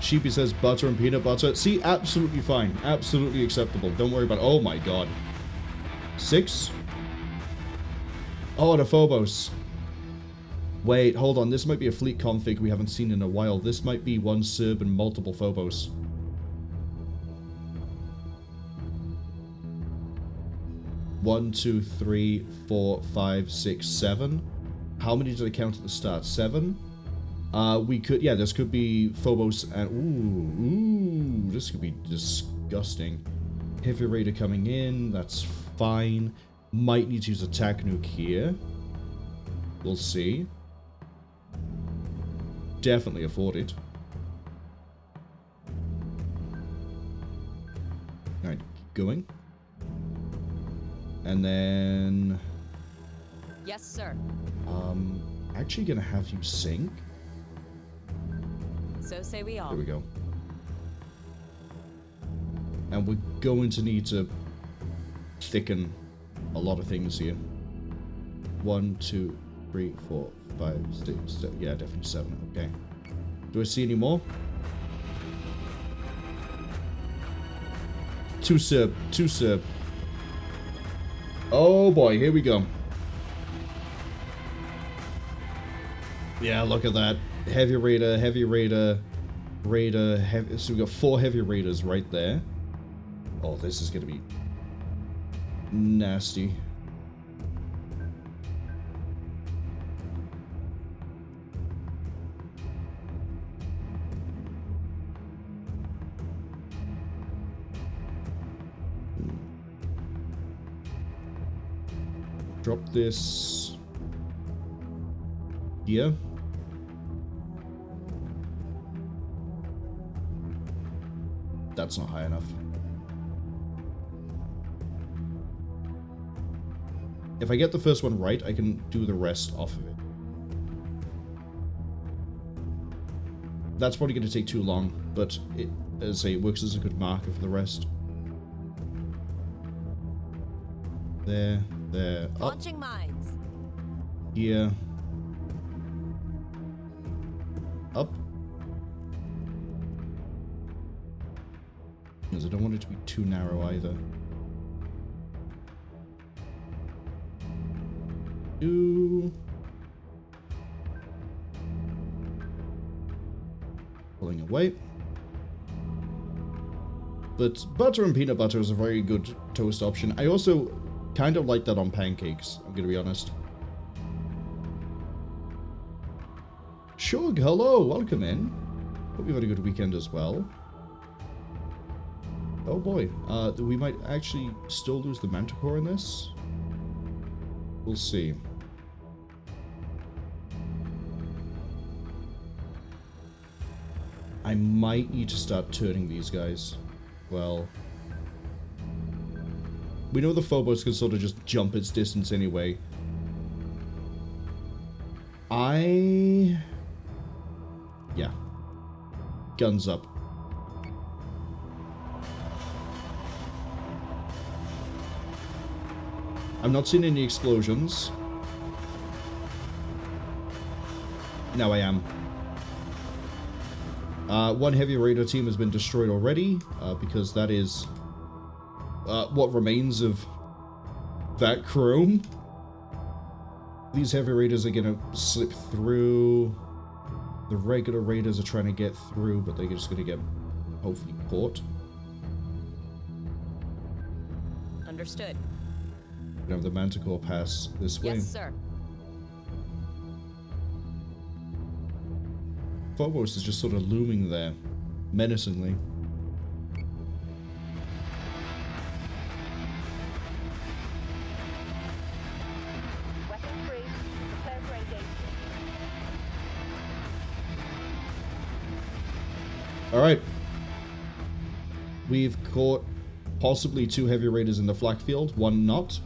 Sheepy says butter and peanut butter. See, absolutely fine, absolutely acceptable. Don't worry about it. Oh my god. 6. Oh, the Phobos. Wait, hold on. This might be a fleet config we haven't seen in a while. This might be one Serb and multiple Phobos. One, 2, 3, 4, 5, 6, 7. How many did I count at the start? 7? We could, yeah, this could be Phobos and, ooh, this could be disgusting. Heavy Raider coming in, that's fine. Might need to use a attack nuke here. We'll see. Definitely afford it. Alright, keep going. And then... Yes, sir. Actually gonna have you sink. So say we all. There we go. And we're going to need to thicken a lot of things here. 1, 2, 3, 4, 5, 6, 7. Yeah, definitely 7. Okay. Do I see any more? 2 Serb. 2 Serb. Oh boy, here we go. Yeah, look at that. Heavy Raider, Heavy Raider, Raider, Heavy... So we got 4 Heavy Raiders right there. Oh, this is gonna be nasty. Drop this here. That's not high enough. If I get the first one right, I can do the rest off of it. That's probably going to take too long, but it, as I say, it works as a good marker for the rest. There, there, up. Launching mines. Here. Up. Because I don't want it to be too narrow either. 2. pulling away. But butter and peanut butter is a very good toast option. I also kind of like that on pancakes, I'm going to be honest. Shug, hello, welcome in. Hope you've had a good weekend as well. Oh boy, we might actually still lose the Manticore in this. We'll see. I might need to start turning these guys. Well, we know the Phobos can sort of just jump its distance anyway. Yeah. Guns up. I'm not seeing any explosions. Now I am. One heavy raider team has been destroyed already, because that is what remains of that chrome. These heavy raiders are gonna slip through. The regular raiders are trying to get through, but they're just gonna get hopefully caught. Understood. We have the Manticore pass this way. Yes, sir. Phobos is just sort of looming there, menacingly. Weapon free. Prepare for engagement. Alright. We've caught possibly 2 heavy raiders in the flak field, 1 not.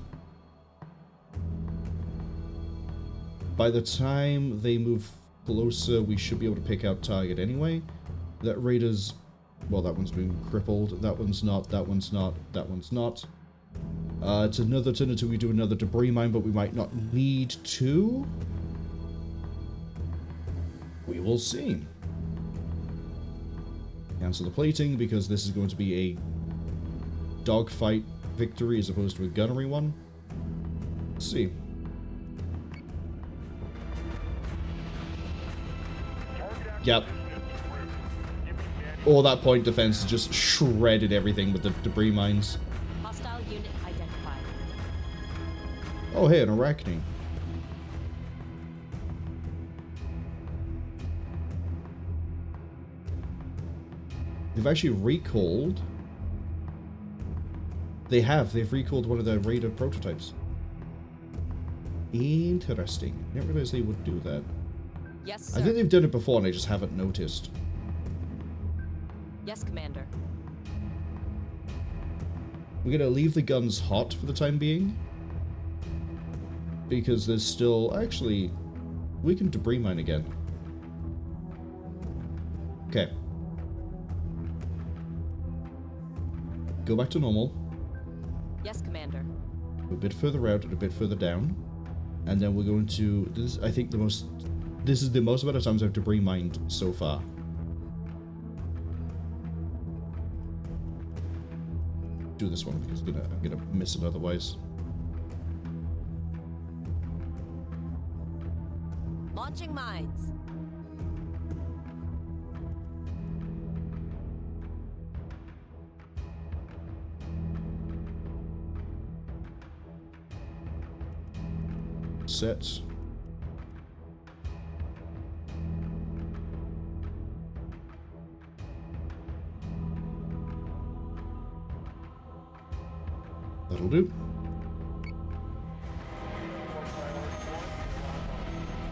By the time they move closer, we should be able to pick out target anyway. That raider's... well, that one's been crippled. That one's not. That one's not. That one's not. It's another turn until we do another debris mine, but we might not need to. We will see. Cancel the plating, because this is going to be a dogfight victory as opposed to a gunnery one. Let's see. Yep. All that point defense just shredded everything with the debris mines. Hostile unit identified. Oh, hey, an Arachne. They've actually recalled... They've recalled one of their Raider prototypes. Interesting. I didn't realize they would do that. Yes, sir. I think they've done it before and I just haven't noticed. Yes, Commander. We're gonna leave the guns hot for the time being. Because there's still... actually, we can debris mine again. Okay. Go back to normal. Yes, Commander. A bit further out and a bit further down. And then we're going to... this, I think, this is the most amount of times I've debris mined so far. Do this one because I'm gonna miss it otherwise. Launching mines. Set. That'll do.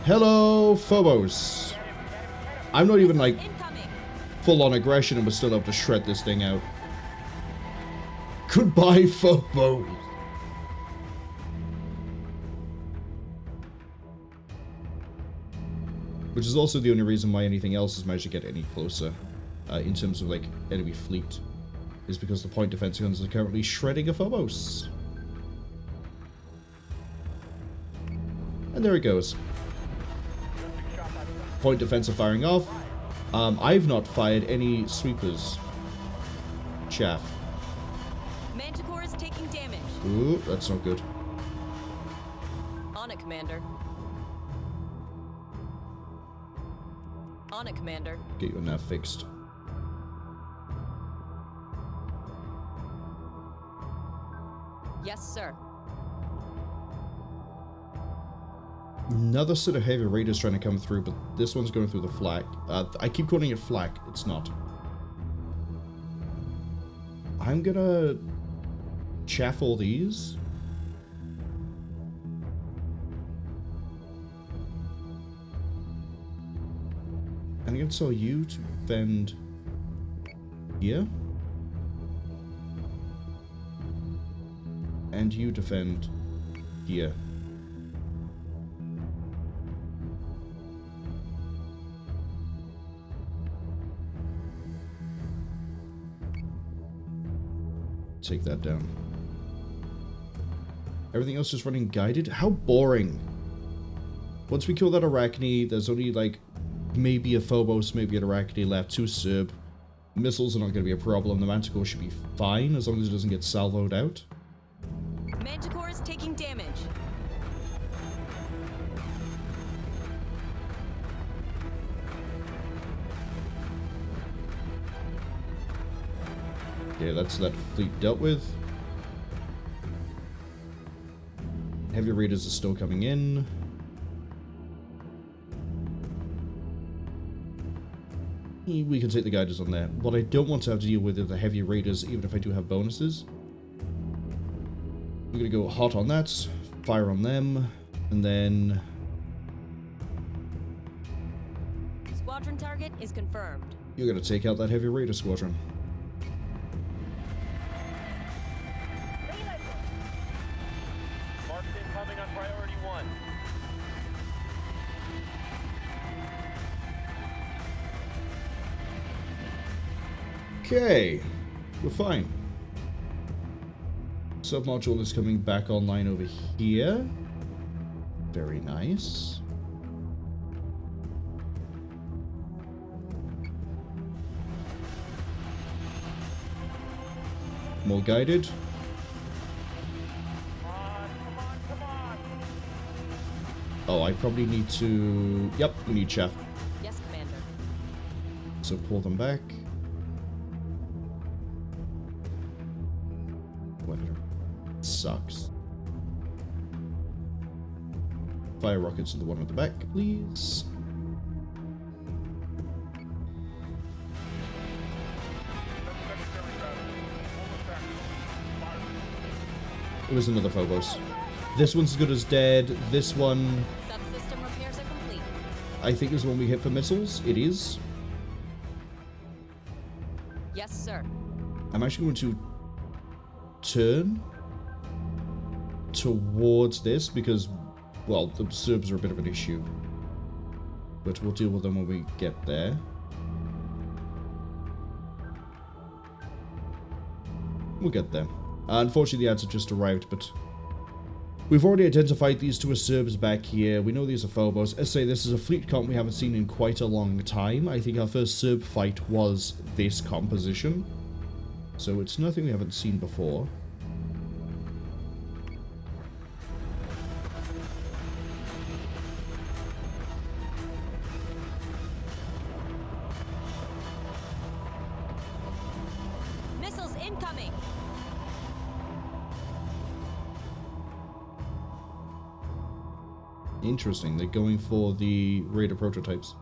Hello, Phobos. I'm not even like full-on aggression and we're still able to shred this thing out. Goodbye, Phobos. Which is also the only reason why anything else has managed to get any closer in terms of like enemy fleet. Is because the point defense guns are currently shredding a Phobos. And there it goes. Point defense are firing off. I've not fired any sweepers. Chaff. Manticore is taking damage. Ooh, that's not good. On it, Commander. On it, Commander. Get your nav fixed. Yes, sir. Another set of heavy raiders trying to come through, but this one's going through the flak. I keep calling it flak. It's not. I'm gonna chaff all these. I'm gonna tell you to defend here. And you defend here. Take that down. Everything else is running guided? How boring. Once we kill that Arachne, there's only like maybe a Phobos, maybe an Arachne left, 2 Serb. Missiles are not going to be a problem. The Manticore should be fine as long as it doesn't get salvoed out. Manticore is taking damage. Okay, that's that fleet dealt with. Heavy raiders are still coming in. We can take the guiders on there. What I don't want to have to deal with are the heavy raiders, even if I do have bonuses. We're going to go hot on that, fire on them, and then... Squadron target is confirmed. You're going to take out that heavy raider squadron. Marked incoming on priority 1. Okay, we're fine. Submodule is coming back online over here. Very nice. More guided. Come on. Oh, I probably need to... Yep, we need chaff. Yes, Commander. So pull them back. Weather sucks. Fire rockets to the one at the back, please. It was another Phobos. This one's as good as dead. This one, Subsystem repairs are complete. I think, is the one we hit for missiles. It is. Yes, sir. I'm actually going to turn towards this because, well, the Serbs are a bit of an issue. But we'll deal with them when we get there. We'll get there. Unfortunately, the ads have just arrived, but we've already identified these 2 as Serbs back here. We know these are Phobos. As I say, this is a fleet comp we haven't seen in quite a long time. I think our first Serb fight was this composition. So it's nothing we haven't seen before. Missiles incoming. Interesting, they're going for the Raider prototypes.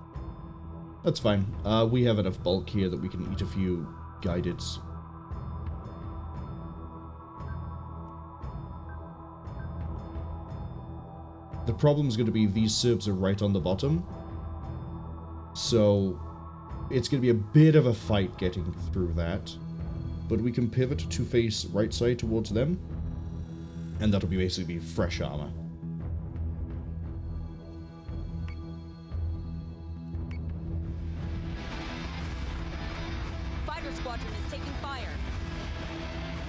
That's fine. We have enough bulk here that we can eat a few guideds. The problem is going to be these Serbs are right on the bottom. So it's going to be a bit of a fight getting through that. But we can pivot to face right side towards them. And that'll be basically fresh armor. Fighter squadron is taking fire.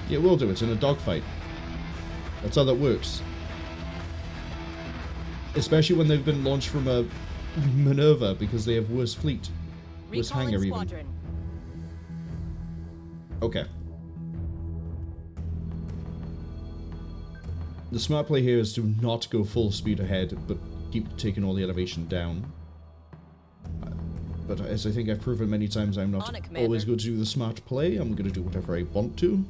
Yeah, we'll do. It's in a dogfight. That's how that works. Especially when they've been launched from a Minerva because they have worse fleet. Worse Recalling hangar squadron. even. Okay. The smart play here is to not go full speed ahead, but keep taking all the elevation down. But as I think I've proven many times, I'm not always going to do the smart play. I'm going to do whatever I want to.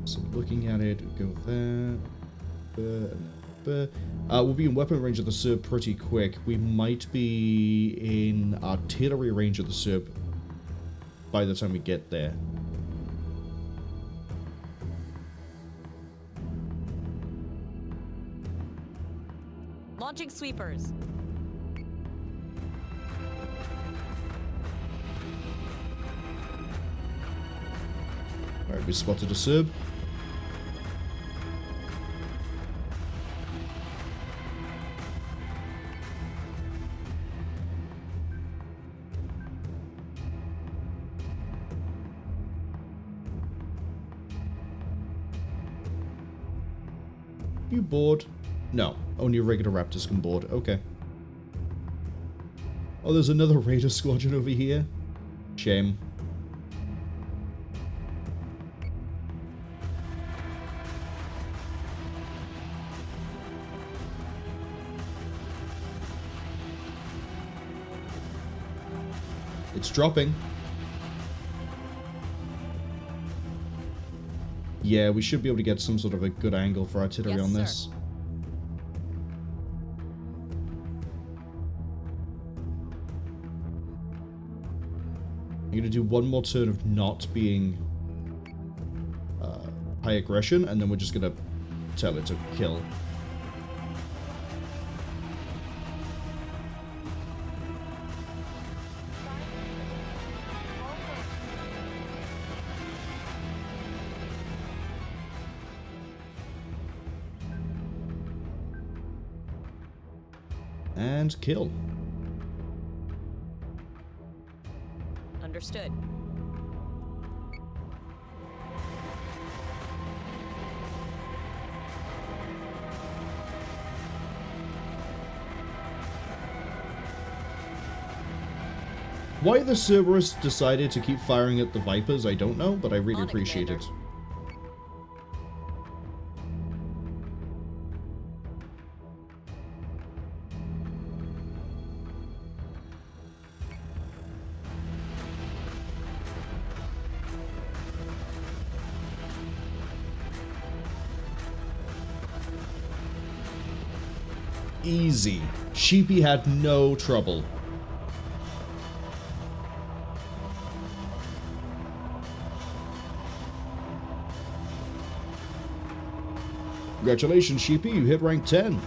So looking at it, go there. We'll be in weapon range of the SERB pretty quick. We might be in artillery range of the SERB by the time we get there. Launching sweepers. Alright, we spotted a SERB. You bored? No, only regular raptors can board. Okay. Oh, there's another raider squadron over here. Shame. It's dropping. Yeah, we should be able to get some sort of a good angle for artillery on this. I'm going to do one more turn of not being high aggression, and then we're just going to tell it to kill. And kill. Understood. Why the Cerberus decided to keep firing at the Vipers, I don't know, but I really appreciate it. Easy. Sheepy had no trouble. Congratulations, Sheepy, you hit rank 10.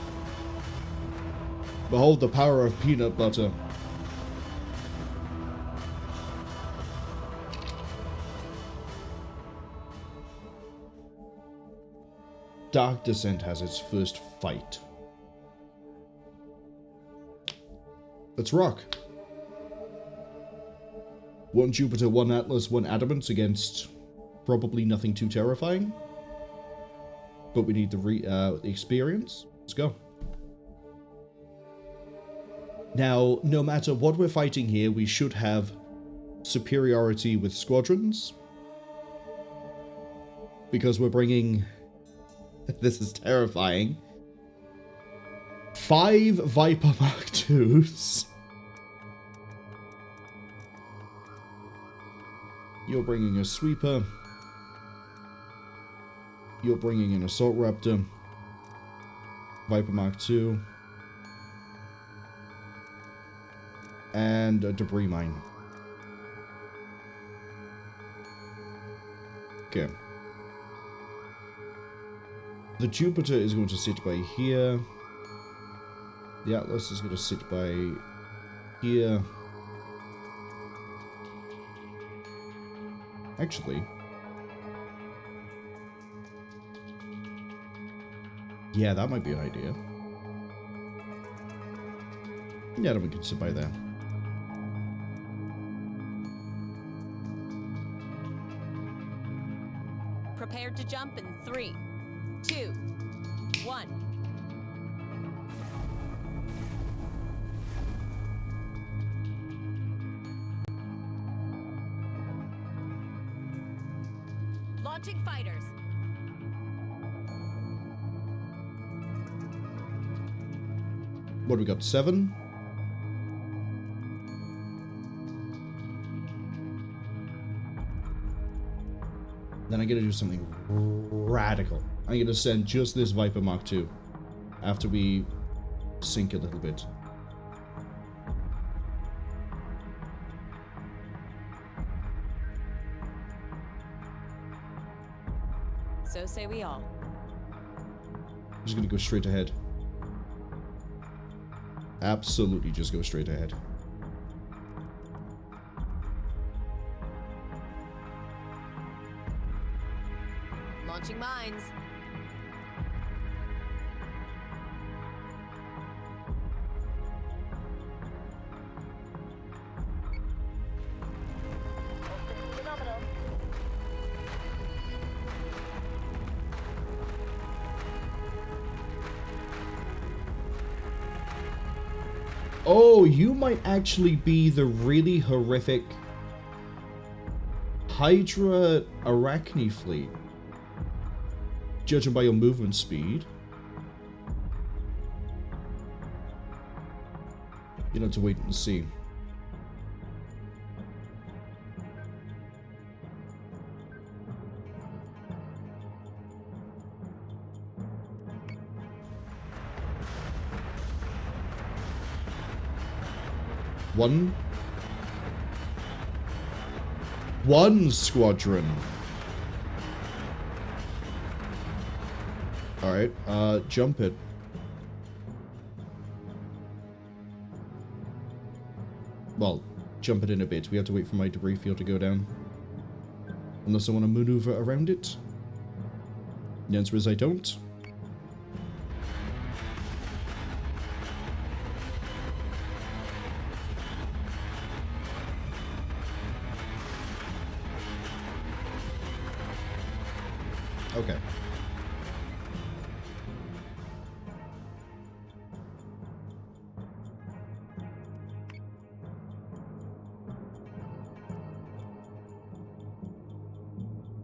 Behold the power of peanut butter. Dark Descent has its first fight. Let's rock. 1 Jupiter, 1 Atlas, 1 Adamant against probably nothing too terrifying. But we need the experience. Let's go. Now, no matter what we're fighting here, we should have superiority with squadrons. Because we're bringing... This is terrifying. 5 Viper Mark IIs. You're bringing a sweeper. You're bringing an assault raptor. Viper Mark II. And a debris mine. Okay. The Jupiter is going to sit by here. The Atlas is going to sit by here. Actually. Yeah, that might be an idea. Yeah, then we can sit by there. Prepared to jump in 3, 2, 1. Launching fighters. What do we got? 7? then I'm gonna do something radical. I'm gonna send just this Viper Mark II after we sink a little bit. So say we all. I'm just gonna go straight ahead. Absolutely just go straight ahead. Launching mines. Phenomenal. Oh, you might actually be the really horrific Hydra Arachne fleet. Judging by your movement speed. You'll have to wait and see. One squadron. Alright, jump it. Well, jump it in a bit. We have to wait for my debris field to go down. Unless I want to maneuver around it. The answer is I don't. Okay.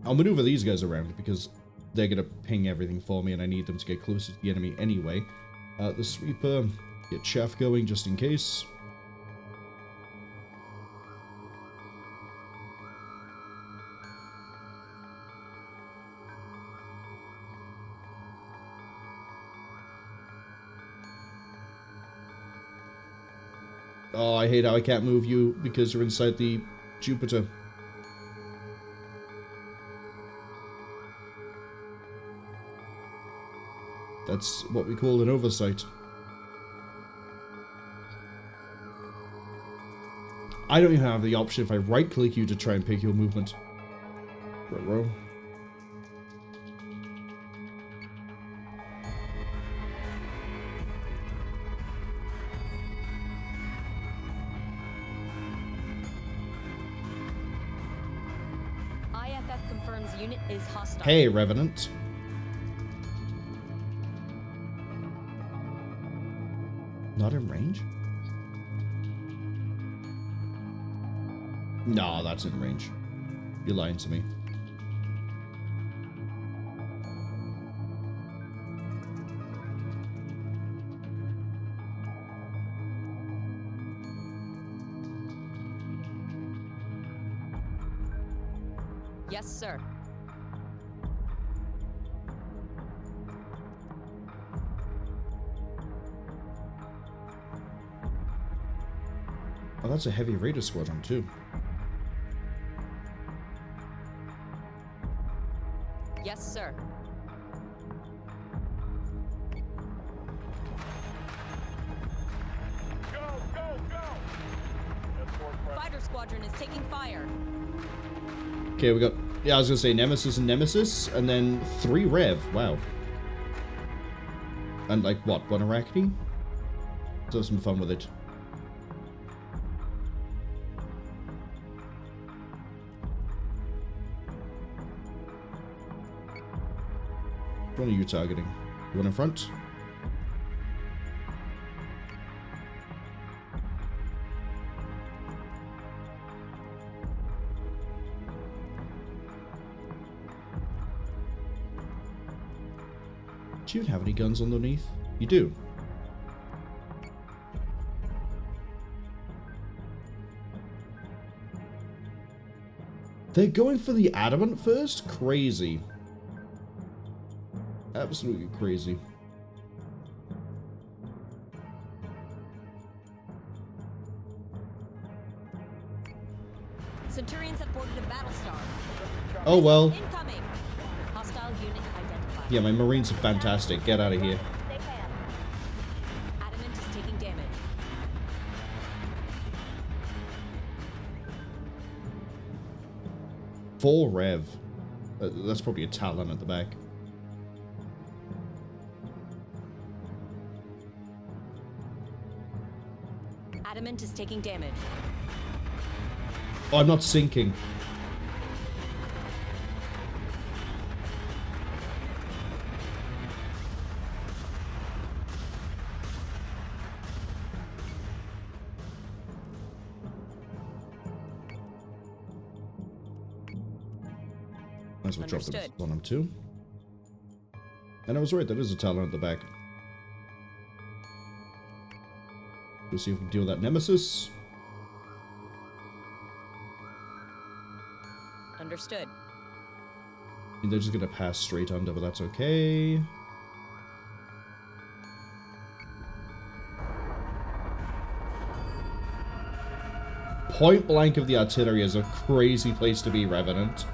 I'll maneuver these guys around because they're gonna ping everything for me and I need them to get closer to the enemy anyway. The sweeper, get chaff going just in case. Oh, I hate how I can't move you because you're inside the Jupiter. That's what we call an oversight. I don't even have the option if I right-click you to try and pick your movement. Row. IFF confirms unit is hostile. Hey, Revenant. Not in range? No, that's in range. You're lying to me. Yes, sir. Oh, that's a heavy raider squadron too. Yes, sir. Fighter squadron is taking fire. Okay, we got... Yeah, I was gonna say Nemesis and Nemesis, and then 3 Rev. Wow. And like, what? 1 Arachne? Let's have some fun with it. Which one are you targeting? The one in front? Do you have any guns underneath? You do. They're going for the adamant first? Crazy. Absolutely crazy. Centurions have boarded a Battlestar. Oh well. Incoming. Hostile unit identified. Yeah, my Marines are fantastic. Get out of here. Adamant is taking damage. Full rev. That's probably a Talon at the back. Adamant is taking damage. Oh, I'm not sinking. Might as well drop them on him too. And I was right, there is a Talon at the back. We'll see if we can deal with that Nemesis. Understood. I mean, they're just gonna pass straight under, but that's okay. Point blank of the artillery is a crazy place to be, Revenant.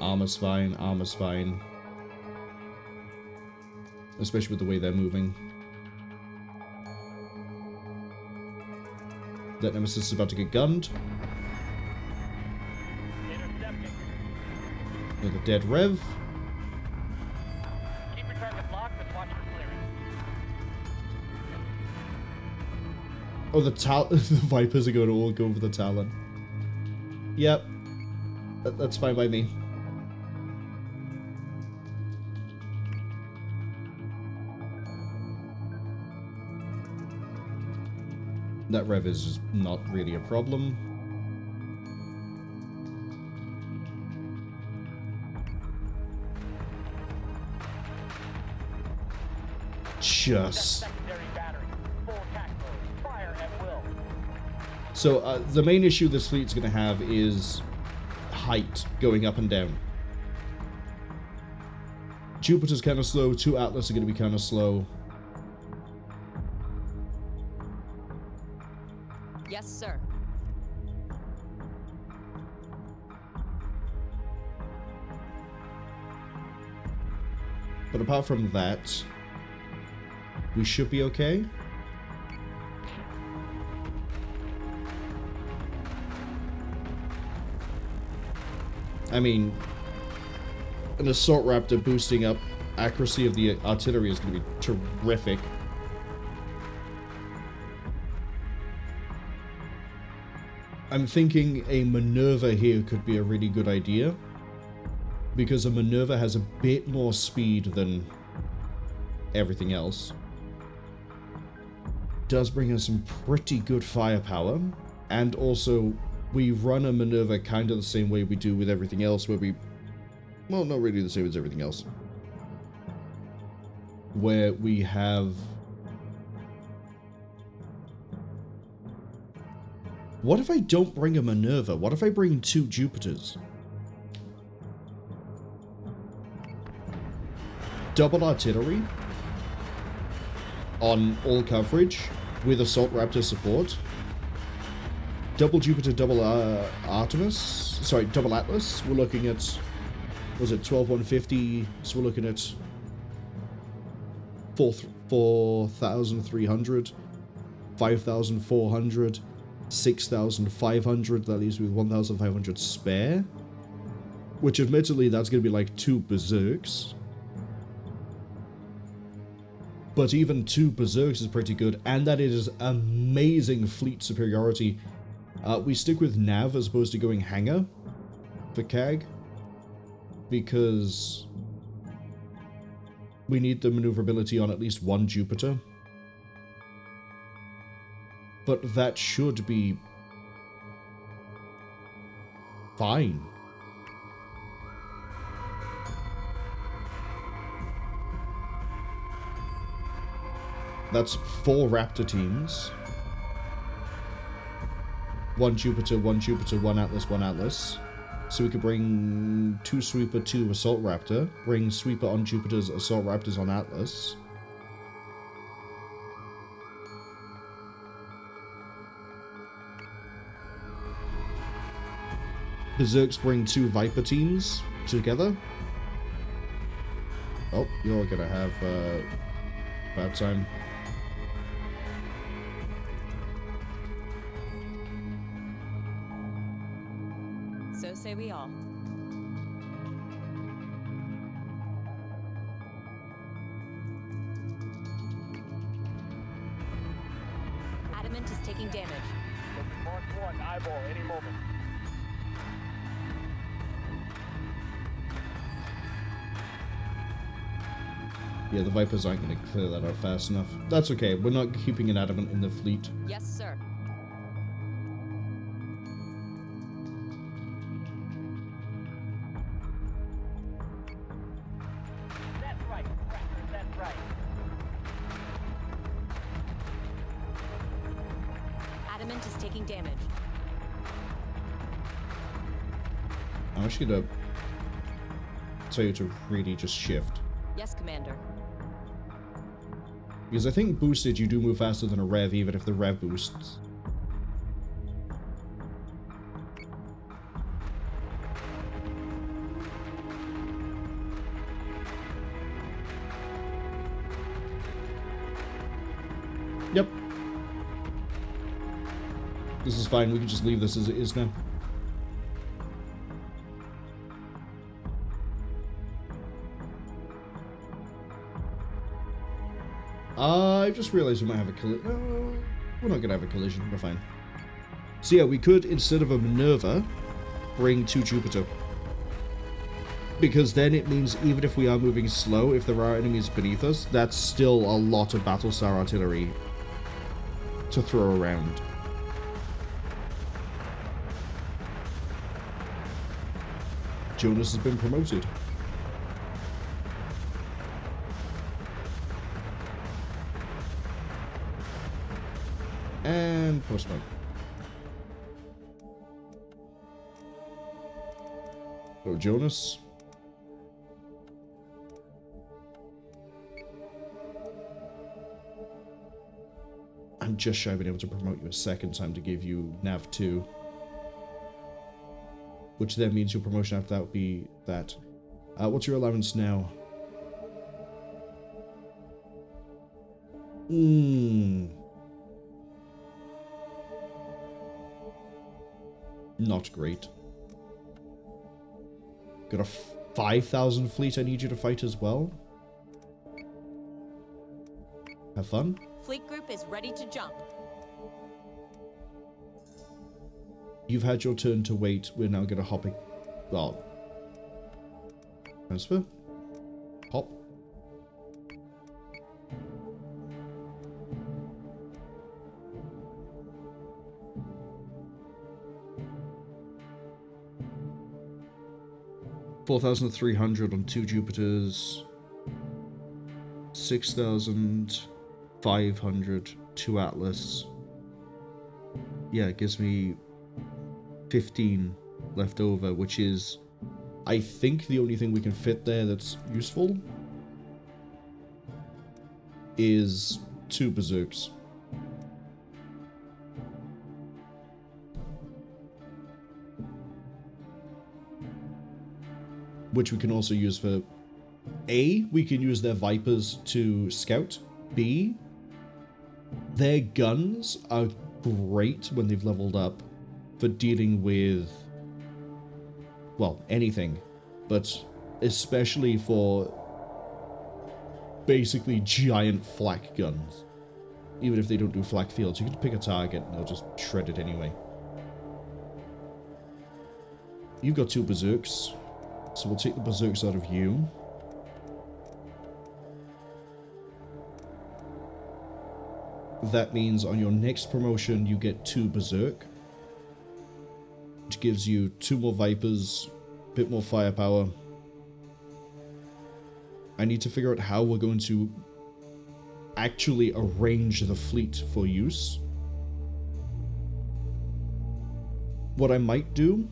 Armor's fine, armor's fine. Especially with the way they're moving. That Nemesis is about to get gunned. Intercepting. Another dead Rev. Keep your target locked and watch for clearance. Oh, the Vipers are going to all go for the Talon. Yep. That's fine by me. That Rev is just not really a problem. Just... Secondary battery. Full attack mode. Fire at will. So, the main issue this fleet's going to have is height going up and down. Jupiter's kind of slow. 2 Atlas are going to be kind of slow. Yes, sir. But apart from that, we should be okay. I mean, an Assault Raptor boosting up accuracy of the artillery is going to be terrific. I'm thinking a Minerva here could be a really good idea, because a Minerva has a bit more speed than everything else. Does bring us some pretty good firepower, and also we run a Minerva kind of the same way we do with everything else, where we... well, not really the same as everything else. Where we have... what if I don't bring a Minerva? What if I bring 2 Jupiters? Double artillery on all coverage with Assault Raptor support. Double Jupiter, double Artemis. Sorry, double Atlas. We're looking at, was it 12,150? So we're looking at 4,300, 5,400. 6,500, that leaves me with 1,500 spare. Which, admittedly, that's going to be like 2 Berserks. But even 2 Berserks is pretty good, and that is amazing fleet superiority. We stick with Nav as opposed to going Hangar for CAG, because we need the maneuverability on at least 1 Jupiter. But that should be fine. That's 4 Raptor teams. 1 Jupiter, 1 Jupiter, 1 Atlas, 1 Atlas. So we could bring 2 Sweeper, 2 Assault Raptor. Bring Sweeper on Jupiter's, Assault Raptors on Atlas. Berserks bring 2 Viper teams together. Oh, you're gonna have bad time. So say we all. Adamant is taking damage. Mark 1, eyeball any moment. Yeah, the Vipers aren't going to clear that out fast enough. That's okay, we're not keeping an Adamant in the fleet. Yes, sir. That's right, Raptor, that's right. Adamant is taking damage. I'm actually going to tell you to really just shift. Yes, Commander. Because I think boosted, you do move faster than a Rev, even if the Rev boosts. Yep. This is fine, we can just leave this as it is now. I just realized we might have a collision. No, we're not going to have a collision. We're fine. So yeah, we could, instead of a Minerva, bring 2 Jupiter. Because then it means even if we are moving slow, if there are enemies beneath us, that's still a lot of Battlestar artillery to throw around. Jonas has been promoted. And post-smoke. So Jonas. I'm just shy of being able to promote you a second time to give you Nav 2. Which then means your promotion after that would be that. What's your allowance now? Not great. Got a 5,000 fleet I need you to fight as well. Have fun. Fleet group is ready to jump. You've had your turn to wait. We're now going to hop. Well. Transfer. Hop. $4,300 on 2 Jupiters. 6,500 2 Atlas. Yeah, it gives me 15 left over, which is, I think, the only thing we can fit there that's useful is 2 Berserks. Which we can also use for A, we can use their Vipers to scout. B, their guns are great when they've leveled up for dealing with, well, anything, but especially for basically giant flak guns. Even if they don't do flak fields, you can pick a target and they'll just shred it anyway. You've got 2 Berserks. So we'll take the Berserks out of you. That means on your next promotion you get 2 Berserk. Which gives you 2 more Vipers, a bit more firepower. I need to figure out how we're going to actually arrange the fleet for use. What I might do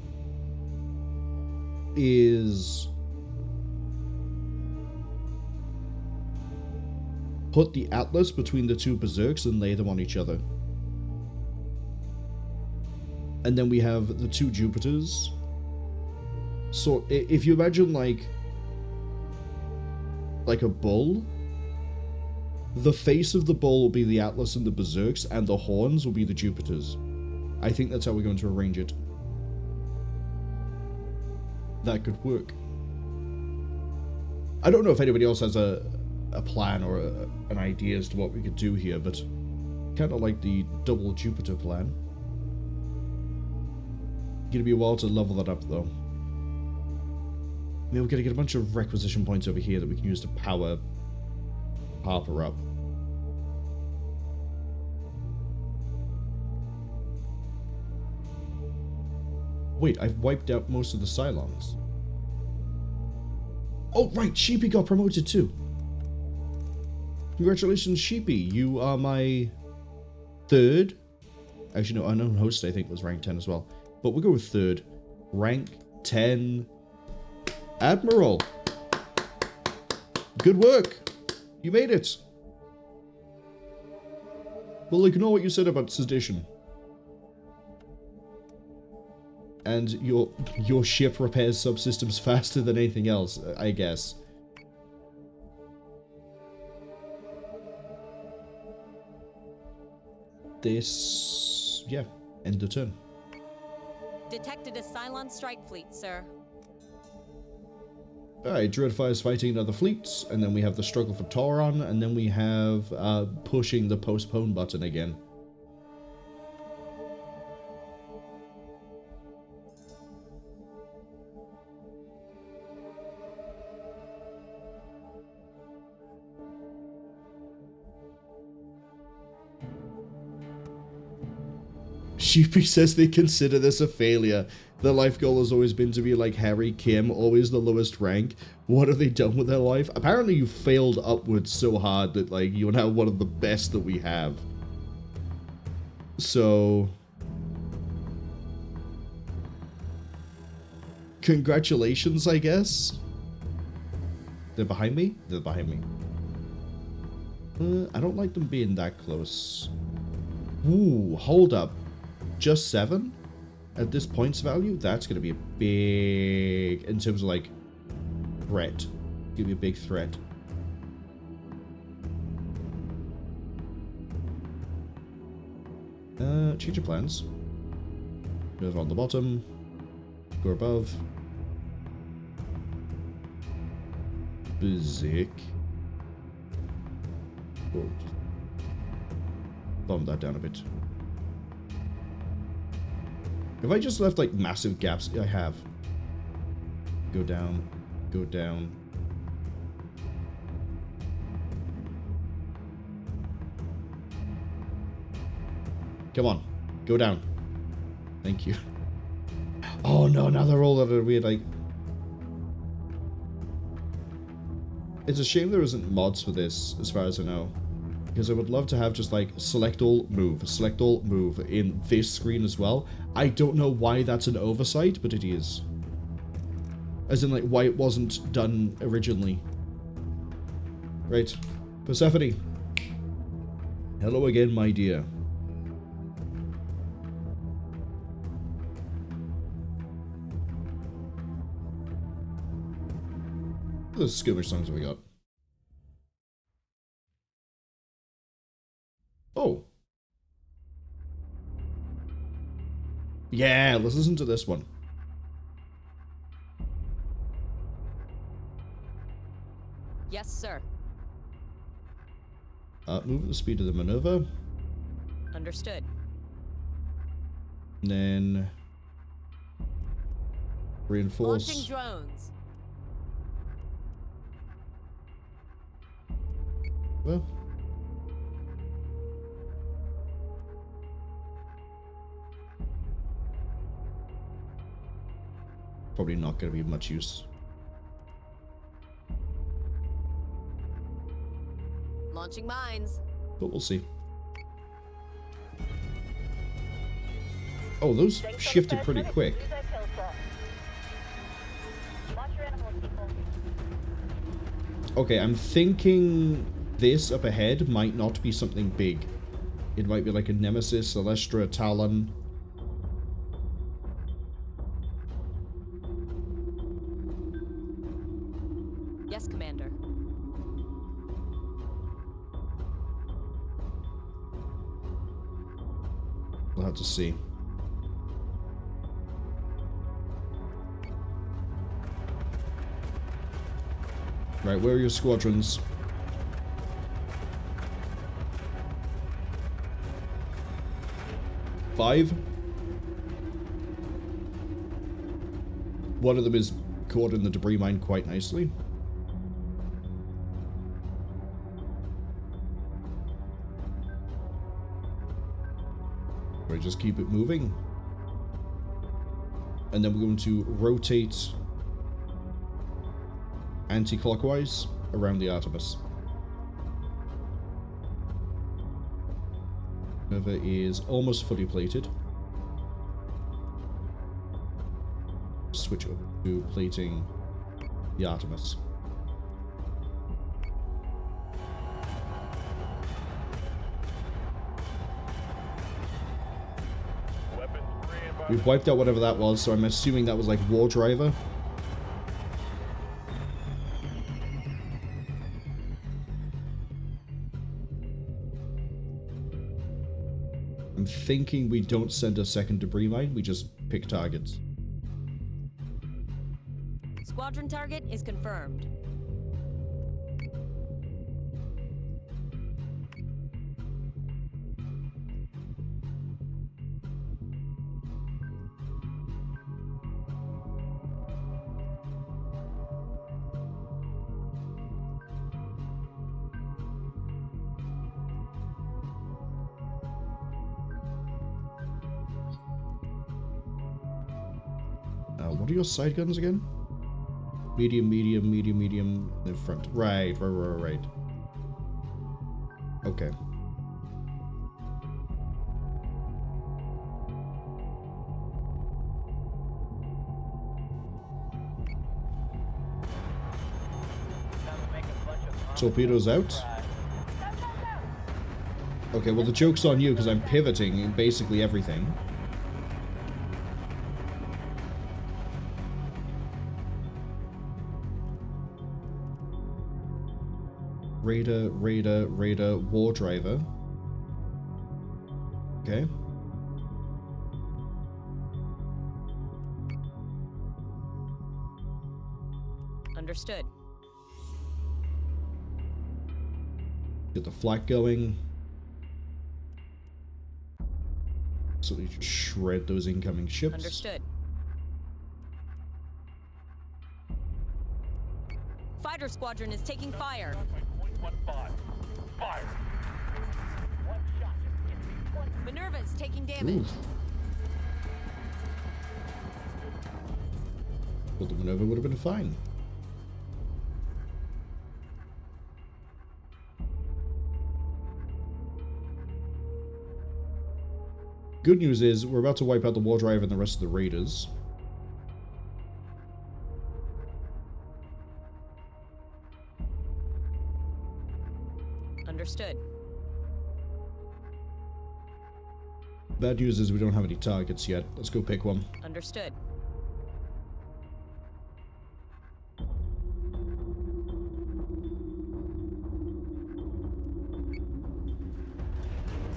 is put the Atlas between the two Berserks and lay them on each other. And then we have the two Jupiters. So if you imagine like a bull, the face of the bull will be the Atlas and the Berserks, and the horns will be the Jupiters. I think that's how we're going to arrange it. That could work. I don't know if anybody else has a plan or an idea as to what we could do here, but kind of like the double Jupiter plan. Gonna be a while to level that up, though. I mean, we're gonna get a bunch of requisition points over here that we can use to power Harper up. Wait, I've wiped out most of the Cylons. Oh, right, Sheepy got promoted too. Congratulations, Sheepy. You are my 3rd. Actually, no, unknown host, I think, was rank 10 as well. But we'll go with 3rd. Rank 10 Admiral. Good work. You made it. Well, ignore what you said about sedition. And your ship repairs subsystems faster than anything else, I guess. This... yeah, end of turn. Detected a Cylon strike fleet, sir. Alright, Dreadfire's fighting another fleet, and then we have the struggle for Tauron, and then we have pushing the postpone button again. Sheepy says they consider this a failure. Their life goal has always been to be like Harry Kim, always the lowest rank. What have they done with their life? Apparently you failed upwards so hard that like you're now one of the best that we have. So... congratulations, I guess? They're behind me? They're behind me. I don't like them being that close. Ooh, hold up. Just 7? At this points value? That's going to be a big... in terms of, like, threat. Give me a big threat. Change your plans. Move on the bottom. Go above. Berserk. Oh, bump that down a bit. Have I just left like massive gaps? I have. Go down. Go down. Come on. Go down. Thank you. Oh no, now they're all at a weird like... It's a shame there isn't mods for this, as far as I know. Because I would love to have just like select all move in this screen as well. I don't know why that's an oversight, but it is. As in like why it wasn't done originally. Right. Persephone. Hello again, my dear. What other skirmish songs have we got? Oh. Yeah, let's listen to this one. Yes, sir. Move at the speed of the maneuver. Understood. And then... reinforce. Launching drones. Well... probably not going to be much use. Launching mines. But we'll see. Oh, those shifted pretty quick. Okay, I'm thinking this up ahead might not be something big. It might be like a Nemesis, Celestra, Talon. Yes, Commander. We'll have to see. Right, where are your squadrons? Five? One of them is caught in the debris mine quite nicely. We just keep it moving. And then we're going to rotate anti-clockwise around the Artemis. Nova is almost fully plated. Switch over to plating the Artemis. We've wiped out whatever that was, so I'm assuming that was like War Driver. I'm thinking we don't send a second debris mine, we just pick targets. Squadron target is confirmed. What are your side guns again? Medium, medium, medium, medium, in front. Right. Okay. Torpedoes out. Okay, well the joke's on you because I'm pivoting in basically everything. Raider, War Driver. Okay. Understood. Get the flak going. So we just shred those incoming ships. Understood. Fighter squadron is taking fire. Fire. Minerva is taking damage. Well, the Minerva would have been fine. Good news is we're about to wipe out the War Driver and the rest of the Raiders. Understood. Bad news is we don't have any targets yet. Let's go pick one. Understood.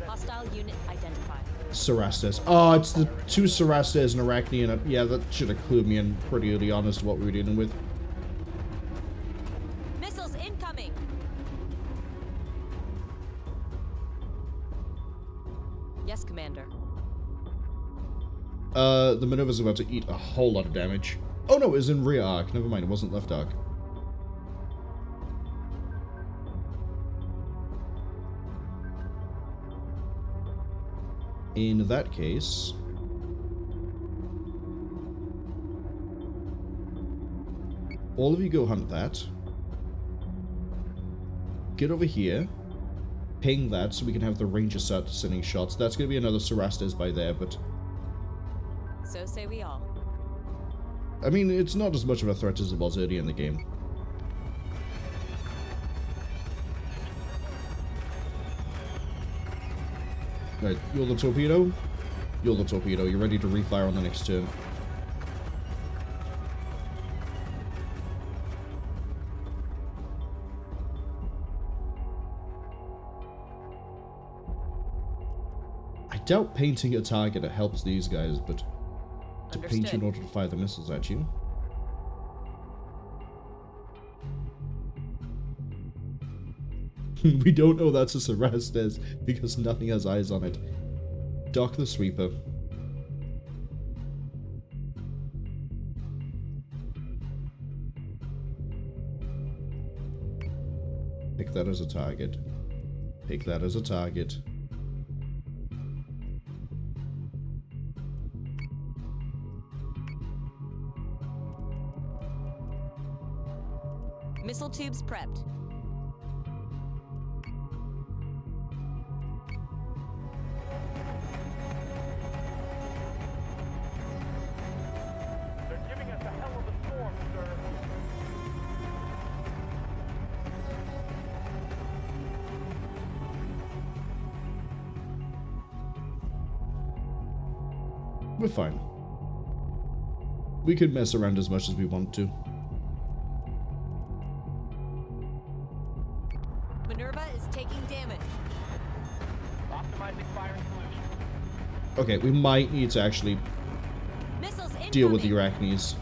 Hostile unit identified. Cerastes. Oh, it's the two Cerastes and Arachne. Yeah, that should have clued me in pretty early on as to what we were dealing with. Missiles incoming. Yes, Commander. The Minerva's about to eat a whole lot of damage. Oh no, it was in rear arc. Never mind, it wasn't left arc. In that case... all of you go hunt that. Get over here. ping that so we can have the Ranger start sending shots. That's going to be another Cerastes by there, but... So say we all. I mean, it's not as much of a threat as it was early in the game. Right, you're the torpedo. You're the torpedo. You're ready to refire on the next turn. I doubt painting a target helps these guys, but to paint you in order to fire the missiles at you. We don't know that's a Cerastes because nothing has eyes on it. Dock the sweeper. Pick that as a target. Pick that as a target. Missile tubes prepped. They're giving us a hell of a storm, sir. We're fine. We can mess around as much as we want to. Minerva is taking damage. Optimizing firing solution. Okay, we might need to actually Missiles incoming. deal with the Arachnes.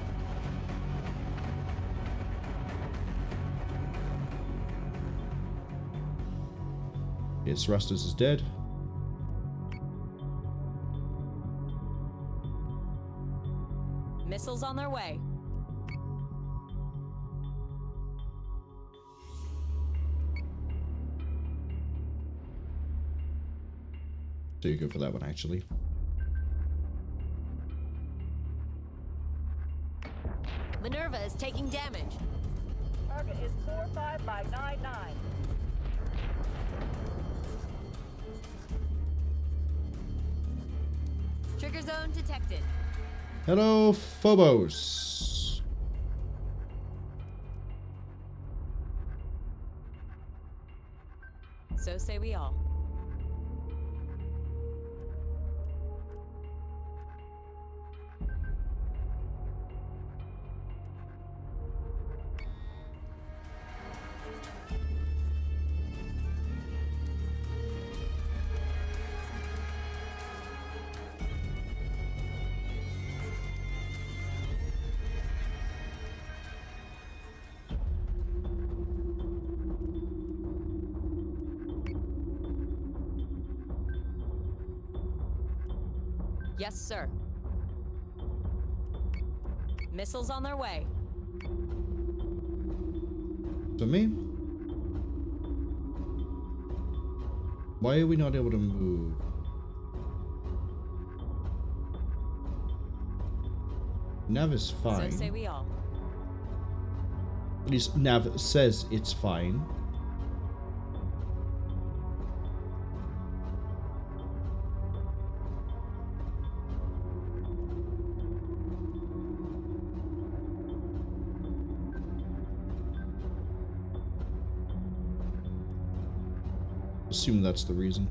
Yes, Cerastes is dead. Missiles on their way. So you're good for that one, actually. Minerva is taking damage. Target is 45 by 99. Trigger zone detected. Hello, Phobos. So say we all. Yes, sir. Missiles on their way. To me? Why are we not able to move? Nav is fine. So say we all. At least Nav says it's fine. Assume that's the reason.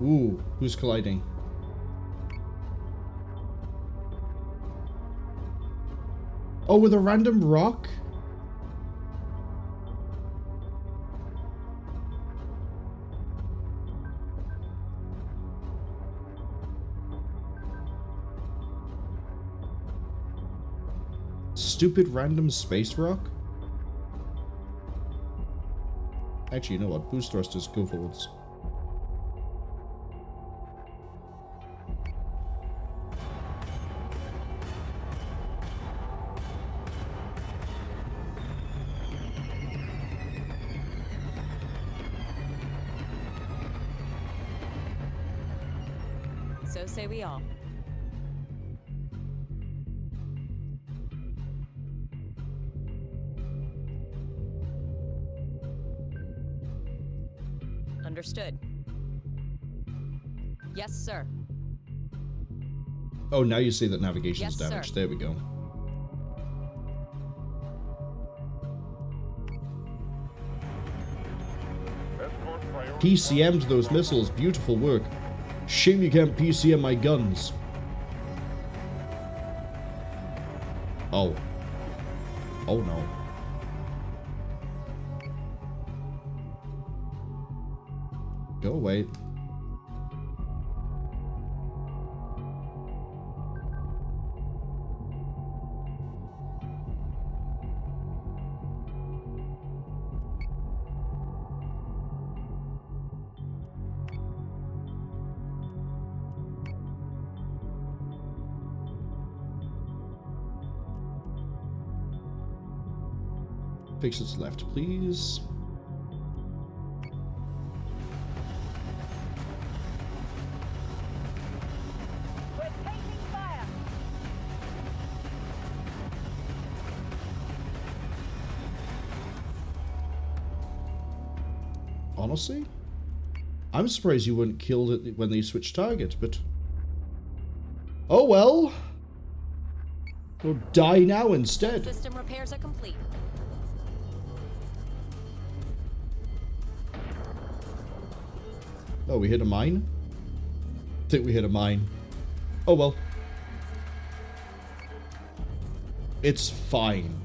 Ooh, who's colliding? Oh, with a random rock? Stupid random space rock? Actually, you know what? Boost thrusters, go forwards. So say we all. Understood. Yes, sir. Oh, now you say that navigation Yes, is sir. damaged. There we go. Escort priority PCM'd those missiles. Beautiful work. Shame you can't PCM my guns. Oh. Oh no. Go away. Fix its left, please. We're taking fire. Honestly, I'm surprised you weren't killed when they switched target, but... Oh well! We'll die now instead. System repairs are complete. Oh, we hit a mine? I think we hit a mine. Oh well. It's fine.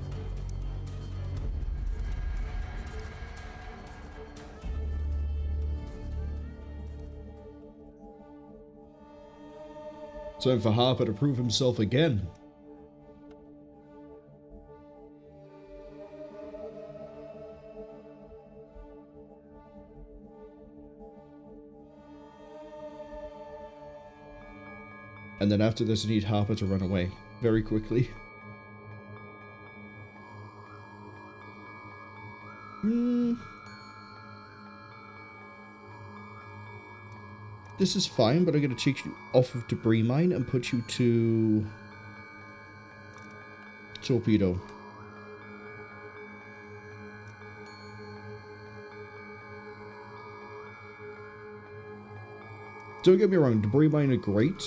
Time for Harper to prove himself again. And then after this, I need Harper to run away very quickly. This is fine, but I'm going to take you off of debris mine and put you to torpedo. Don't get me wrong, debris mine are great,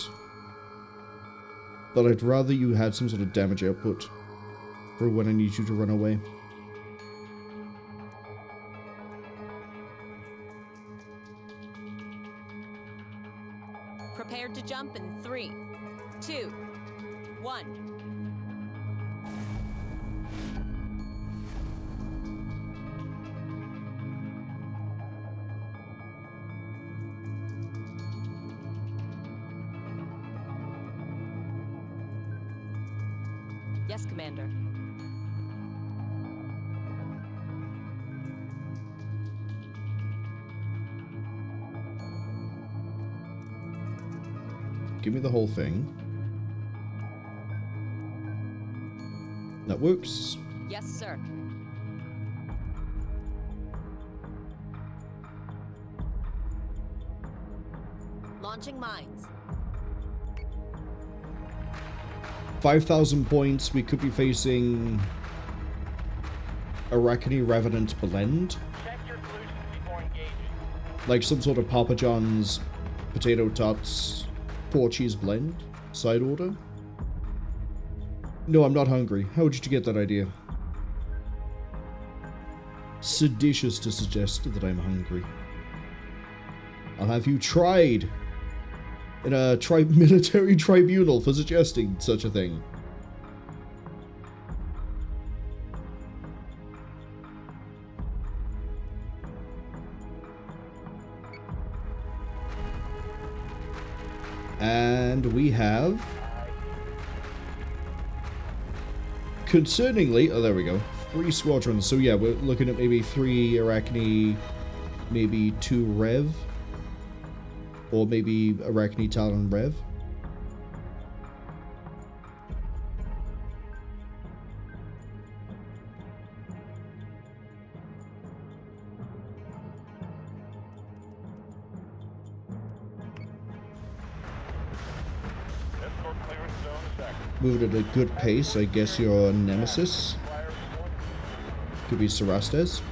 but I'd rather you had some sort of damage output for when I need you to run away. Prepared to jump in 3, 2, 1. Yes, Commander. Give me the whole thing. That works. Yes, sir. Launching mines. 5,000 points. We could be facing Arachne Revenant Blend. Check your solutions before engaging. Like some sort of Papa John's potato tots 4 cheese blend side order. No, I'm not hungry. How did you get that idea? Seditious to suggest that I'm hungry. I'll have you tried in a military tribunal for suggesting such a thing. And we have... Concerningly... Oh, there we go. 3 squadrons. So yeah, we're looking at maybe 3 Arachne, maybe 2 Rev. Or maybe Arachne Talon Rev. Escort clearance zone is active. Moving at a good pace. I guess your nemesis could be Sarastes.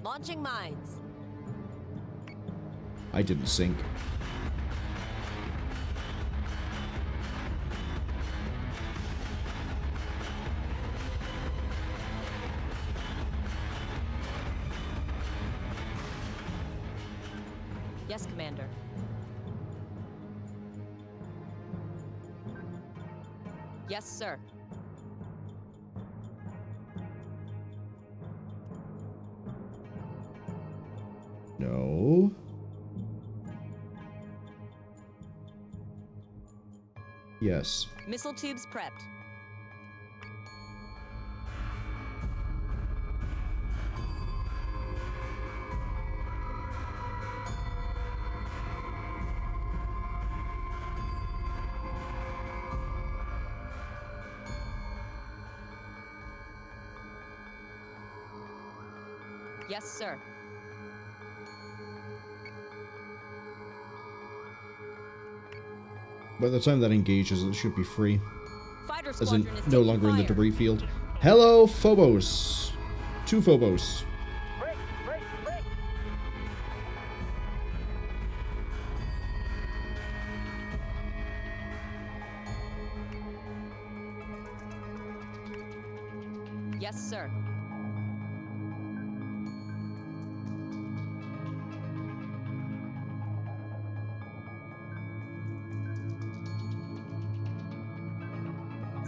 Launching mines. I didn't sink. Yes, Commander. Yes, sir. No. Yes. Missile tubes prepped. Yes, sir. By the time that engages, it should be free. Fighter As in, squadron is no taking longer in the fire. debris field. Hello, Phobos. 2 Phobos. Break, break, break! Yes, sir.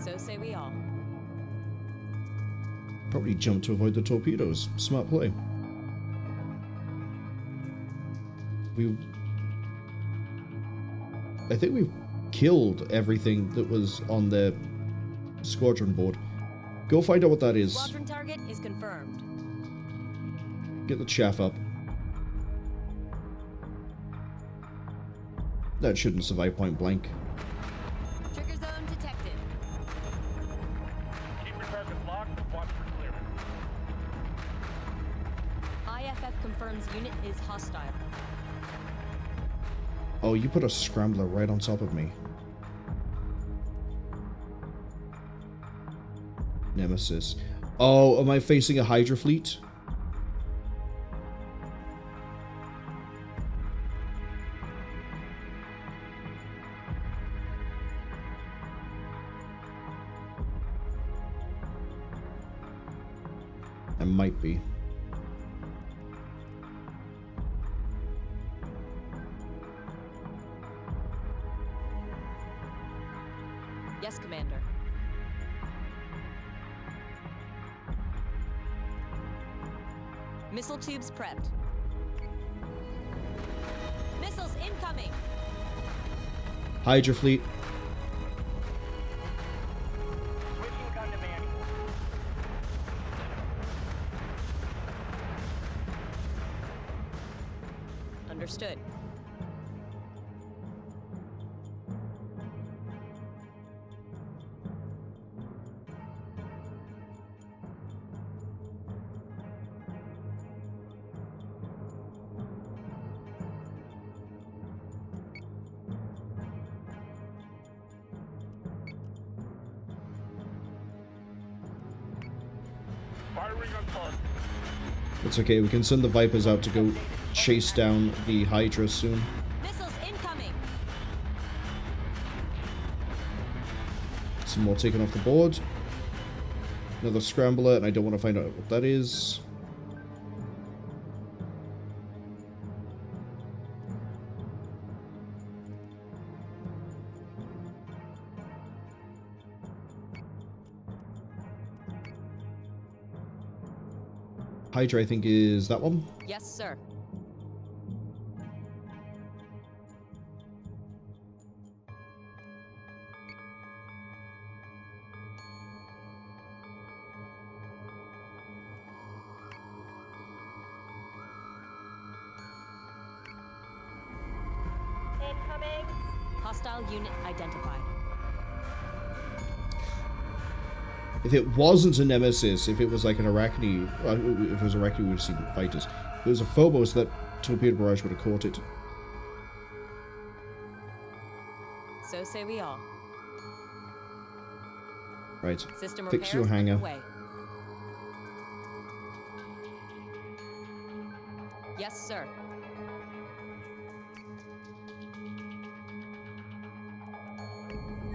So say we all. Probably jumped to avoid the torpedoes. Smart play. I think we've killed everything that was on the squadron board. Go find out what that is. Squadron target is confirmed. Get the chaff up. That shouldn't survive point blank. Trigger zone detected. Keep your targets locked and watch for clearance. IFF confirms unit is hostile. Oh, you put a scrambler right on top of me. Nemesis. Oh, am I facing a Hydra fleet? I might be. Yes, Commander. Missile tubes prepped. Missiles incoming! Hydra fleet. Switching gun to manual. Understood. Firing on target. It's okay, we can send the Vipers out to go chase down the Hydra soon. Missiles incoming! Some more taken off the board. Another scrambler, and I don't want to find out what that is. Hydra, I think, is that one. Yes, sir. Incoming! Hostile unit identified. If it wasn't a Nemesis, if it was like an Arachne, if it was Arachne, we would have seen fighters. If it was a Phobos, that torpedo barrage would have caught it. So say we all. Right. System Fix repairs your hangar. underway. Yes, sir.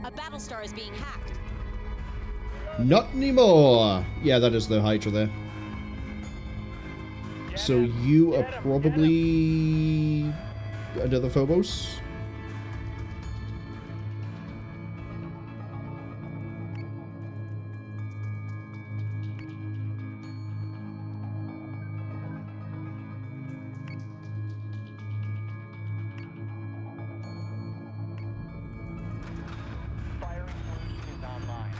A Battlestar is being hacked. Not anymore! Yeah, that is the Hydra there. So you are probably another Phobos? Firing solution is online.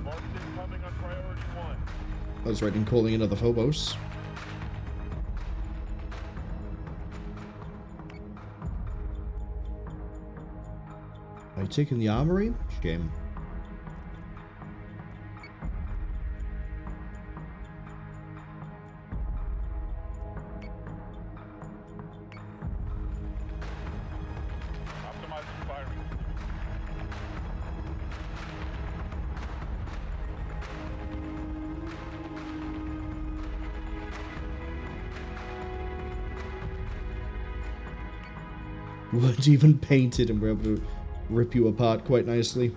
Marked incoming on priority 1. I was right in calling another Phobos. Are you taking the armory? Shame. Optimizing firing. We weren't even painted and we're able to rip you apart quite nicely.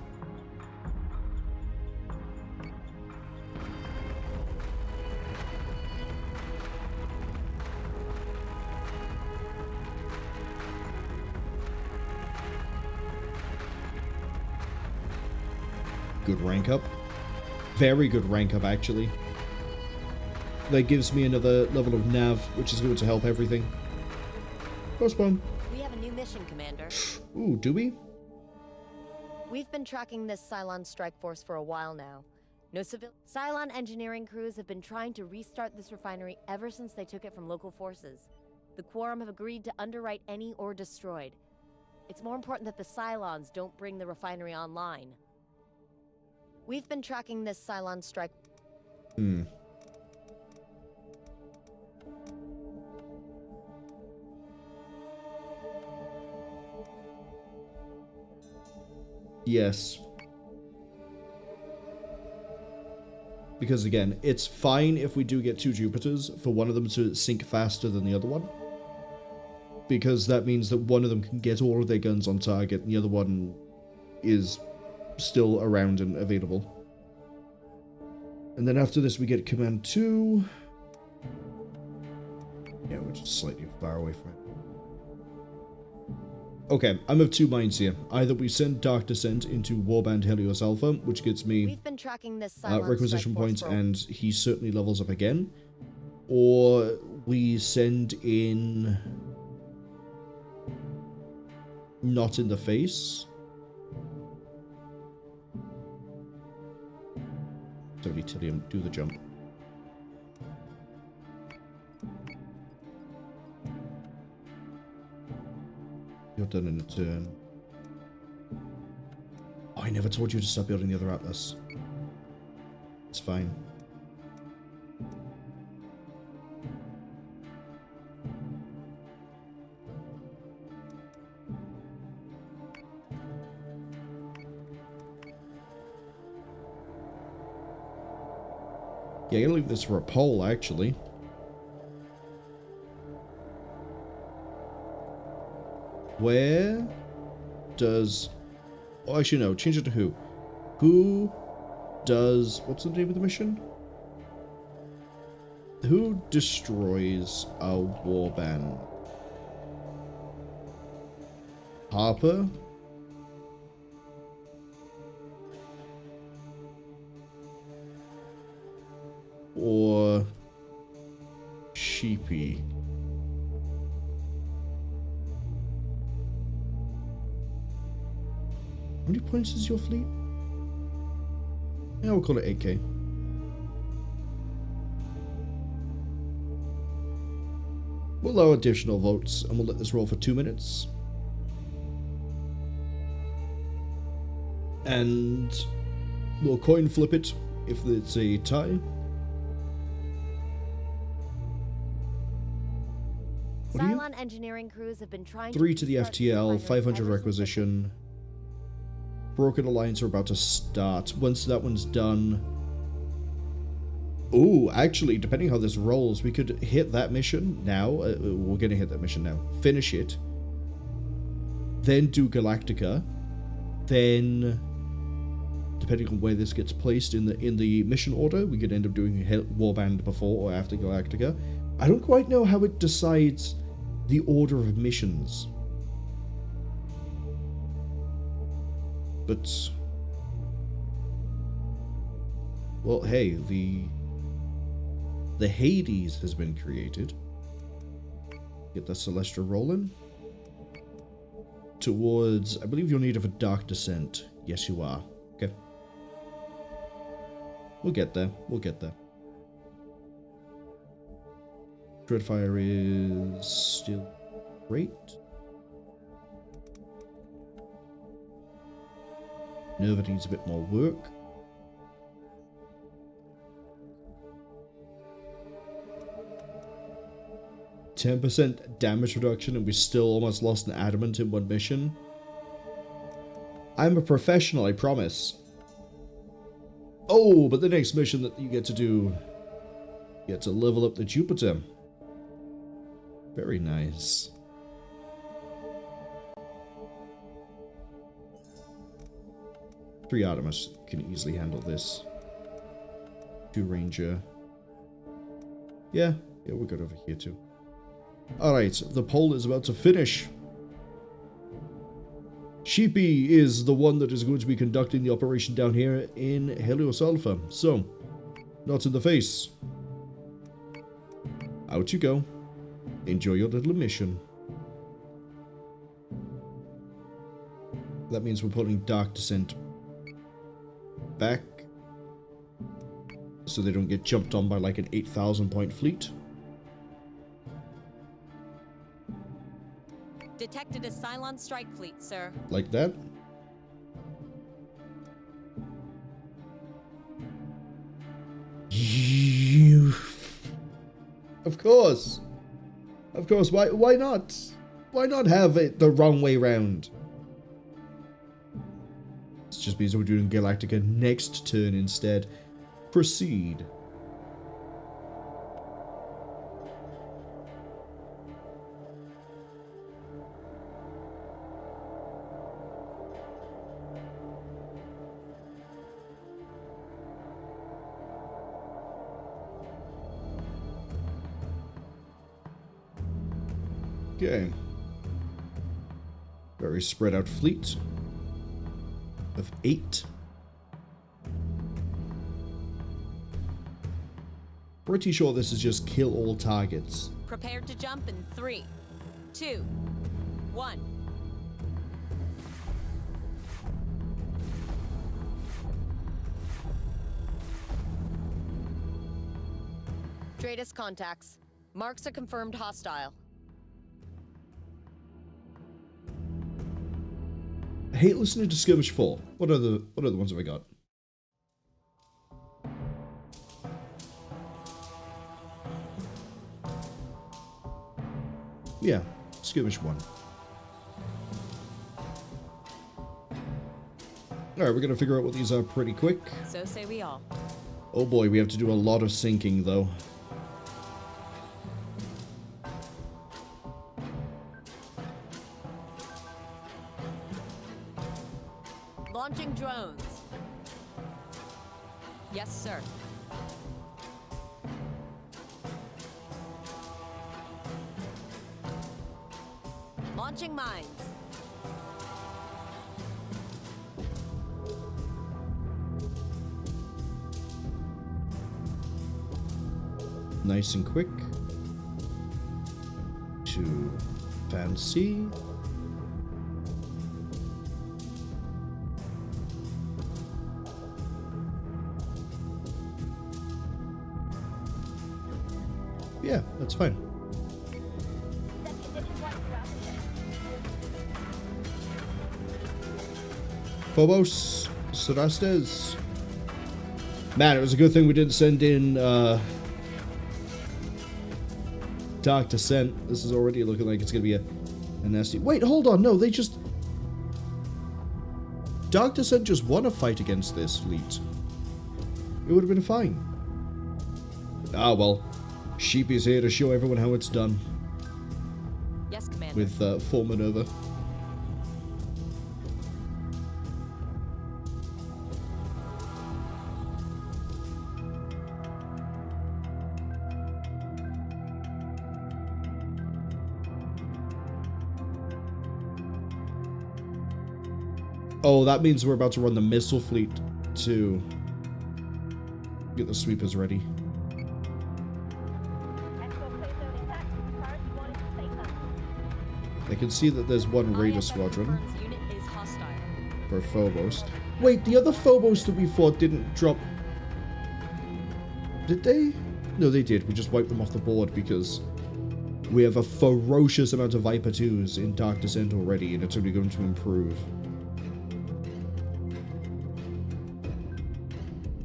Good rank up. Very good rank up, actually. That gives me another level of nav, which is going to help everything. Postpone. We have a new mission, Commander. Ooh, do we? We've been tracking this Cylon strike force for a while now. No civil Cylon engineering crews have been trying to restart this refinery ever since they took it from local forces. The Quorum have agreed to underwrite any ore destroyed. It's more important that the Cylons don't bring the refinery online. We've been tracking this Cylon strike. Yes. Because again, it's fine if we do get 2 Jupiters for one of them to sink faster than the other one. Because that means that one of them can get all of their guns on target and the other one is still around and available. And then after this we get Command 2. Yeah, we're just slightly far away from it. Okay, I'm of 2 minds here. Either we send Dark Descent into Warband Helios Alpha, which gets me We've been tracking this Cylon requisition strike force points for and he certainly levels up again. Or we send in Not in the Face. 70 Tillium, do the jump. You're done in a turn. Oh, I never told you to stop building the other Atlas. It's fine. Yeah, I'm gonna leave this for a poll, actually. Where does... Oh, actually, no. Change it to who. Who does... What's the name of the mission? Who destroys a warband? Harper? Or... Sheepy? How many points is your fleet? Yeah, we'll call it 8k. We'll allow additional votes, and we'll let this roll for 2 minutes. And we'll coin flip it if it's a tie. Cylon engineering crews have been trying 3 to to the restart this FTL, refinery 500 ever since requisition. Broken Alliance are about to start. Once that one's done, Ooh, actually, depending how this rolls, we could hit that mission now. We're gonna hit that mission now. Finish it. Then do Galactica. Then, depending on where this gets placed in the mission order, we could end up doing Warband before or after Galactica. I don't quite know how it decides the order of missions. But, well, hey, the Hades has been created. Get the Celestia rolling. Towards, I believe you're needed for Dark Descent. Yes, you are. Okay. We'll get there. We'll get there. Dreadfire is still great. Nerva needs a bit more work. %10 damage reduction, and we still almost lost an adamant in one mission. I'm a professional, I promise. Oh, but the next mission that you get to do, you get to level up the Jupiter. Very nice. Three Artemis can easily handle this. 2 Ranger. Yeah, we're good over here too. Alright, the poll is about to finish. Sheepy is the one that is going to be conducting the operation down here in Helios Alpha. So, not in the face. Out you go. Enjoy your little mission. That means we're putting Dark Descent back, so they don't get jumped on by like an 8,000 point fleet. Detected a Cylon strike fleet, sir. Like that. You... Of course. Of course, why not? Why not have it the wrong way round? It's just because we're doing Galactica next turn instead. Proceed. Okay. Very spread out fleet of 8. Pretty sure this is just kill all targets. Prepared to jump in 3, 2, 1. Dratus contacts. Marks a confirmed hostile. I hate listening to Skirmish 4. What other ones have I got? Yeah, Skirmish 1. Alright, we're gonna figure out what these are pretty quick. So say we all. Oh boy, we have to do a lot of sinking though. Launching drones. Yes, sir. Launching mines. Nice and quick. To fancy. Yeah, that's fine. Phobos, Cerastes. Man, it was a good thing we didn't send in Dark Descent. This is already looking like it's going to be a nasty... Wait, hold on. No, they just... Dark Descent just won a fight against this fleet. It would have been fine. Ah, well. Sheep is here to show everyone how it's done. Yes, Commander. With full maneuver. Oh, that means we're about to run the missile fleet to get the sweepers ready. I can see that there's one Raider squadron. Unit is hostile. For Phobos. Wait, the other Phobos that we fought didn't drop... Did they? No, they did. We just wiped them off the board because we have a ferocious amount of Viper 2s in Dark Descent already, and it's only going to improve.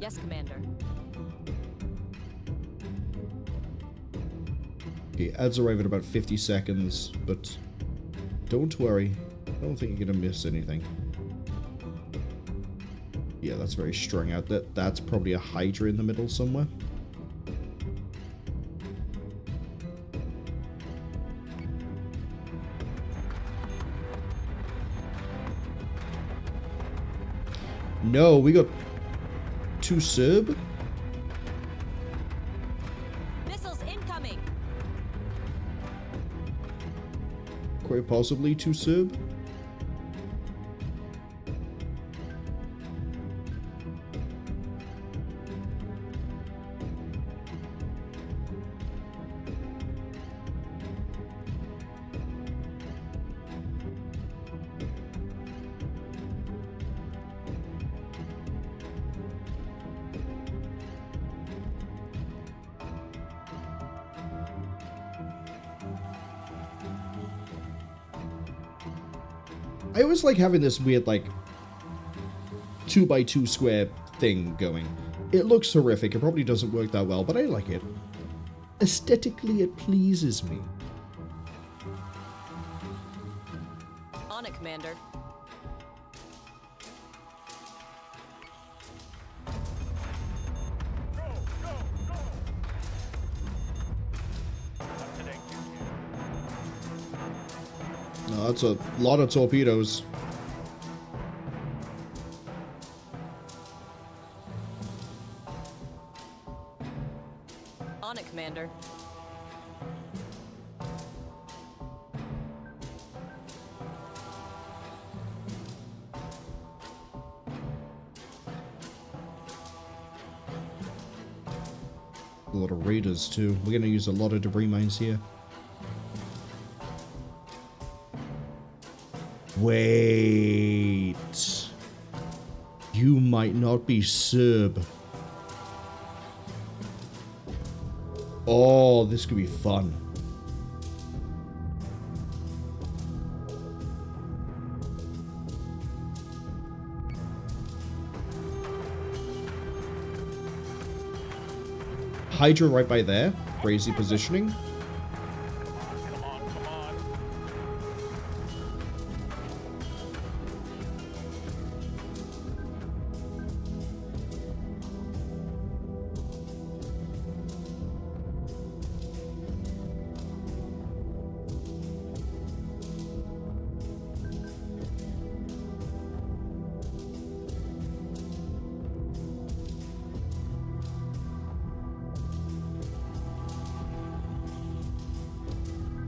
Yes, Commander. Okay, ads arrive in about 50 seconds, but don't worry. I don't think you're going to miss anything. Yeah, that's very strung out. That's probably a Hydra in the middle somewhere. No, we got 2 Serb. Missiles incoming. Quite possibly 2 Serb. I always like having this weird, like, 2x2 square thing going. It looks horrific. It probably doesn't work that well, but I like it. Aesthetically, it pleases me. On it, Commander. No, that's a lot of torpedoes. On it, Commander. A lot of raiders too. We're gonna use a lot of debris mines here. Wait. You might not be Serb. Oh, this could be fun. Hydra right by there. Crazy positioning.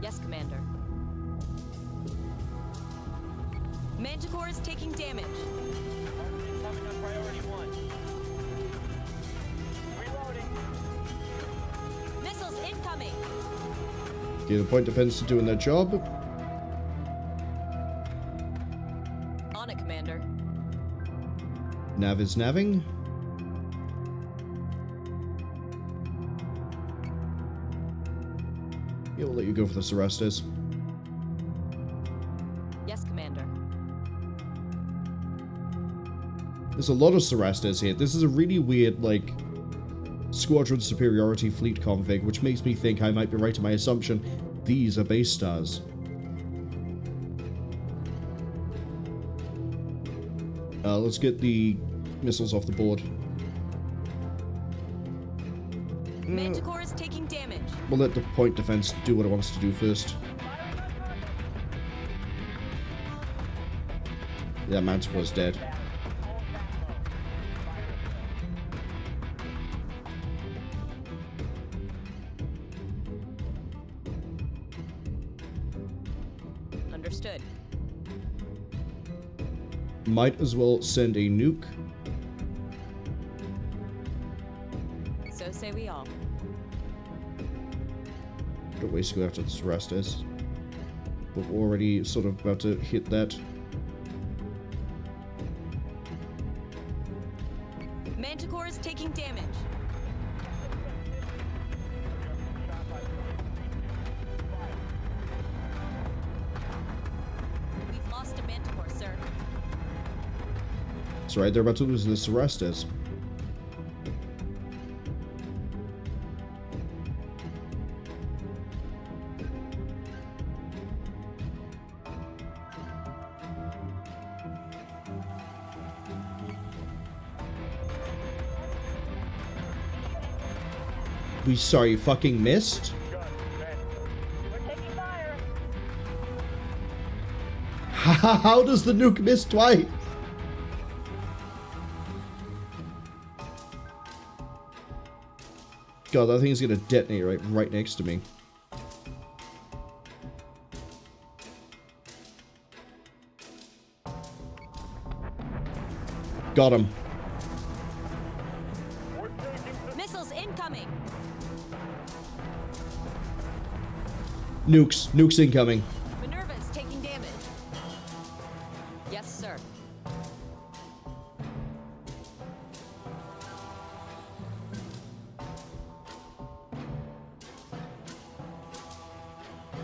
Yes, Commander. Manticore is taking damage. Incoming on priority 1. Reloading. Missiles incoming. Okay, the point defense are doing their job. On it, Commander. Nav is naving. Yeah, we'll let you go for the Cerastes. Yes, Commander. There's a lot of Cerastes here. This is a really weird, like, squadron superiority fleet config, which makes me think I might be right in my assumption. These are base stars. Let's get the missiles off the board. Manticore is taking damage. We'll let the point defense do what it wants to do first. Yeah, Manticore's dead. Understood. Might as well send a nuke. So say we all. Don't waste go after this rest is. We're already sort of about to hit that. Manticore is taking damage. We've lost a Manticore, sir. That's right, they're about to lose this rest is. We sorry fucking missed? We're taking fire. How does the nuke miss twice? God, that thing's gonna detonate right next to me. Got him. Missiles incoming. Nukes incoming. Minerva is taking damage. Yes, sir.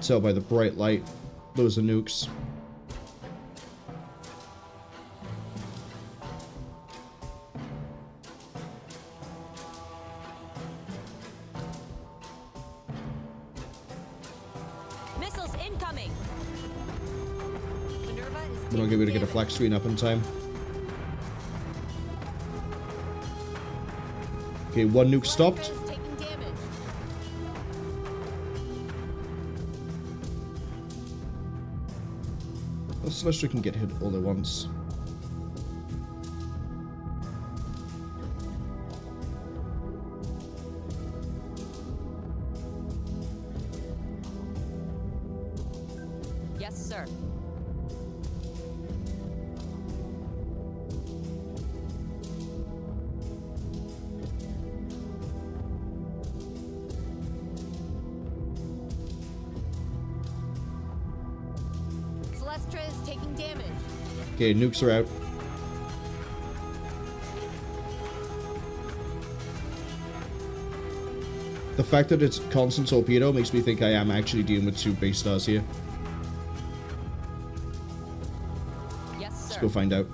Tell by the bright light, those are nukes. Missiles incoming. Minerva is We're not gonna be able to get a flag screen up in time. Okay, one nuke stopped. Minerva is taking damage. The Celestial can get hit all at once. Yes, sir. Celestra is taking damage. Okay, nukes are out. The fact that it's constant torpedo makes me think I am actually dealing with two base stars here. Yes, sir. Let's go find out.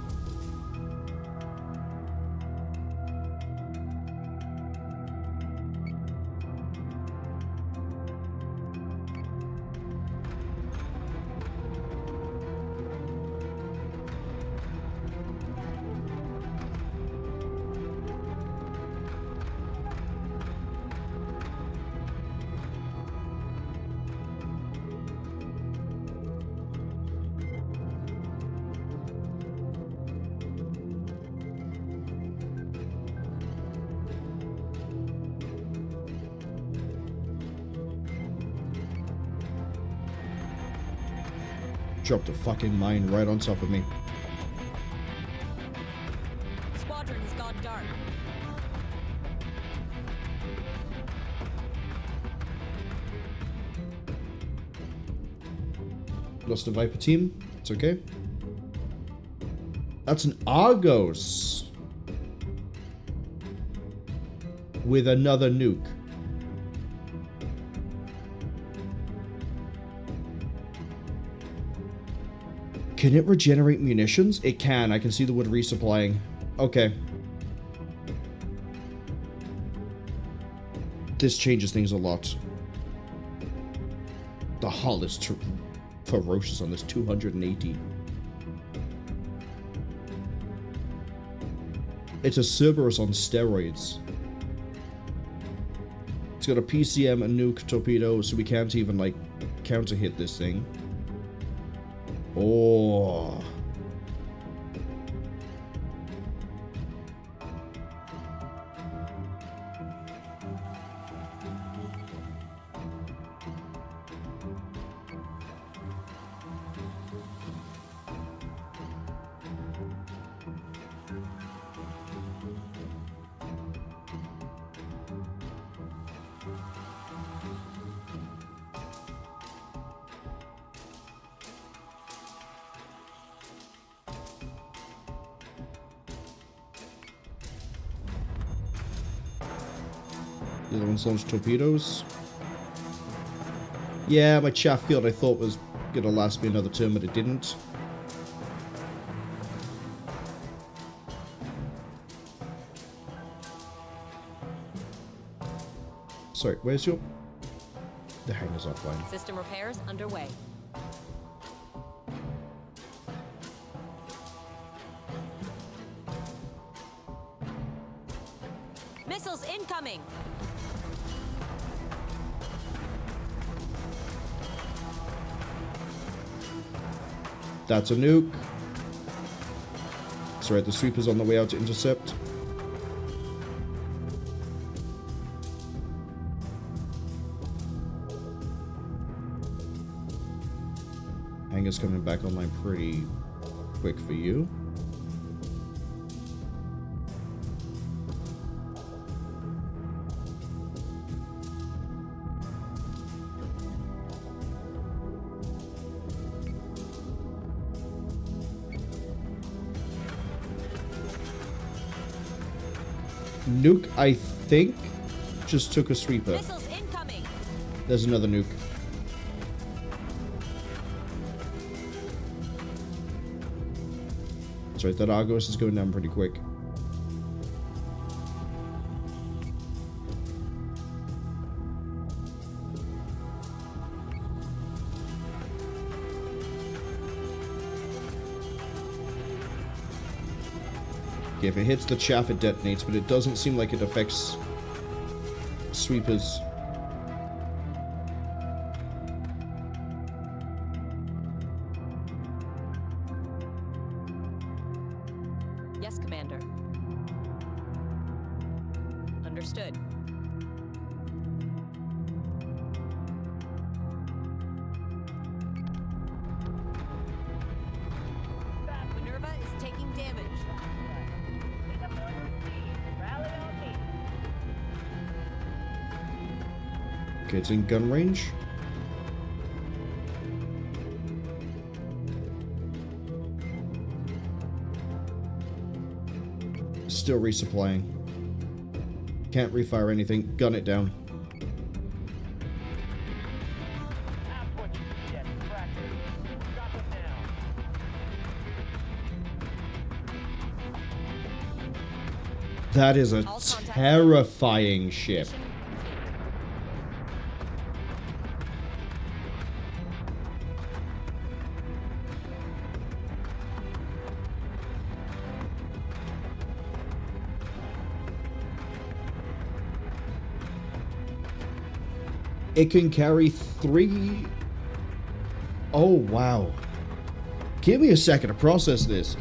Dropped a fucking mine right on top of me. Squadron has gone dark. Lost a Viper team. It's okay. That's an Argos. With another nuke. Can it regenerate munitions? It can. I can see the wood resupplying. Okay. This changes things a lot. The hull is ferocious on this 280. It's a Cerberus on steroids. got a PCM, a nuke, torpedo, so we can't even, like, counter-hit this thing. Oh. The other one's launched torpedoes. Yeah, my chaff field I thought was going to last me another turn, but it didn't. Sorry, where's your... The hangar's offline. System repairs underway. Missiles incoming! That's a nuke. Sorry, the sweeper's on the way out to intercept. Hangar's coming back online pretty quick for you. Nuke, I think, just took a sweeper. Missiles incoming. There's another nuke. Sorry, that Argos is going down pretty quick. Okay, if it hits the chaff, it detonates, but it doesn't seem like it affects sweepers. Yes, Commander. Understood. Minerva is taking damage. Okay, it's in gun range. Still resupplying. Can't refire anything. Gun it down. That is a terrifying ship. It can carry 3... Oh, wow. Give me a second to process this.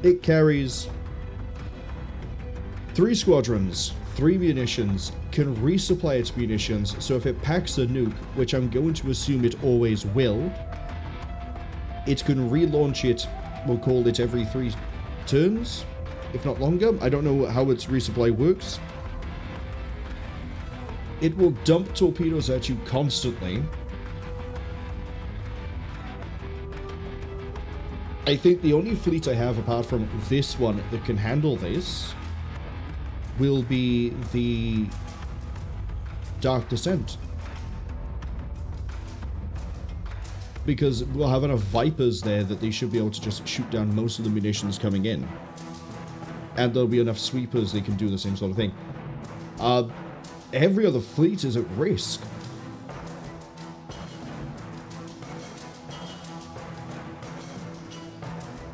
It carries 3 squadrons, 3 munitions, can resupply its munitions, so if it packs a nuke, which I'm going to assume it always will, it can relaunch it, we'll call it every 3 turns, if not longer. I don't know how its resupply works. It will dump torpedoes at you constantly. I think the only fleet I have apart from this one that can handle this will be the Dark Descent. Because we'll have enough Vipers there that they should be able to just shoot down most of the munitions coming in. And there'll be enough sweepers they can do the same sort of thing. Every other fleet is at risk.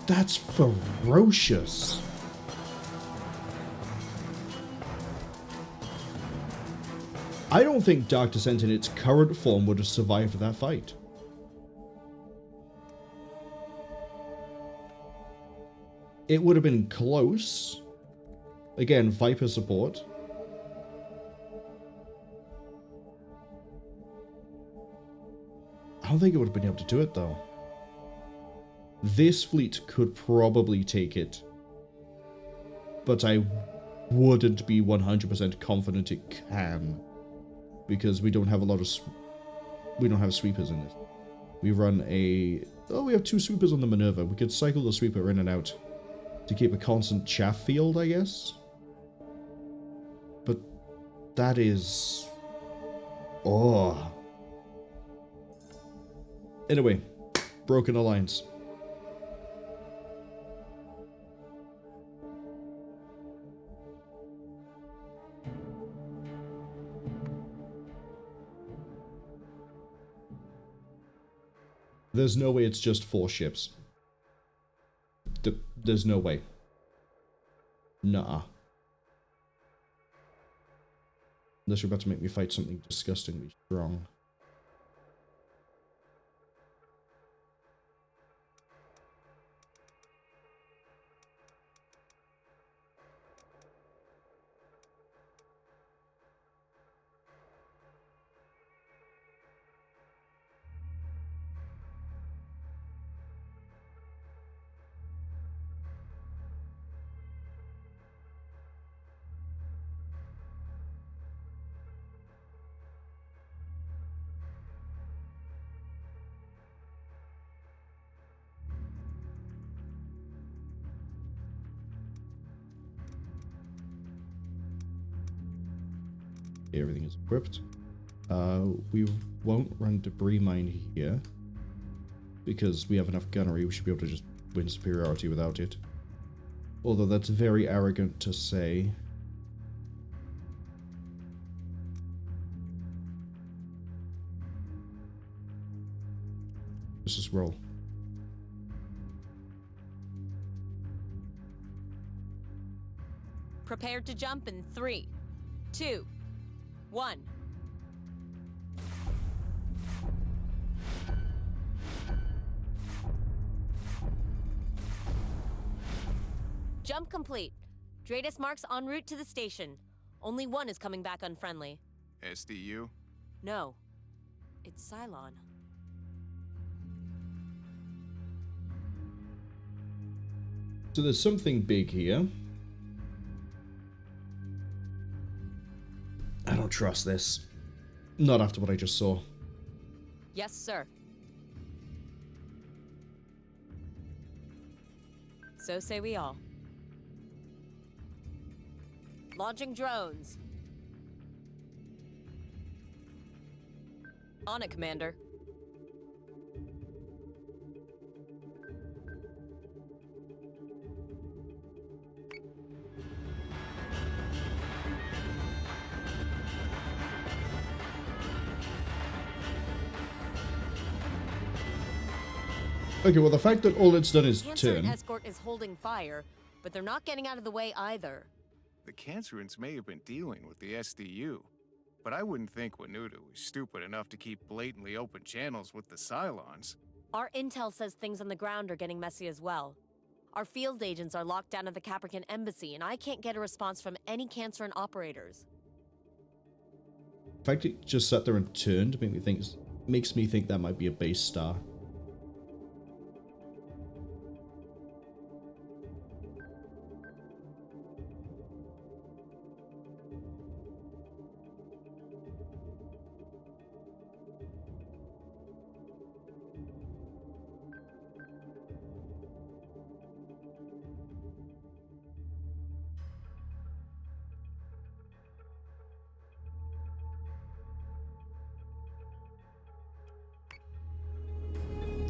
That's ferocious. I don't think Dark Descent in its current form would have survived that fight. It would have been close. Again, Viper support. I don't think it would have been able to do it, though. This fleet could probably take it. But I wouldn't be 100% confident it can. Because we don't have a lot of... we don't have sweepers in this. We run a... oh, we have 2 sweepers on the Minerva. We could cycle the sweeper in and out to keep a constant chaff field, I guess. But that is... oh. Anyway, Broken Alliance. There's no way it's just 4 ships. There's no way. Nuh-uh. Unless you're about to make me fight something disgustingly strong. Everything is equipped. We won't run debris mine here because we have enough gunnery. We should be able to just win superiority without it. Although that's very arrogant to say. Let's just roll. Prepared to jump in 3, 2, 1. Jump complete. Dratus marks en route to the station. Only one is coming back unfriendly. SDU? No. It's Cylon. So there's something big here. I don't trust this. Not after what I just saw. Yes, sir. So say we all. Launching drones. On it, Commander. Okay, well the fact that all it's done is Cancer turn. escort is holding fire, but they're not getting out of the way either. The Cancerans may have been dealing with the SDU, but I wouldn't think Wanuda was stupid enough to keep blatantly open channels with the Cylons. Our intel says things on the ground are getting messy as well. Our field agents are locked down at the Caprican embassy, and I can't get a response from any Canceran operators. The fact it just sat there and turned makes me think that might be a base star.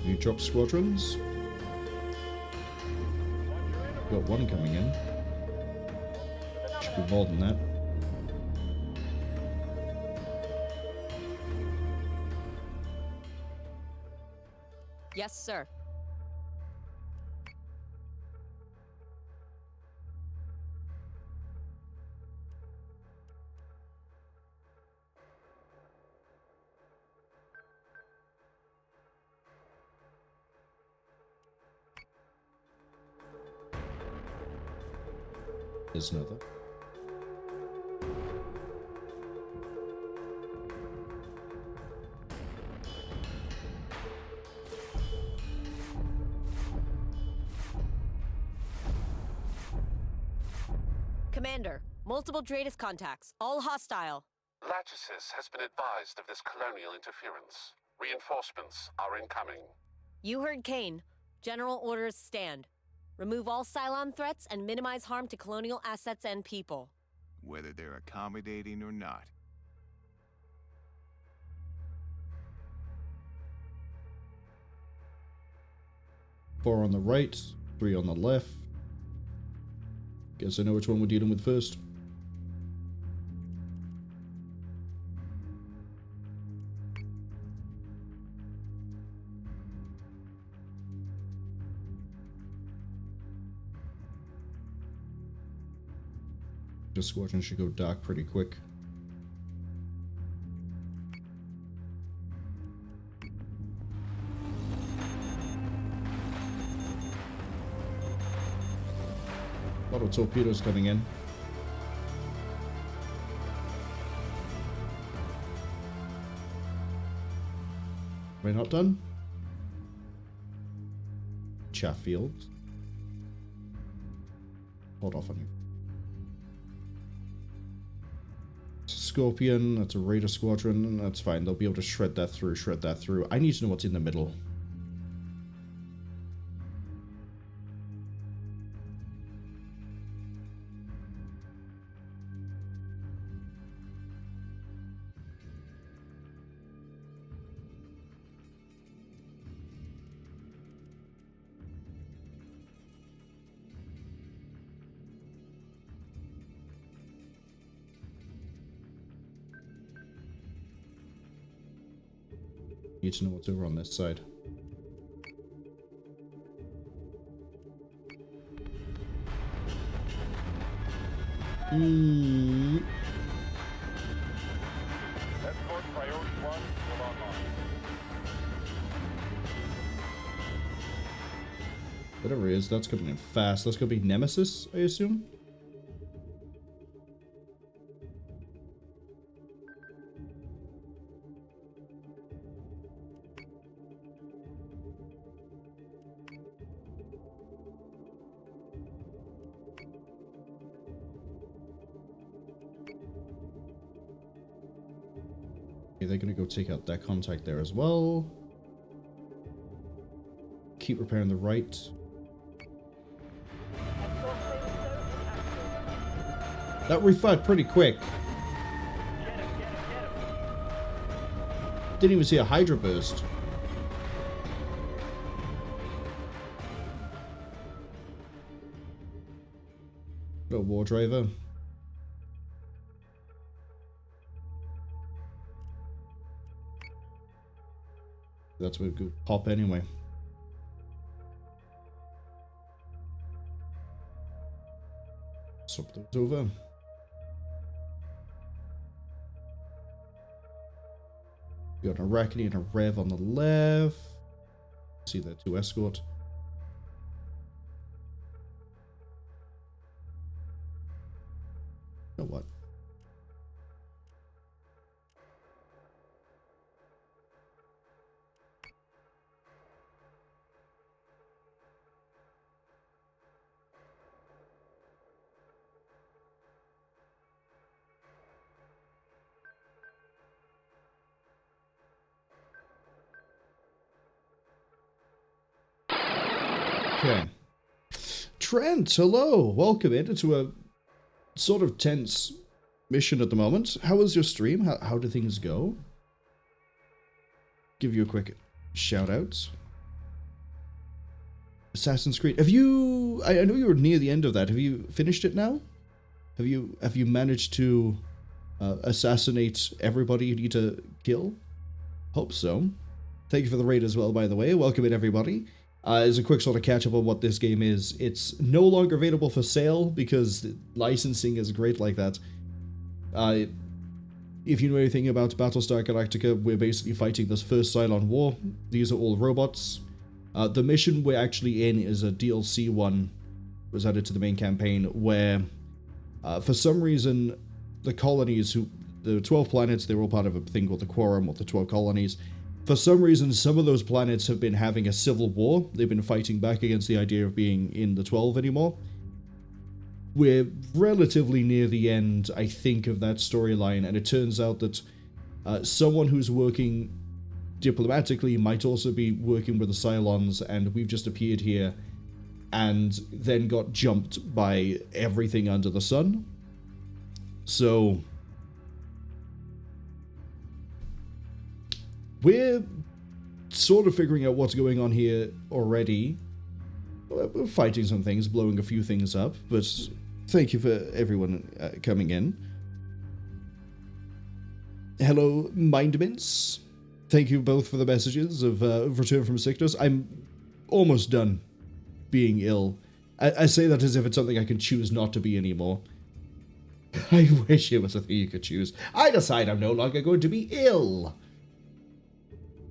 You drop squadrons. Got one coming in. Should be more than that. Yes, sir. There's another. Commander, multiple Dratus contacts, all hostile. Lachesis has been advised of this colonial interference. Reinforcements are incoming. You heard Kane. General orders stand. Remove all Cylon threats and minimize harm to colonial assets and people. Whether they're accommodating or not. 4 on the right, 3 on the left. Guess I know which one we're dealing with first. This squadron should go dark pretty quick. A lot of torpedoes coming in. We're not done. Chaff fields. Hold off on you. Scorpion, that's a Raider squadron, that's fine. They'll be able to shred that through. I need to know what's in the middle. Need to know what's over on this side. Escort priority 1 still online. Whatever it is, that's coming in fast. That's gonna be Nemesis, I assume? They're gonna go take out that contact there as well. Keep repairing the right. That refired pretty quick. Didn't even see a Hydra burst. Got a war driver. That's where we go pop anyway. Swap those over. We got an Arachne and a Rev on the left. See that 2 escort. You know what? Okay. Trent, hello. Welcome into a sort of tense mission at the moment. How was your stream? How did things go? Give you a quick shout out. Assassin's Creed. Have you... I know you were near the end of that. Have you finished it now? Have you managed to assassinate everybody you need to kill? Hope so. Thank you for the raid as well, by the way. Welcome in, everybody. As a quick sort of catch up on what this game is, it's no longer available for sale because licensing is great like that. If you know anything about Battlestar Galactica, we're basically fighting this first Cylon war. These are all robots. The mission we're actually in is a DLC one, was added to the main campaign, where For some reason, the colonies, the 12 planets, they were all part of a thing called the Quorum, or the 12 colonies. For some reason, some of those planets have been having a civil war. They've been fighting back against the idea of being in the 12 anymore. We're relatively near the end, I think, of that storyline, and it turns out that someone who's working diplomatically might also be working with the Cylons, and we've just appeared here and then got jumped by everything under the sun. So we're sort of figuring out what's going on here already. We're fighting some things, blowing a few things up, but thank you for everyone coming in. Hello, Mindmints. Thank you both for the messages of return from sickness. I'm almost done being ill. I say that as if it's something I can choose not to be anymore. I wish it was a thing you could choose. I decide I'm no longer going to be ill.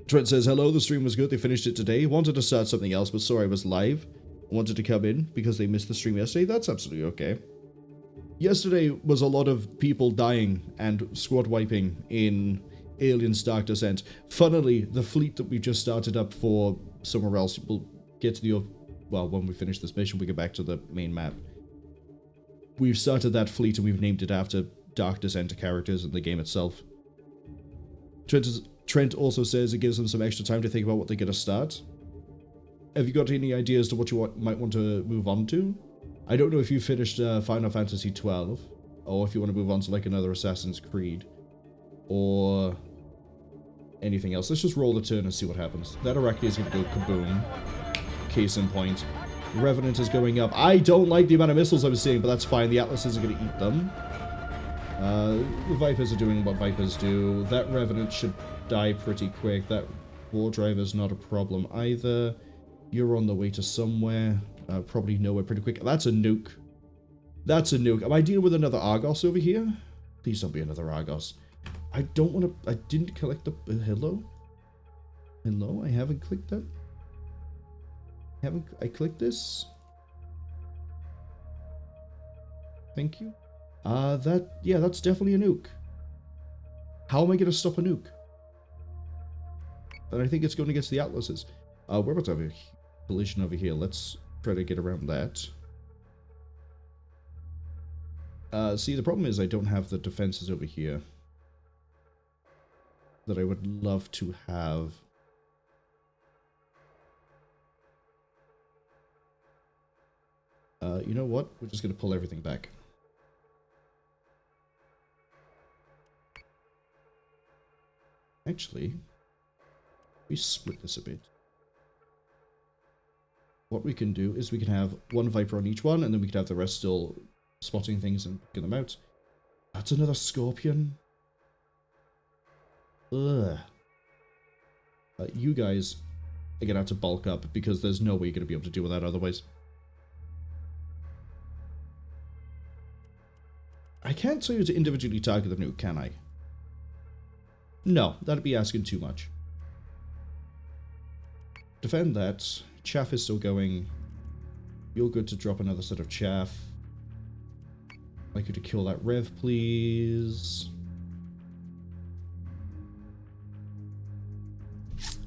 Trent says, hello, the stream was good. They finished it today. Wanted to start something else, but saw I was live. Wanted to come in because they missed the stream yesterday. That's absolutely okay. Yesterday was a lot of people dying and squad wiping in Alien's Dark Descent. Funnily, the fleet that we just started up for somewhere else, we'll get to the... Well, when we finish this mission, we get back to the main map. We've started that fleet and we've named it after Dark Descent characters in the game itself. Trent also says it gives them some extra time to think about what they're going to start. Have you got any ideas to what you might want to move on to? I don't know if you finished Final Fantasy XII, or if you want to move on to like another Assassin's Creed, or anything else. Let's just roll the turn and see what happens. That Arachne is going to go kaboom. Case in point. Revenant is going up. I don't like the amount of missiles I'm seeing, but that's fine. The Atlas isn't going to eat them. The Vipers are doing what Vipers do. That Revenant should die pretty quick. That War Driver's not a problem either. You're on the way to somewhere. Probably nowhere pretty quick. That's a nuke. That's a nuke. Am I dealing with another Argos over here? Please don't be another Argos. I don't want to... I didn't collect the... hello? Hello? I haven't clicked that? I clicked this? Thank you. Yeah, that's definitely a nuke. How am I going to stop a nuke? And I think it's going against the Atlases. We're about to have a collision over here. Let's try to get around that. See, the problem is I don't have the defenses over here that I would love to have. You know what? We're just going to pull everything back. Actually, we split this a bit. What we can do is we can have one Viper on each one, and then we can have the rest still spotting things and get them out. That's another Scorpion. Ugh. You guys are going to have to bulk up, because there's no way you're going to be able to deal with that otherwise. I can't tell you to individually target the nuke, can I? No, that'd be asking too much. Defend that. Chaff is still going. You're good to drop another set of chaff. I'd like you to kill that Rev, please.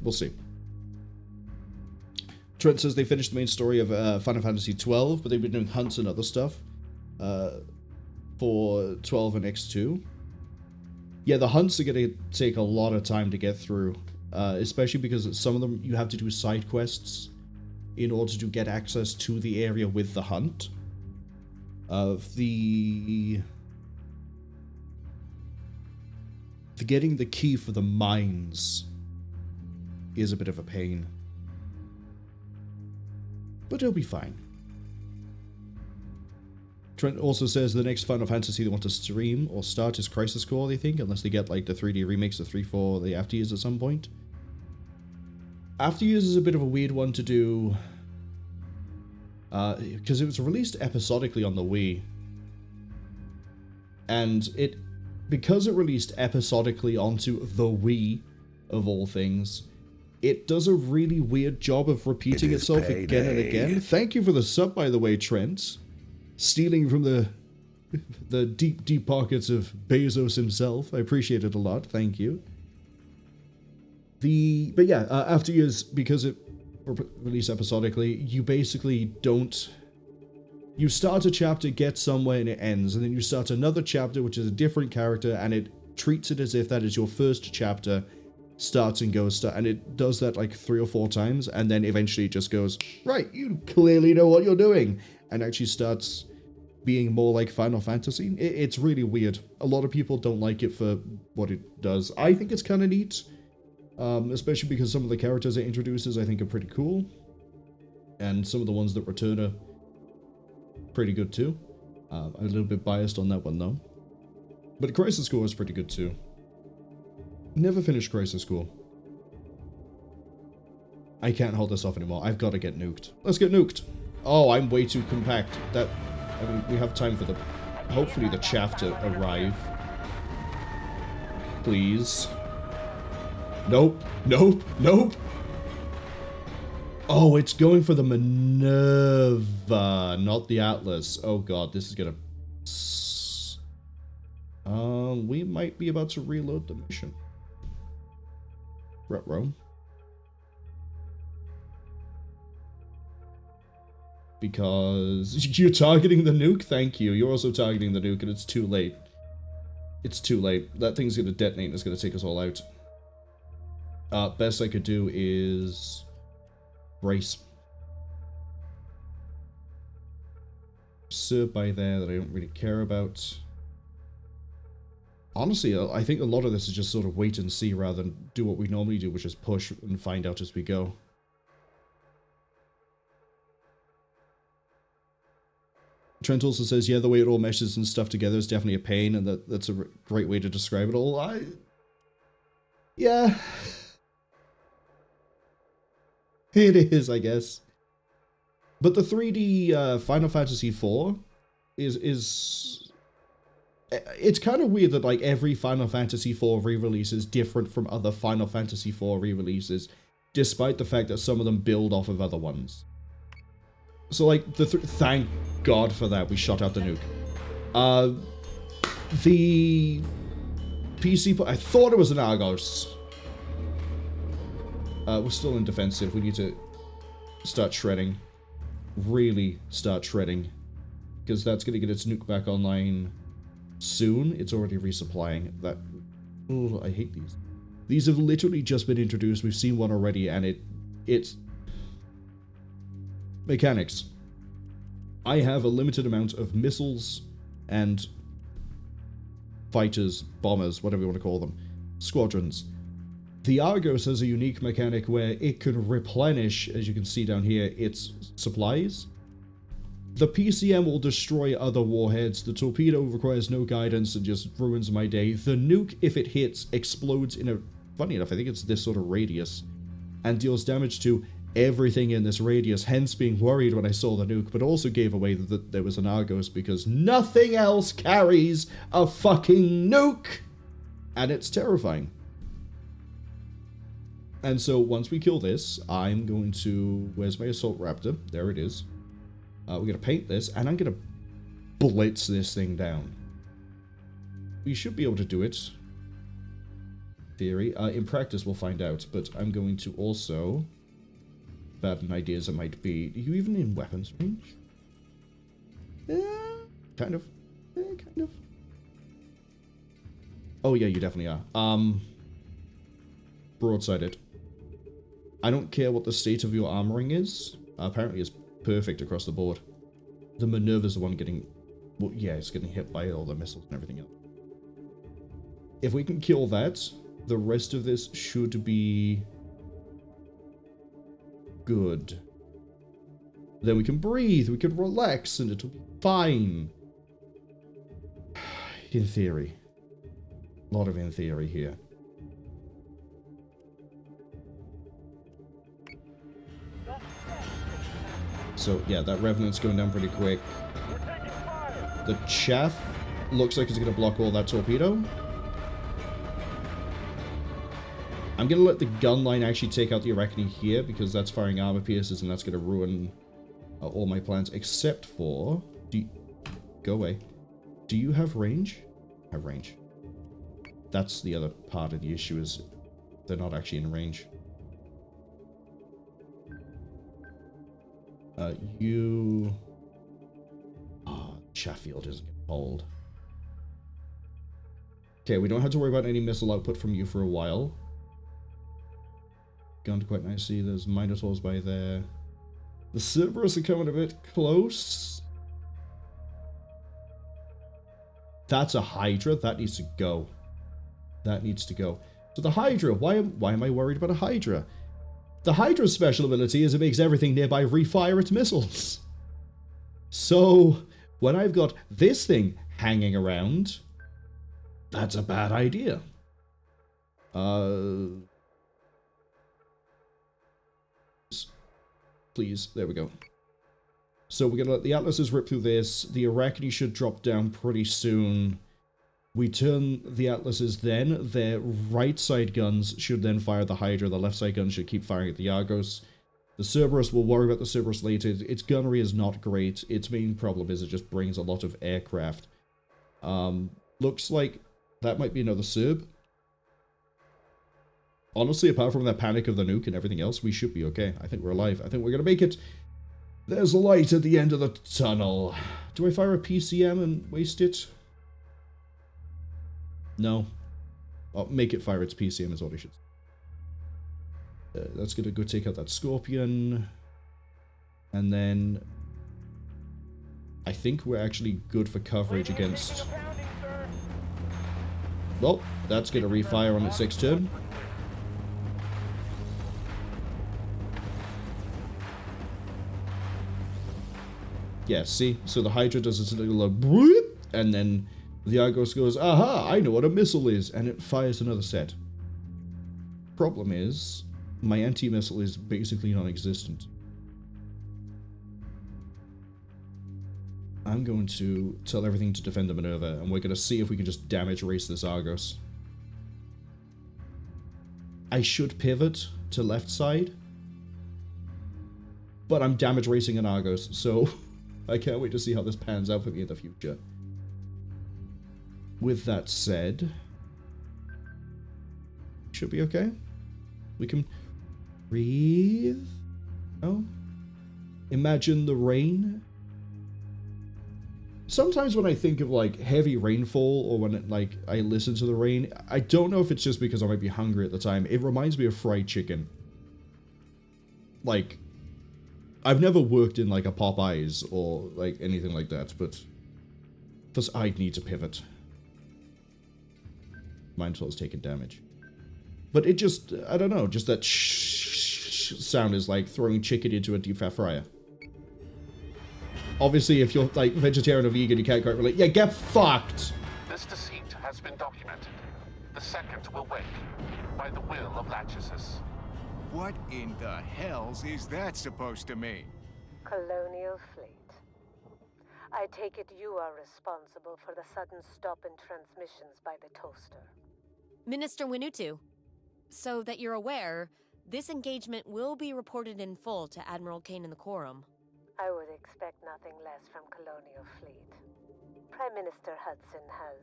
We'll see. Trent says they finished the main story of Final Fantasy XII, but they've been doing hunts and other stuff for 12 and X2. Yeah, the hunts are going to take a lot of time to get through, especially because some of them you have to do side quests in order to get access to the area with the hunt. Getting the key for the mines is a bit of a pain. But it'll be fine. Trent also says the next Final Fantasy they want to stream or start is Crisis Core, they think, unless they get like the 3D remakes of 3, 4, the After Years at some point. After Years is a bit of a weird one to do, because it was released episodically on the Wii. And because it released episodically onto the Wii, of all things, it does a really weird job of repeating itself again and again. Thank you for the sub, by the way, Trent. Stealing from the the deep, deep pockets of Bezos himself. I appreciate it a lot. Thank you. But yeah, after years, because it released episodically, you basically don't... You start a chapter, get somewhere, and it ends. And then you start another chapter, which is a different character, and it treats it as if that is your first chapter, starts and goes, and it does that like 3 or 4 times, and then eventually it just goes, right, you clearly know what you're doing, and actually starts being more like Final Fantasy. It's really weird. A lot of people don't like it for what it does. I think it's kind of neat, especially because some of the characters it introduces I think are pretty cool, and some of the ones that return are pretty good too. I'm a little bit biased on that one though. But Crisis Core is pretty good too. Never finished Crisis Core. I can't hold this off anymore. I've got to get nuked. Let's get nuked. Oh, I'm way too compact. I mean, we have time for hopefully the chaff to arrive. Please. Nope. Nope. Nope. Oh, it's going for the Minerva, not the Atlas. Oh god, this is gonna... we might be about to reload the mission. Retro. Because you're targeting the nuke? Thank you. You're also targeting the nuke, and it's too late. It's too late. That thing's gonna detonate and it's gonna take us all out. Best I could do is... brace. Sir by there that I don't really care about. Honestly, I think a lot of this is just sort of wait and see rather than do what we normally do, which is push and find out as we go. Trent also says, yeah, the way it all meshes and stuff together is definitely a pain, and that's a great way to describe it all. Yeah. It is, I guess. But the 3D Final Fantasy IV is... It's kind of weird that, like, every Final Fantasy IV re-release is different from other Final Fantasy IV re-releases, despite the fact that some of them build off of other ones. So, like, thank God for that, we shot out the nuke. The PC... I thought it was an Argos. We're still in defensive. We need to start shredding. Really start shredding. Because that's going to get its nuke back online soon. It's already resupplying. Oh, I hate these. These have literally just been introduced. We've seen one already, and it's... Mechanics. I have a limited amount of missiles and fighters, bombers, whatever you want to call them. Squadrons. The Argos has a unique mechanic where it can replenish, as you can see down here, its supplies. The PCM will destroy other warheads. The torpedo requires no guidance and just ruins my day. The nuke, if it hits, explodes in a... Funny enough, I think it's this sort of radius. And deals damage to everything in this radius, hence being worried when I saw the nuke, but also gave away that there was an Argos because nothing else carries a fucking nuke! And it's terrifying. And so once we kill this, I'm going to... Where's my Assault Raptor? There it is. We're going to paint this, and I'm going to blitz this thing down. We should be able to do it. Theory. In practice, we'll find out, but I'm going to also... Bad an idea as it might be. Are you even in weapons range? Kind of. Kind of. Oh yeah, you definitely are. Broadside-ed. I don't care what the state of your armoring is. Apparently it's perfect across the board. The Minerva's the one getting... Well, yeah, it's getting hit by all the missiles and everything else. If we can kill that, the rest of this should be... good. Then we can breathe, we can relax, and it'll be fine. In theory. A lot of in theory here. So, yeah, that Revenant's going down pretty quick. The chaff looks like it's going to block all that torpedo. I'm going to let the gun line actually take out the Arachne here, because that's firing armor pierces, and that's going to ruin all my plans, except for... Go away. Do you have range? Have range. That's the other part of the issue, is they're not actually in range. You... Oh, Sheffield isn't old. Okay, we don't have to worry about any missile output from you for a while. Gunned quite nicely. There's Minotaurs by there. The Cerberus are coming a bit close. That's a Hydra. That needs to go. That needs to go. So the Hydra, why am I worried about a Hydra? The Hydra's special ability is it makes everything nearby refire its missiles. So when I've got this thing hanging around, that's a bad idea. Please, there we go. So we're going to let the Atlases rip through this. The Arachne should drop down pretty soon. We turn the Atlases then. Their right side guns should then fire the Hydra. The left side guns should keep firing at the Argos. The Cerberus, we'll worry about the Cerberus later. Its gunnery is not great. Its main problem is it just brings a lot of aircraft. Looks like that might be another Cerb. Honestly, apart from that panic of the nuke and everything else, we should be okay. I think we're alive. I think we're going to make it. There's a light at the end of the tunnel. Do I fire a PCM and waste it? No. I'll make it fire its PCM is what I should say. That's going to go take out that Scorpion. And then I think we're actually good for coverage against... Well, that's going to refire on its 6th turn. Yeah, see? So the Hydra does its little bloop, and then the Argos goes, aha, I know what a missile is, and it fires another set. Problem is, my anti-missile is basically non-existent. I'm going to tell everything to defend the Minerva, and we're going to see if we can just damage erase this Argos. I should pivot to left side, but I'm damage racing an Argos, so I can't wait to see how this pans out for me in the future. With that said, should be okay. We can breathe. Oh, imagine the rain. Sometimes when I think of like heavy rainfall, or when it, like I listen to the rain, I don't know if it's just because I might be hungry at the time. It reminds me of fried chicken. Like, I've never worked in like a Popeyes or like anything like that, but first I'd need to pivot. Minotaur's taken damage, but it just, I don't know, just that sound is like throwing chicken into a deep fat fryer. Obviously, if you're like vegetarian or vegan, you can't quite relate. Yeah, get fucked! This deceit has been documented. The second will wake, by the will of Lachesis. What in the hells is that supposed to mean? Colonial fleet. I take it you are responsible for the sudden stop in transmissions by the toaster. Minister Winutu, so that you're aware, this engagement will be reported in full to Admiral Kane in the Quorum. I would expect nothing less from Colonial Fleet. Prime Minister Hudson has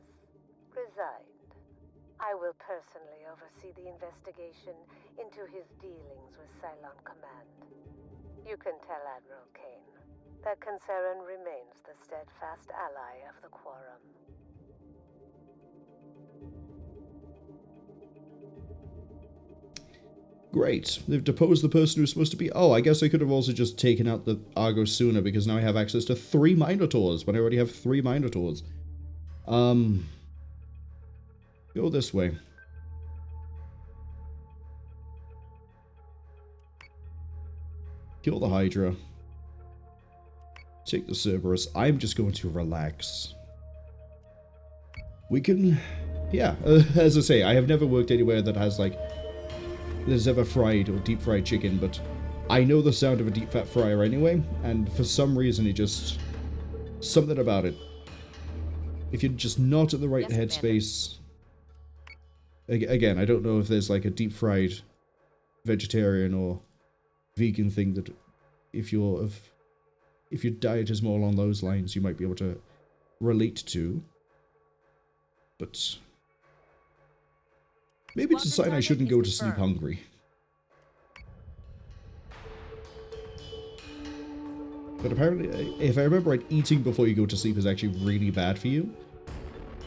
resigned. I will personally oversee the investigation into his dealings with Cylon Command. You can tell Admiral Kane that Consaran remains the steadfast ally of the Quorum. Great. They've deposed the person who's supposed to be... Oh, I guess I could have also just taken out the Argos sooner, because now I have access to 3 Minotaurs, when I already have 3 Minotaurs. Go this way. Kill the Hydra. Take the Cerberus. I'm just going to relax. We can... Yeah, as I say, I have never worked anywhere that has, like... There's ever fried or deep fried chicken, but I know the sound of a deep fat fryer anyway, and for some reason it just... Something about it. If you're just not in the right headspace... Again, I don't know if there's like a deep fried vegetarian or vegan thing that if your diet is more along those lines, you might be able to relate to. but maybe it's a sign I shouldn't go to sleep hungry. But apparently, if I remember right, eating before you go to sleep is actually really bad for you.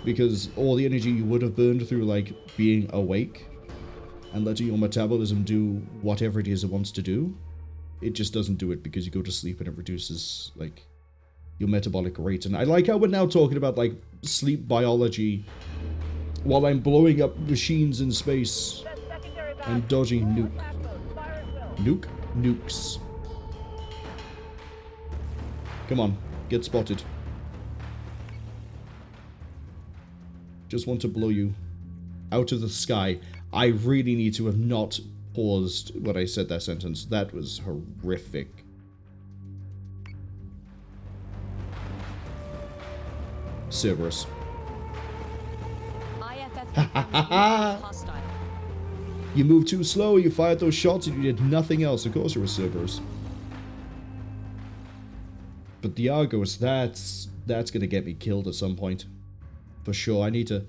Because all the energy you would have burned through, like, being awake and letting your metabolism do whatever it is it wants to do, it just doesn't do it because you go to sleep and it reduces, like, your metabolic rate. And I like how we're now talking about, like, sleep biology while I'm blowing up machines in space and dodging nukes. Come on, get spotted. Just want to blow you out of the sky. I really need to have not paused when I said that sentence. That was horrific. Cerberus. You moved too slow, you fired those shots, and you did nothing else. Of course you're a Cerberus. But the Argos, that's gonna get me killed at some point. For sure, I need to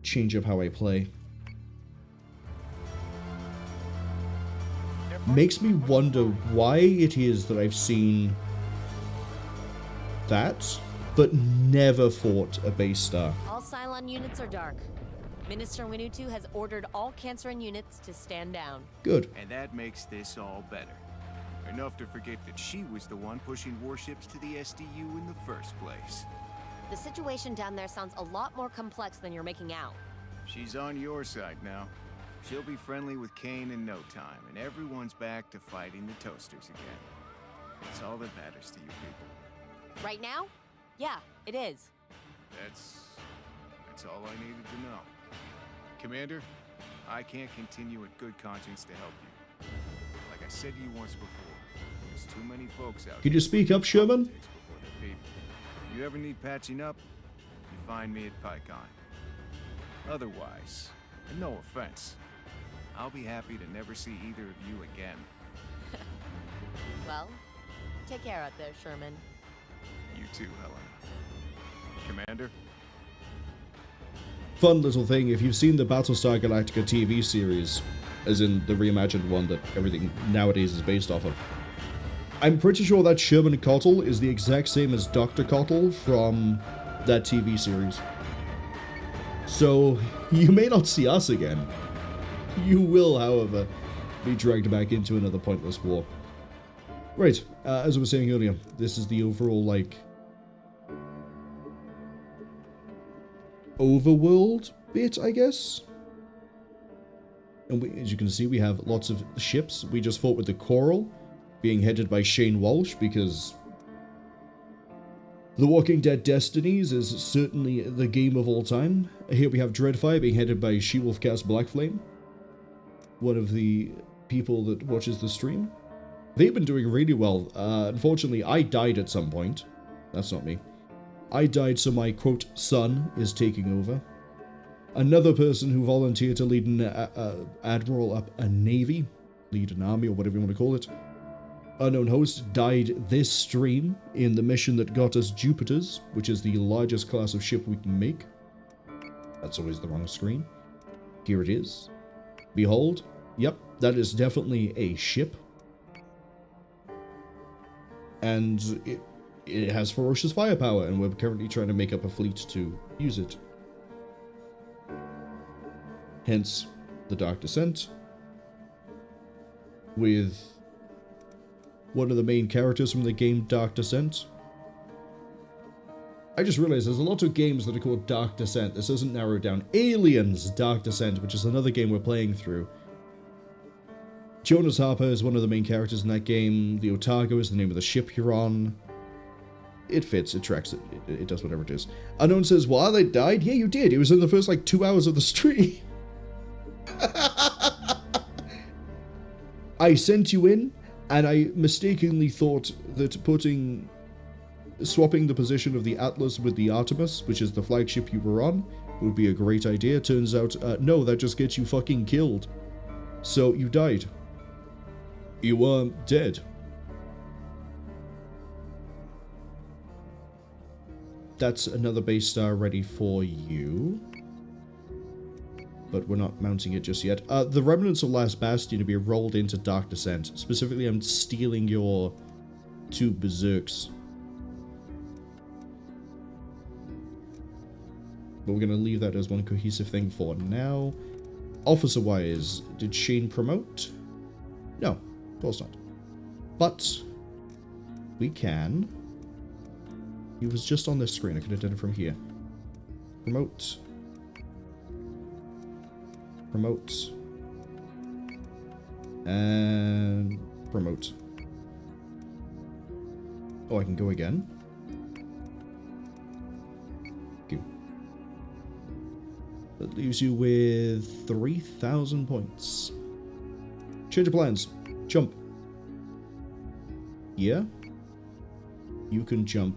change up how I play. Makes me wonder why it is that I've seen that, but never fought a base star. All Cylon units are dark. Minister Winutu has ordered all Cancerin units to stand down. Good. And that makes this all better. Enough to forget that she was the one pushing warships to the SDU in the first place. The situation down there sounds a lot more complex than you're making out. She's on your side now. She'll be friendly with Kane in no time, and everyone's back to fighting the Toasters again. That's all that matters to you people. Right now? Yeah, it is. That's all I needed to know. Commander, I can't continue at good conscience to help you. Like I said to you once before, there's too many folks out. Could you speak up, Sherman? If you ever need patching up, you find me at Picon. Otherwise, and no offense, I'll be happy to never see either of you again. Well, take care out there, Sherman. You too, Helena. Commander? Fun little thing, if you've seen the Battlestar Galactica TV series, as in the reimagined one that everything nowadays is based off of, I'm pretty sure that Sherman Cottle is the exact same as Dr. Cottle from that TV series. So, you may not see us again. You will, however, be dragged back into another pointless war. Right, as I was saying earlier, this is the overall, like, overworld bit, I guess? And as you can see, we have lots of ships. We just fought with the Coral, being headed by Shane Walsh, because The Walking Dead Destinies is certainly the game of all time. Here we have Dreadfire being headed by She-Wolfcast Blackflame, one of the people that watches the stream. They've been doing really well. Unfortunately, I died at some point. That's not me. I died, so my, quote, son is taking over. Another person who volunteered to lead an admiral up a navy, lead an army, or whatever you want to call it. Unknown Host died this stream in the mission that got us Jupiters, which is the largest class of ship we can make. That's always the wrong screen. Here it is. Behold. Yep, that is definitely a ship. And it has ferocious firepower, and we're currently trying to make up a fleet to use it. Hence, the Dark Descent, with one of the main characters from the game Dark Descent. I just realized there's a lot of games that are called Dark Descent. This isn't narrowed down. Aliens Dark Descent, which is another game we're playing through. Jonas Harper is one of the main characters in that game. The Otago is the name of the ship you're on. It fits, it tracks, it does whatever it is. Unknown says, "What? I died?" Yeah, you did. It was in the first, 2 hours of the stream. I sent you in, and I mistakenly thought that swapping the position of the Atlas with the Artemis, which is the flagship you were on, would be a great idea. Turns out, no, that just gets you fucking killed. So, you died. You were dead. That's another base star ready for you. but we're not mounting it just yet. The remnants of Last Bastion to be rolled into Dark Descent. Specifically, I'm stealing your 2 Berserks. But we're going to leave that as one cohesive thing for now. Officer-wise, did Shane promote? No, of course not. But we can. He was just on this screen. I could have done it from here. Promote. Promote. And promote. Oh, I can go again. That leaves you with 3,000 points. Change of plans. Jump. Yeah. You can jump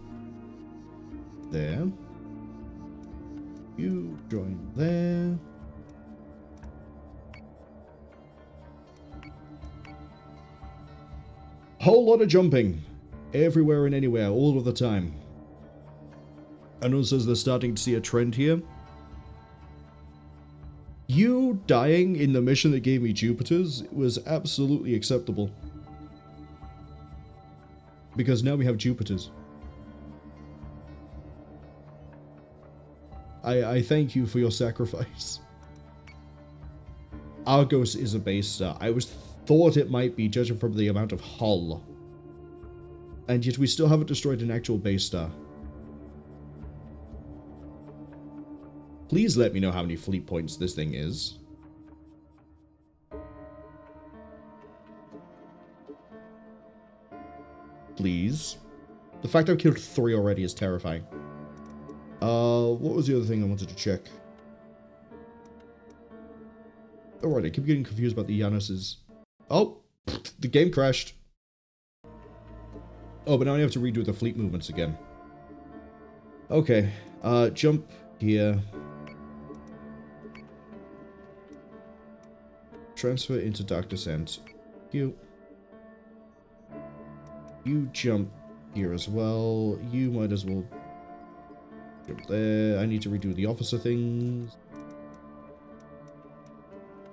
there. You join there. Whole lot of jumping. Everywhere and anywhere, all of the time. I know it says they're starting to see a trend here. You dying in the mission that gave me Jupiter's was absolutely acceptable. Because now we have Jupiter's. I thank you for your sacrifice. Argos is a base star. I thought it might be, judging from the amount of hull. And yet we still haven't destroyed an actual base star. Please let me know how many fleet points this thing is. Please. The fact I've killed 3 already is terrifying. What was the other thing I wanted to check? Alright, I keep getting confused about the Janus's. Oh! The game crashed. Oh, but now I have to redo the fleet movements again. Okay. Jump here. Transfer into Dark Descent. You jump here as well. You might as well jump there. I need to redo the officer things.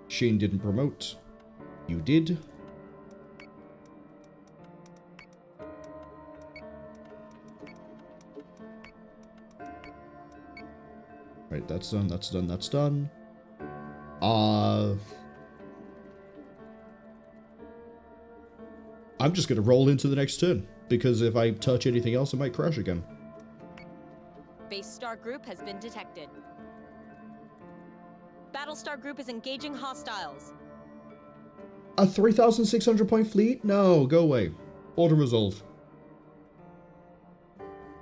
Shane didn't promote. You did. Right, that's done, that's done, that's done. I'm just going to roll into the next turn, because if I touch anything else, it might crash again. Base Star Group has been detected. Battlestar Group is engaging hostiles. A 3,600 point fleet? No, go away. Auto resolve.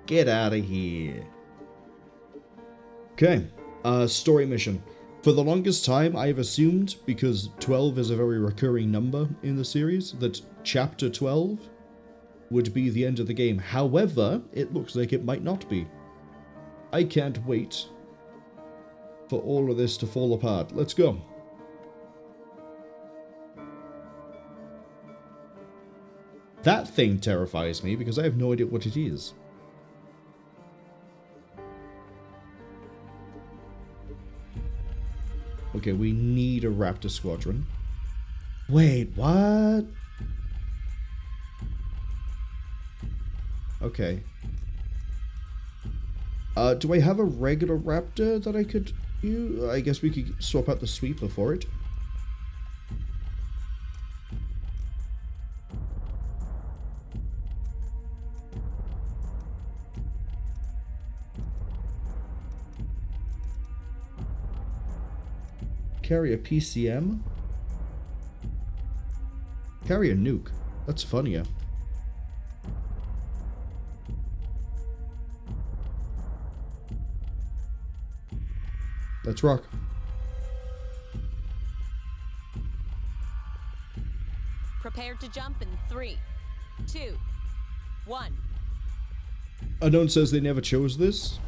Get out of here. Okay, story mission. For the longest time, I have assumed, because 12 is a very recurring number in the series, that Chapter 12 would be the end of the game. However, it looks like it might not be. I can't wait for all of this to fall apart. Let's go. That thing terrifies me because I have no idea what it is. Okay, we need a Raptor squadron. Wait, what? Okay. Do I have a regular Raptor that I could use? I guess we could swap out the sweeper for it. Carry a PCM? Carry a nuke. That's funnier. Let's rock. Prepare to jump in 3, 2, 1. Unknown says they never chose this.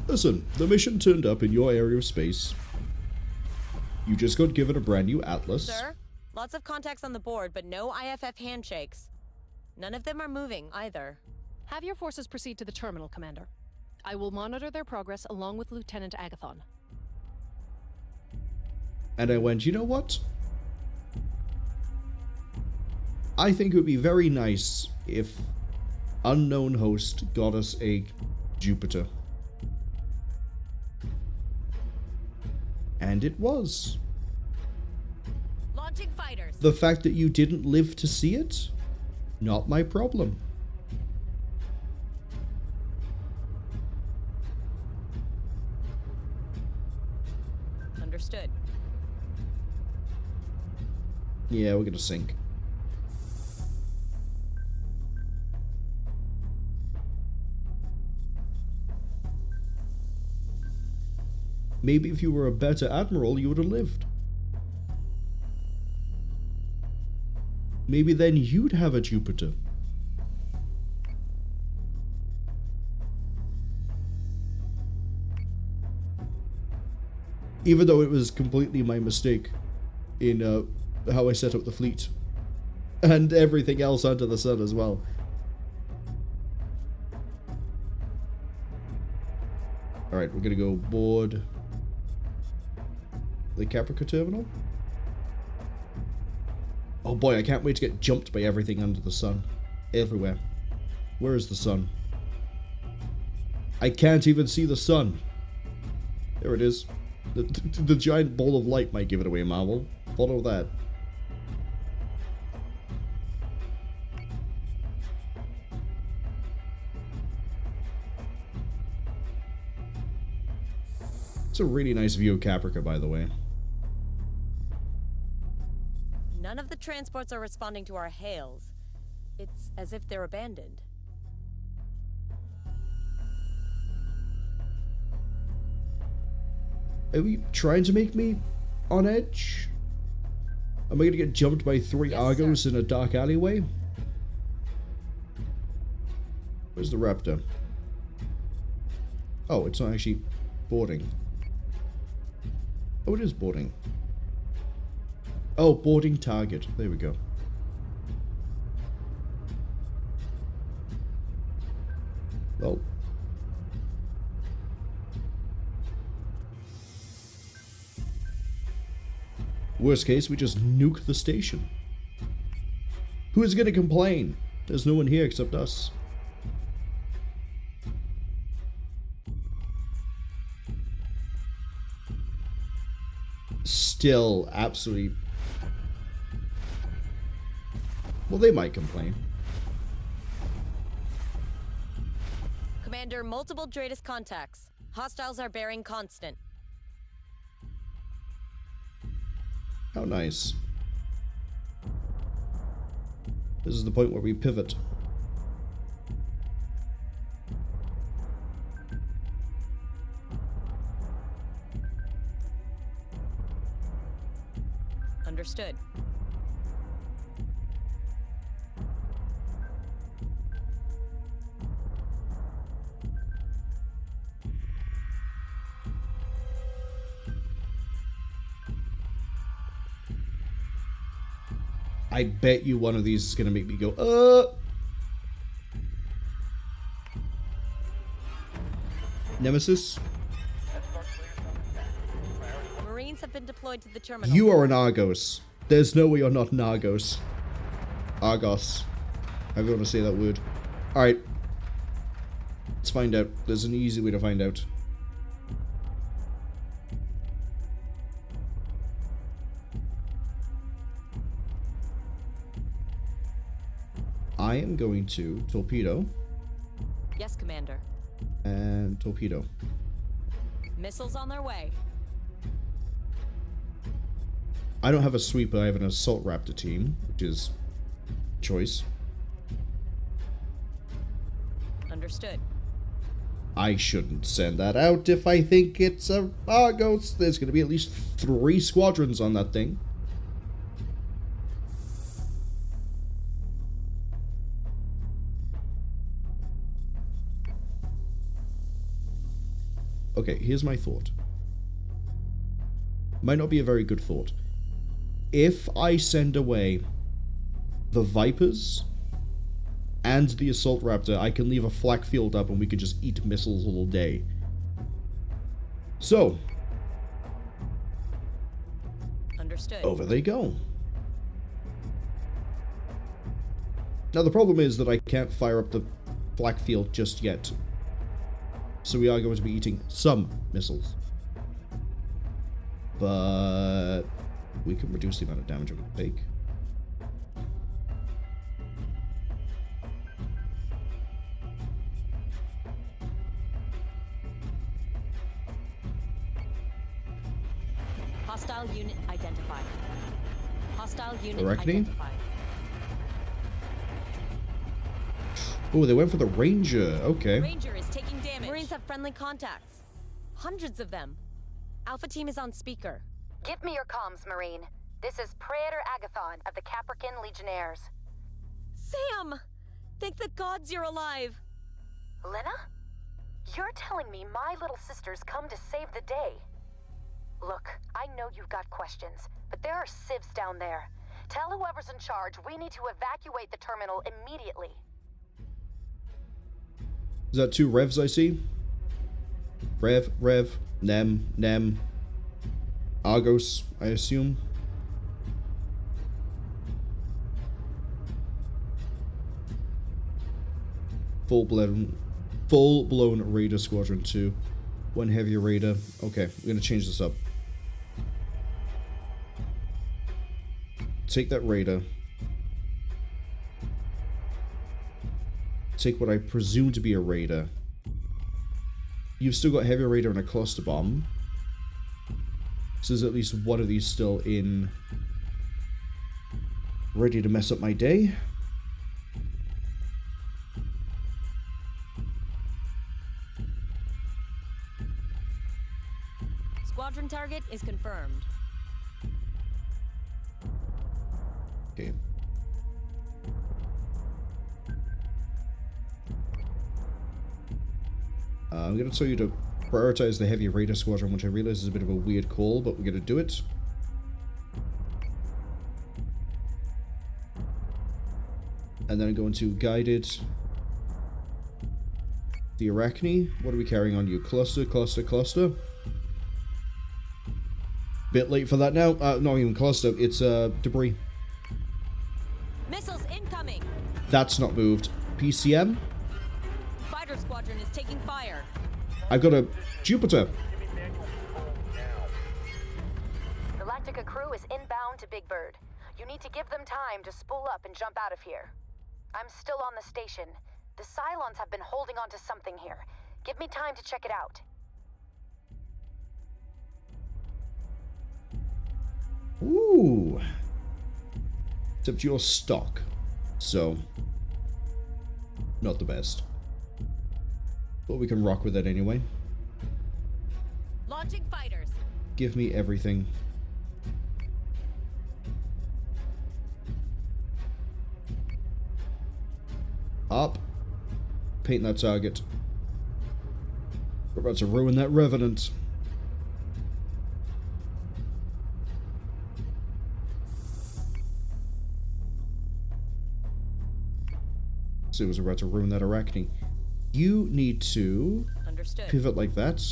Listen, the mission turned up in your area of space. You just got given a brand new atlas. Sir, lots of contacts on the board, but no IFF handshakes. None of them are moving either. Have your forces proceed to the terminal, Commander. I will monitor their progress along with Lieutenant Agathon. And I went, you know what? I think it would be very nice if Unknown Host got us a Jupiter. And it was. Launching fighters. The fact that you didn't live to see it? Not my problem. Understood. Yeah, we're gonna sink. Maybe if you were a better admiral, you would have lived. Maybe then you'd have a Jupiter. Even though it was completely my mistake in how I set up the fleet. And everything else under the sun as well. Alright, we're gonna go board the Caprica terminal. Oh boy, I can't wait to get jumped by everything under the sun. Everywhere. Where is the sun? I can't even see the sun. There it is. The giant ball of light might give it away, Marwol. Follow that. It's a really nice view of Caprica, by the way. None of the transports are responding to our hails. It's as if they're abandoned. Are we trying to make me on edge? Am I gonna get jumped by 3 Argos in a dark alleyway? Where's the Raptor? Oh, it's not actually boarding. Oh, it is boarding. Oh, boarding target. There we go. Well. Worst case, we just nuke the station. Who is going to complain? There's no one here except us. Still absolutely... Well, they might complain. Commander, multiple Dratus contacts. Hostiles are bearing constant. How nice. This is the point where we pivot. Understood. I bet you one of these is going to make me go, Nemesis? Marines have been deployed to the terminal. You are an Argos. There's no way you're not an Argos. Argos. However you want to say that word. Alright. Let's find out. There's an easy way to find out. I am going to torpedo. Yes, Commander. And torpedo. Missiles on their way. I don't have a sweeper, I have an assault raptor team, which is choice. Understood. I shouldn't send that out if I think it's a Argos. There's going to be at least 3 squadrons on that thing. Okay, here's my thought. Might not be a very good thought. If I send away the Vipers and the Assault Raptor, I can leave a flak field up and we could just eat missiles all day. So, Understood. Over they go. Now the problem is that I can't fire up the flak field just yet. So we are going to be eating some missiles. But we can reduce the amount of damage it would take. Hostile unit identified. Hostile unit Arachne? identified. Oh, they went for the Ranger. Okay. Ranger is taking damage. Marines have friendly contacts. Hundreds of them. Alpha team is on speaker. Give me your comms, Marine. This is Praetor Agathon of the Caprican Legionnaires. Sam! Thank the gods you're alive. Lena? You're telling me my little sister's come to save the day? Look, I know you've got questions, but there are civs down there. Tell whoever's in charge we need to evacuate the terminal immediately. Is that 2 revs I see? Rev, Nem, Argos, I assume. Full-blown Raider Squadron 2. 1 heavier Raider. Okay, we're gonna change this up. Take that Raider. Take what I presume to be a Raider. You've still got heavier Raider and a cluster bomb. So there's at least one of these still in. Ready to mess up my day. Squadron target is confirmed. Okay. I'm going to tell you to prioritize the heavy Raider Squadron, which I realize is a bit of a weird call, but we're going to do it. And then I'm going to guided the Arachne. What are we carrying on you? Cluster. Bit late for that now. Not even cluster. It's debris. Missiles incoming. That's not moved. PCM. Fighter squadron is taking fire. I've got a Jupiter. Galactica crew is inbound to Big Bird. You need to give them time to spool up and jump out of here. I'm still on the station. The Cylons have been holding on to something here. Give me time to check it out. Ooh. Except you're stock. So, not the best. But we can rock with it anyway. Launching fighters. Give me everything. Up. Paint that target. We're about to ruin that Revenant. So it was about to ruin that Arachne. You need to pivot like that.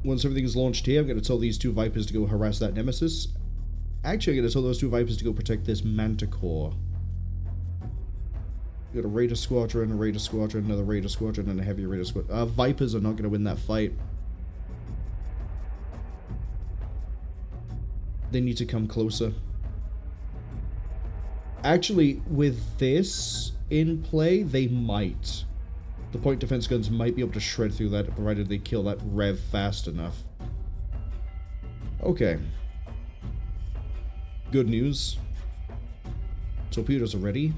Once everything is launched here, I'm going to tell these 2 Vipers to go harass that Nemesis. Actually, I'm going to tell those 2 Vipers to go protect this Manticore. We got a Raider Squadron, another Raider Squadron, and a heavy Raider Squadron. Vipers are not going to win that fight. They need to come closer. Actually, with this in play, they might. The point defense guns might be able to shred through that, provided they kill that Rev fast enough. Okay. Good news. Torpedoes are ready.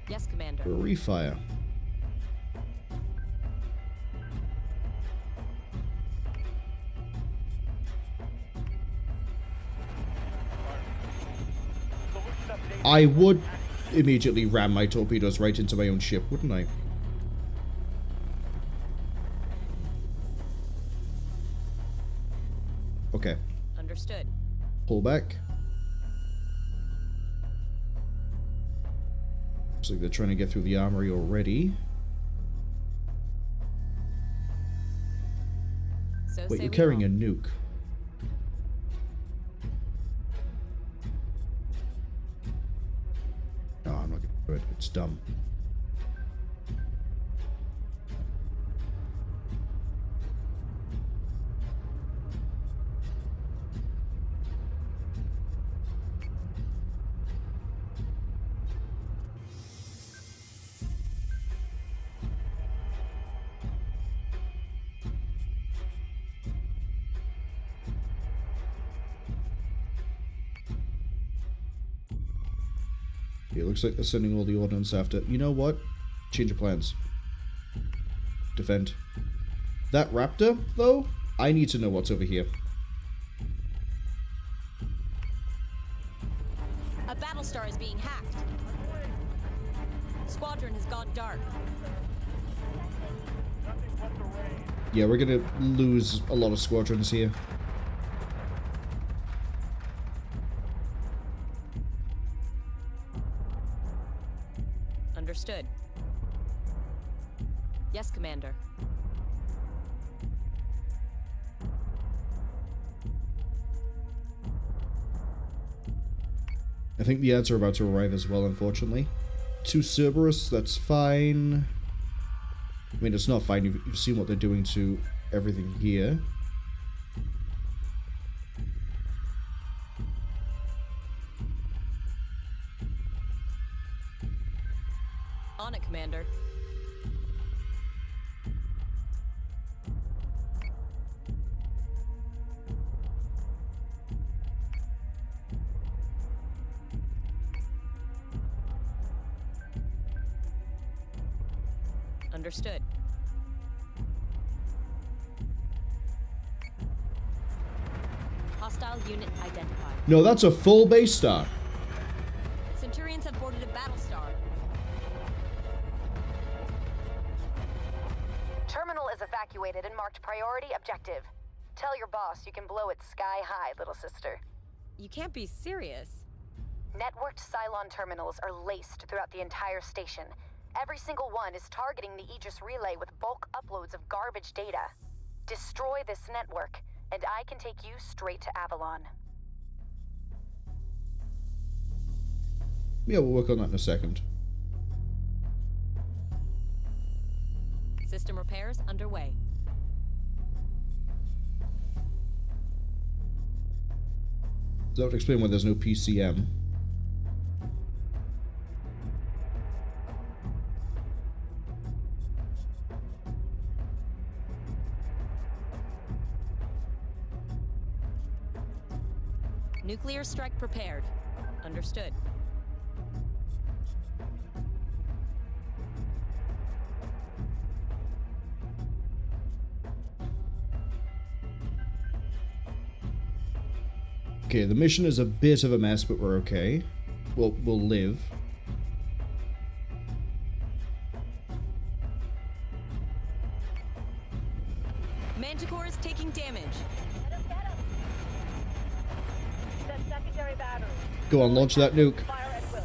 Yes, Commander. Refire. I would immediately ram my torpedoes right into my own ship, wouldn't I? Okay. Understood. Pull back. Looks like they're trying to get through the armory already. Wait, say you're we carrying all. a nuke. No, I'm not gonna do it. It's dumb. It looks like they're sending all the ordnance after. You know what? Change of plans. Defend. That raptor, though? I need to know what's over here. A Battlestar is being hacked. Squadron has gone dark. Yeah, we're gonna lose a lot of squadrons here. Understood. Yes, Commander. I think the ads are about to arrive as well, unfortunately. 2 Cerberus, that's fine. I mean, it's not fine. You've seen what they're doing to everything here. On it, Commander. Understood. Hostile unit identified. No, that's a full base star. Centurions have boarded a Battlestar. Terminal is evacuated and marked priority objective. Tell your boss you can blow it sky high, little sister. You can't be serious. Networked Cylon terminals are laced throughout the entire station. Every single one is targeting the Aegis relay with bulk uploads of garbage data. Destroy this network, and I can take you straight to Avalon. Yeah, we'll work on that in a second. System repairs underway. That would explain why there's no PCM. Nuclear strike prepared. Understood. Okay, the mission is a bit of a mess, but we're okay. We'll live. Manticore is taking damage. Get him. Set secondary battery. Go on, launch that nuke. Fire at will.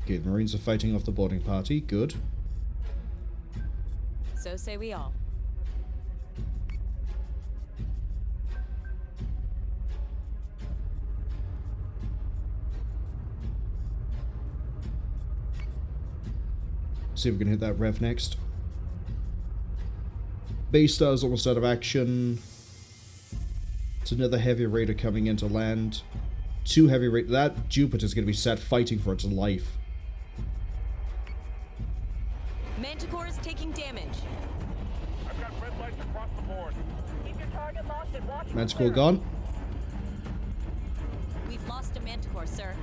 Okay, the Marines are fighting off the boarding party. Good. So say we all. See if we can hit that rev next. Base Star's almost out of action. It's another heavy raider coming into land. 2 heavy raider. That Jupiter's going to be sat fighting for its life. Manticore is taking damage. I've got red lights across the board. Keep your target locked and watch. Manticore gone. We've lost a Manticore, sir.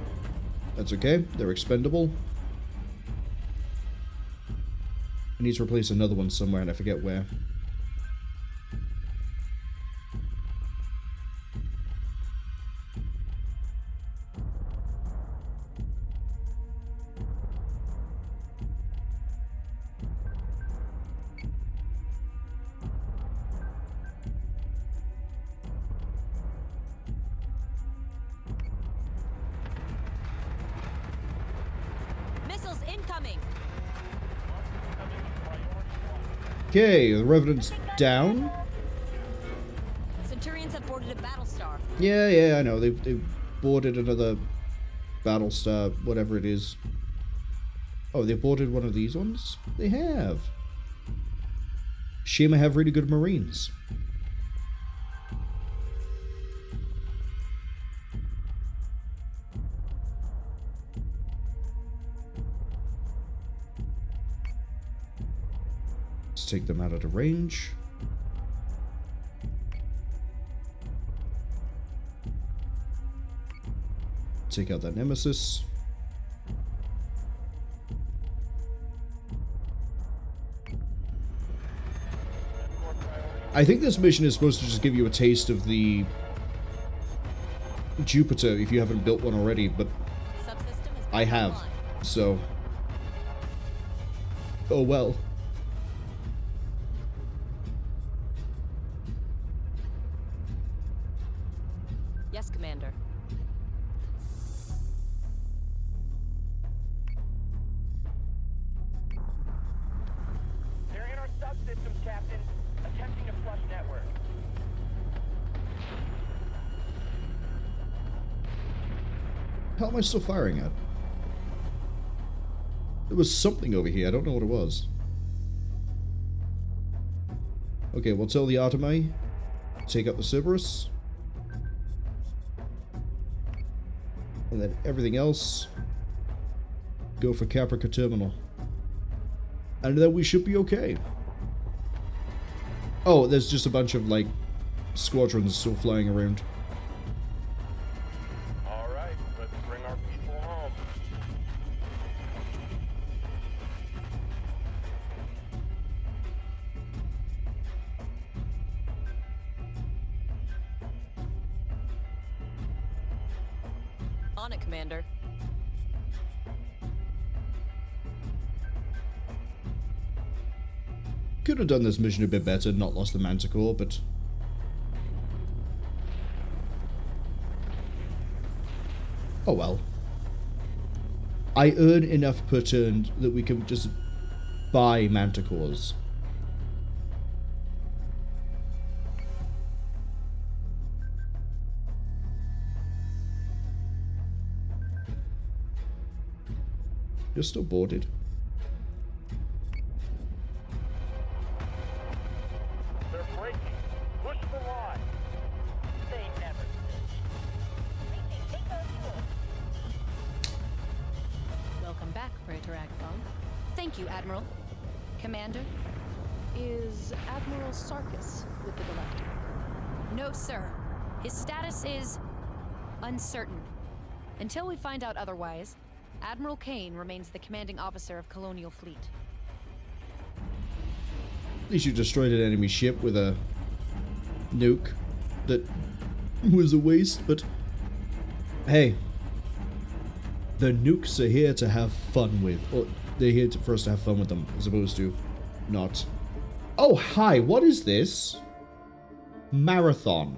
That's okay. They're expendable. I need to replace another one somewhere and I forget where. incoming! Okay, the Revenant's down. Centurions have boarded a Battlestar. Yeah, I know. They've boarded another Battlestar, whatever it is. Oh, they boarded one of these ones? They have. Shame I have really good Marines. Let's take them out of the range. Take out that Nemesis. I think this mission is supposed to just give you a taste of the Jupiter if you haven't built one already, but I have, so oh well. Yes, Commander. They're in our subsystems, Captain. Attempting to flush network. How am I still firing at? There was something over here, I don't know what it was. Okay, we'll tell the Artemi. Take out the Cerberus. And then everything else, go for Caprica Terminal. And then we should be okay. Oh, there's just a bunch of, like, squadrons still flying around. Alright, let's bring our people home. On it, Commander. Could have done this mission a bit better, not lost the Manticore, but... oh well. I earn enough per turn that we can just buy Manticores. You're still boarded. They're breaking. Push the line. They never Welcome back, Praetor Agthon. Thank you, Admiral. Commander, is Admiral Sarkis with the Galactica? No, sir. His status is uncertain. Until we find out otherwise, Admiral Kane remains the commanding officer of Colonial Fleet. At least you destroyed an enemy ship with a nuke that was a waste, but hey, the nukes are here to have fun with, or they're here for us to have fun with them, as opposed to not. Oh, hi, what is this? Marathon.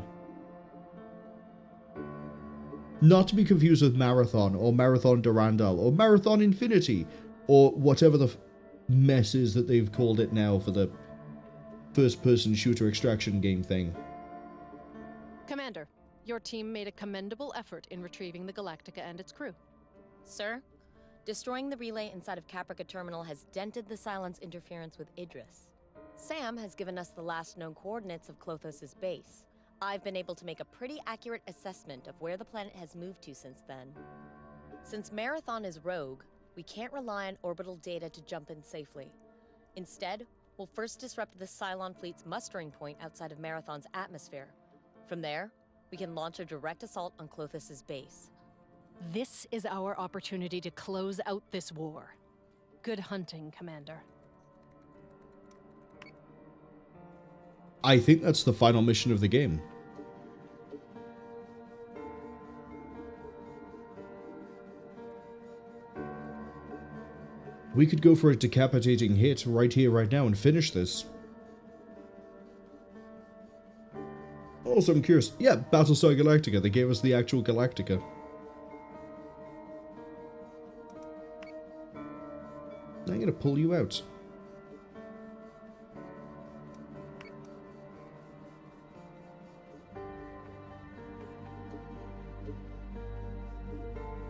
Not to be confused with Marathon, or Marathon Durandal, or Marathon Infinity, or whatever the mess is that they've called it now for the first-person shooter extraction game thing. Commander, your team made a commendable effort in retrieving the Galactica and its crew. Sir, destroying the relay inside of Caprica Terminal has dented the Cylon's interference with Idris. Sam has given us the last known coordinates of Klothos' base. I've been able to make a pretty accurate assessment of where the planet has moved to since then. Since Marathon is rogue, we can't rely on orbital data to jump in safely. Instead, we'll first disrupt the Cylon fleet's mustering point outside of Marathon's atmosphere. From there, we can launch a direct assault on Klothos' base. This is our opportunity to close out this war. Good hunting, Commander. I think that's the final mission of the game. We could go for a decapitating hit right here, right now, and finish this. Also, I'm curious. Yeah, Battlestar Galactica. They gave us the actual Galactica. pull you out.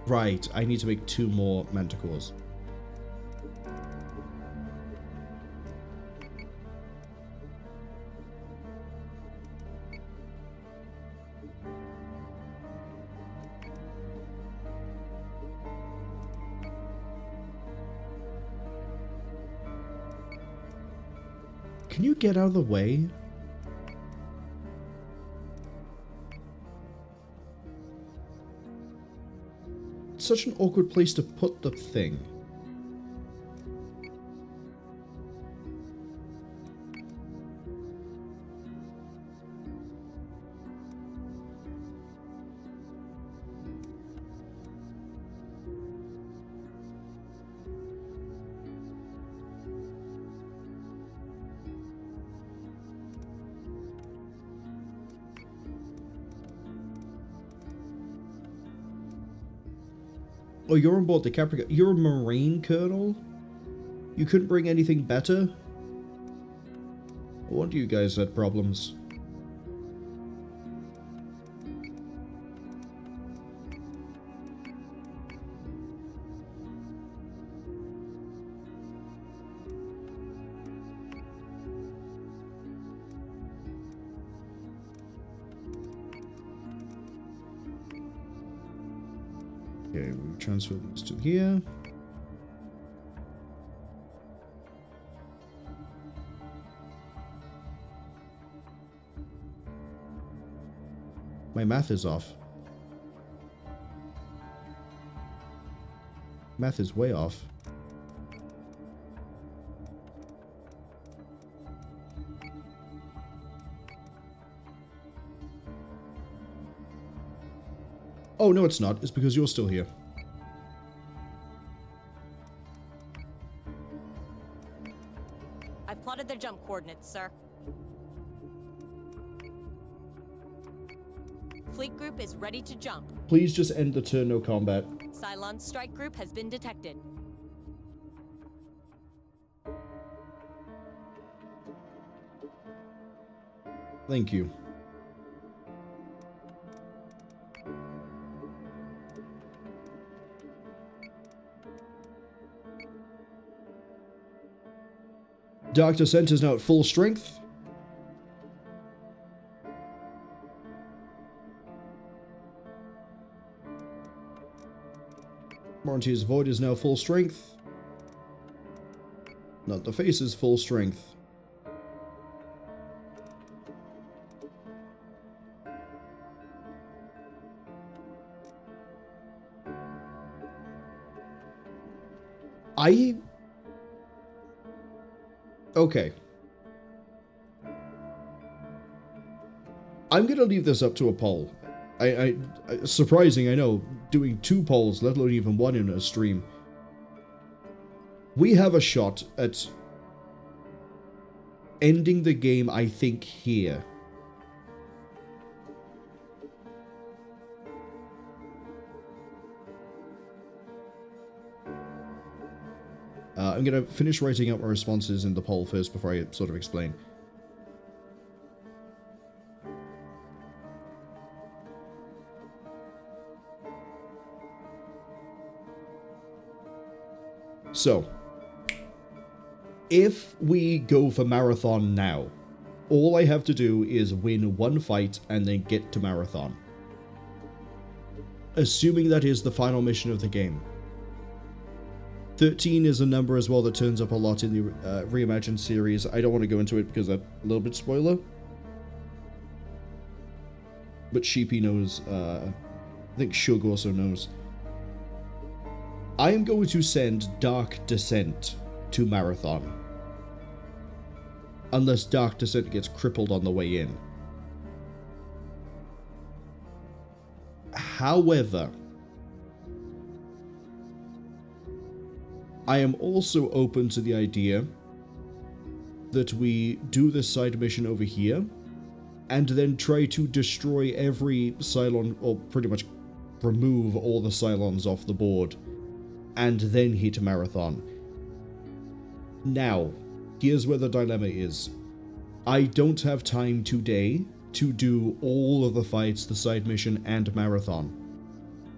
Right, I need to make 2 more manticores. Can you get out of the way? It's such an awkward place to put the thing. Oh, you're on board the Capricorn. You're a Marine Colonel? You couldn't bring anything better? No wonder you guys had problems. Okay, we'll transfer this to here. My math is off. Math is way off. Oh, no, it's not. It's because you're still here. I've plotted their jump coordinates, sir. Fleet group is ready to jump. Please just end the turn, no combat. Cylon's strike group has been detected. Thank you. Dark Descent is now at full strength. Moranti's Void is now full strength. Not the face is full strength. Okay. I'm gonna leave this up to a poll. Surprising, I know, doing 2 polls, let alone even 1 in a stream. We have a shot at ending the game, I think, here. I'm going to finish writing out my responses in the poll first before I sort of explain. So, if we go for Marathon now, all I have to do is win 1 fight and then get to Marathon. Assuming that is the final mission of the game. 13 is a number as well that turns up a lot in the Reimagined series. I don't want to go into it because that's a little bit spoiler. But Sheepy knows, I think Shug also knows. I am going to send Dark Descent to Marathon. Unless Dark Descent gets crippled on the way in. However, I am also open to the idea that we do this side mission over here and then try to destroy every Cylon, or pretty much remove all the Cylons off the board, and then hit Marathon. Now, here's where the dilemma is. I don't have time today to do all of the fights, the side mission, and marathon.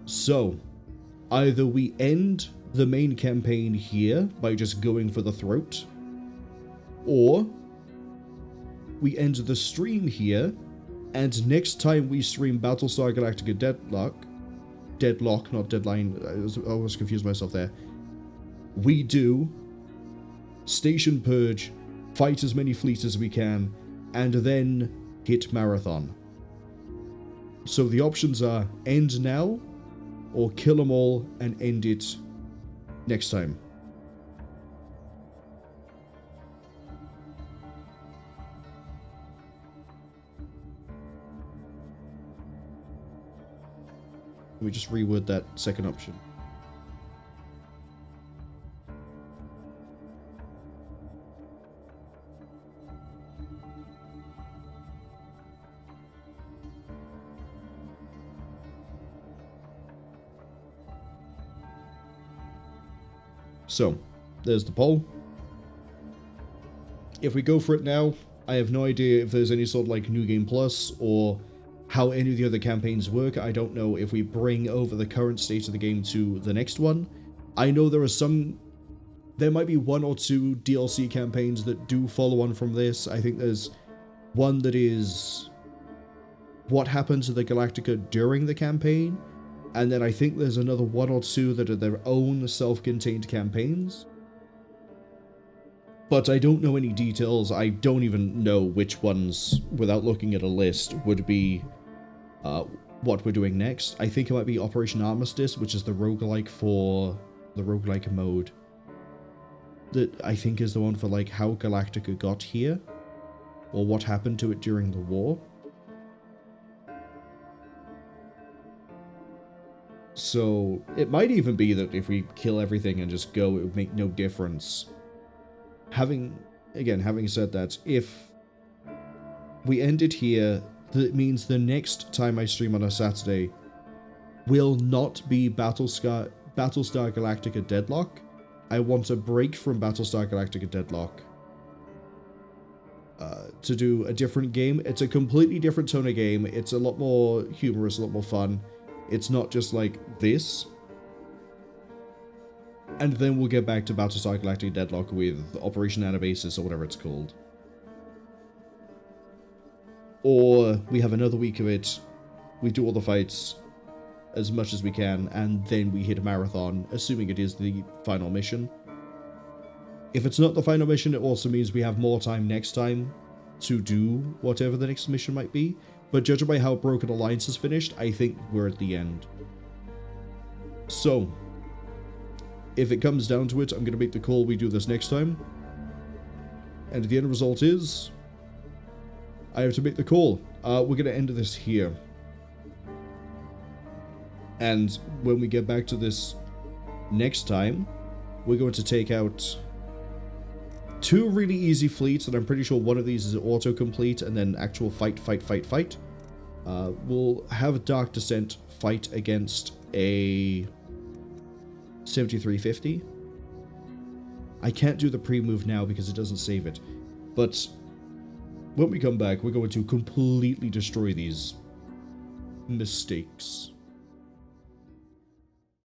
So, either we end the main campaign here by just going for the throat, or we end the stream here, and next time we stream Battlestar Galactica Deadlock, not Deadline, I always confused myself there, we do Station Purge, fight as many fleets as we can, and then hit Marathon. So the options are end now, or kill them all and end it next time. Let me just reword that second option. So, there's the poll. If we go for it now, I have no idea if there's any sort of like New Game Plus or how any of the other campaigns work. I don't know if we bring over the current state of the game to the next one. I know there might be one or two DLC campaigns that do follow on from this. I think there's one that is what happened to the Galactica during the campaign, and then I think there's another one or two that are their own self-contained campaigns. But I don't know any details. I don't even know which ones, without looking at a list, would be what we're doing next. I think it might be Operation Armistice, which is the roguelike for the roguelike mode. That I think is the one for like how Galactica got here, or what happened to it during the war. So it might even be that if we kill everything and just go, it would make no difference. Having said that, if we end it here, that means the next time I stream on a Saturday will not be Battlestar Galactica Deadlock. I want a break from Battlestar Galactica Deadlock to do a different game. It's a completely different tone of game. It's a lot more humorous, a lot more fun. It's not just like this. And then we'll get back to Battlestar Galactica Deadlock with Operation Anabasis or whatever it's called. Or we have another week of it, we do all the fights as much as we can, and then we hit a marathon, assuming it is the final mission. If it's not the final mission, it also means we have more time next time to do whatever the next mission might be. But judging by how Broken Alliance is finished, I think we're at the end. So, if it comes down to it, I'm going to make the call we do this next time. And the end result is, I have to make the call. We're going to end this here. And when we get back to this next time, we're going to take out two really easy fleets, and I'm pretty sure one of these is autocomplete, and then actual fight. We'll have a Dark Descent fight against a 7350. I can't do the pre-move now because it doesn't save it. But when we come back, we're going to completely destroy these mistakes.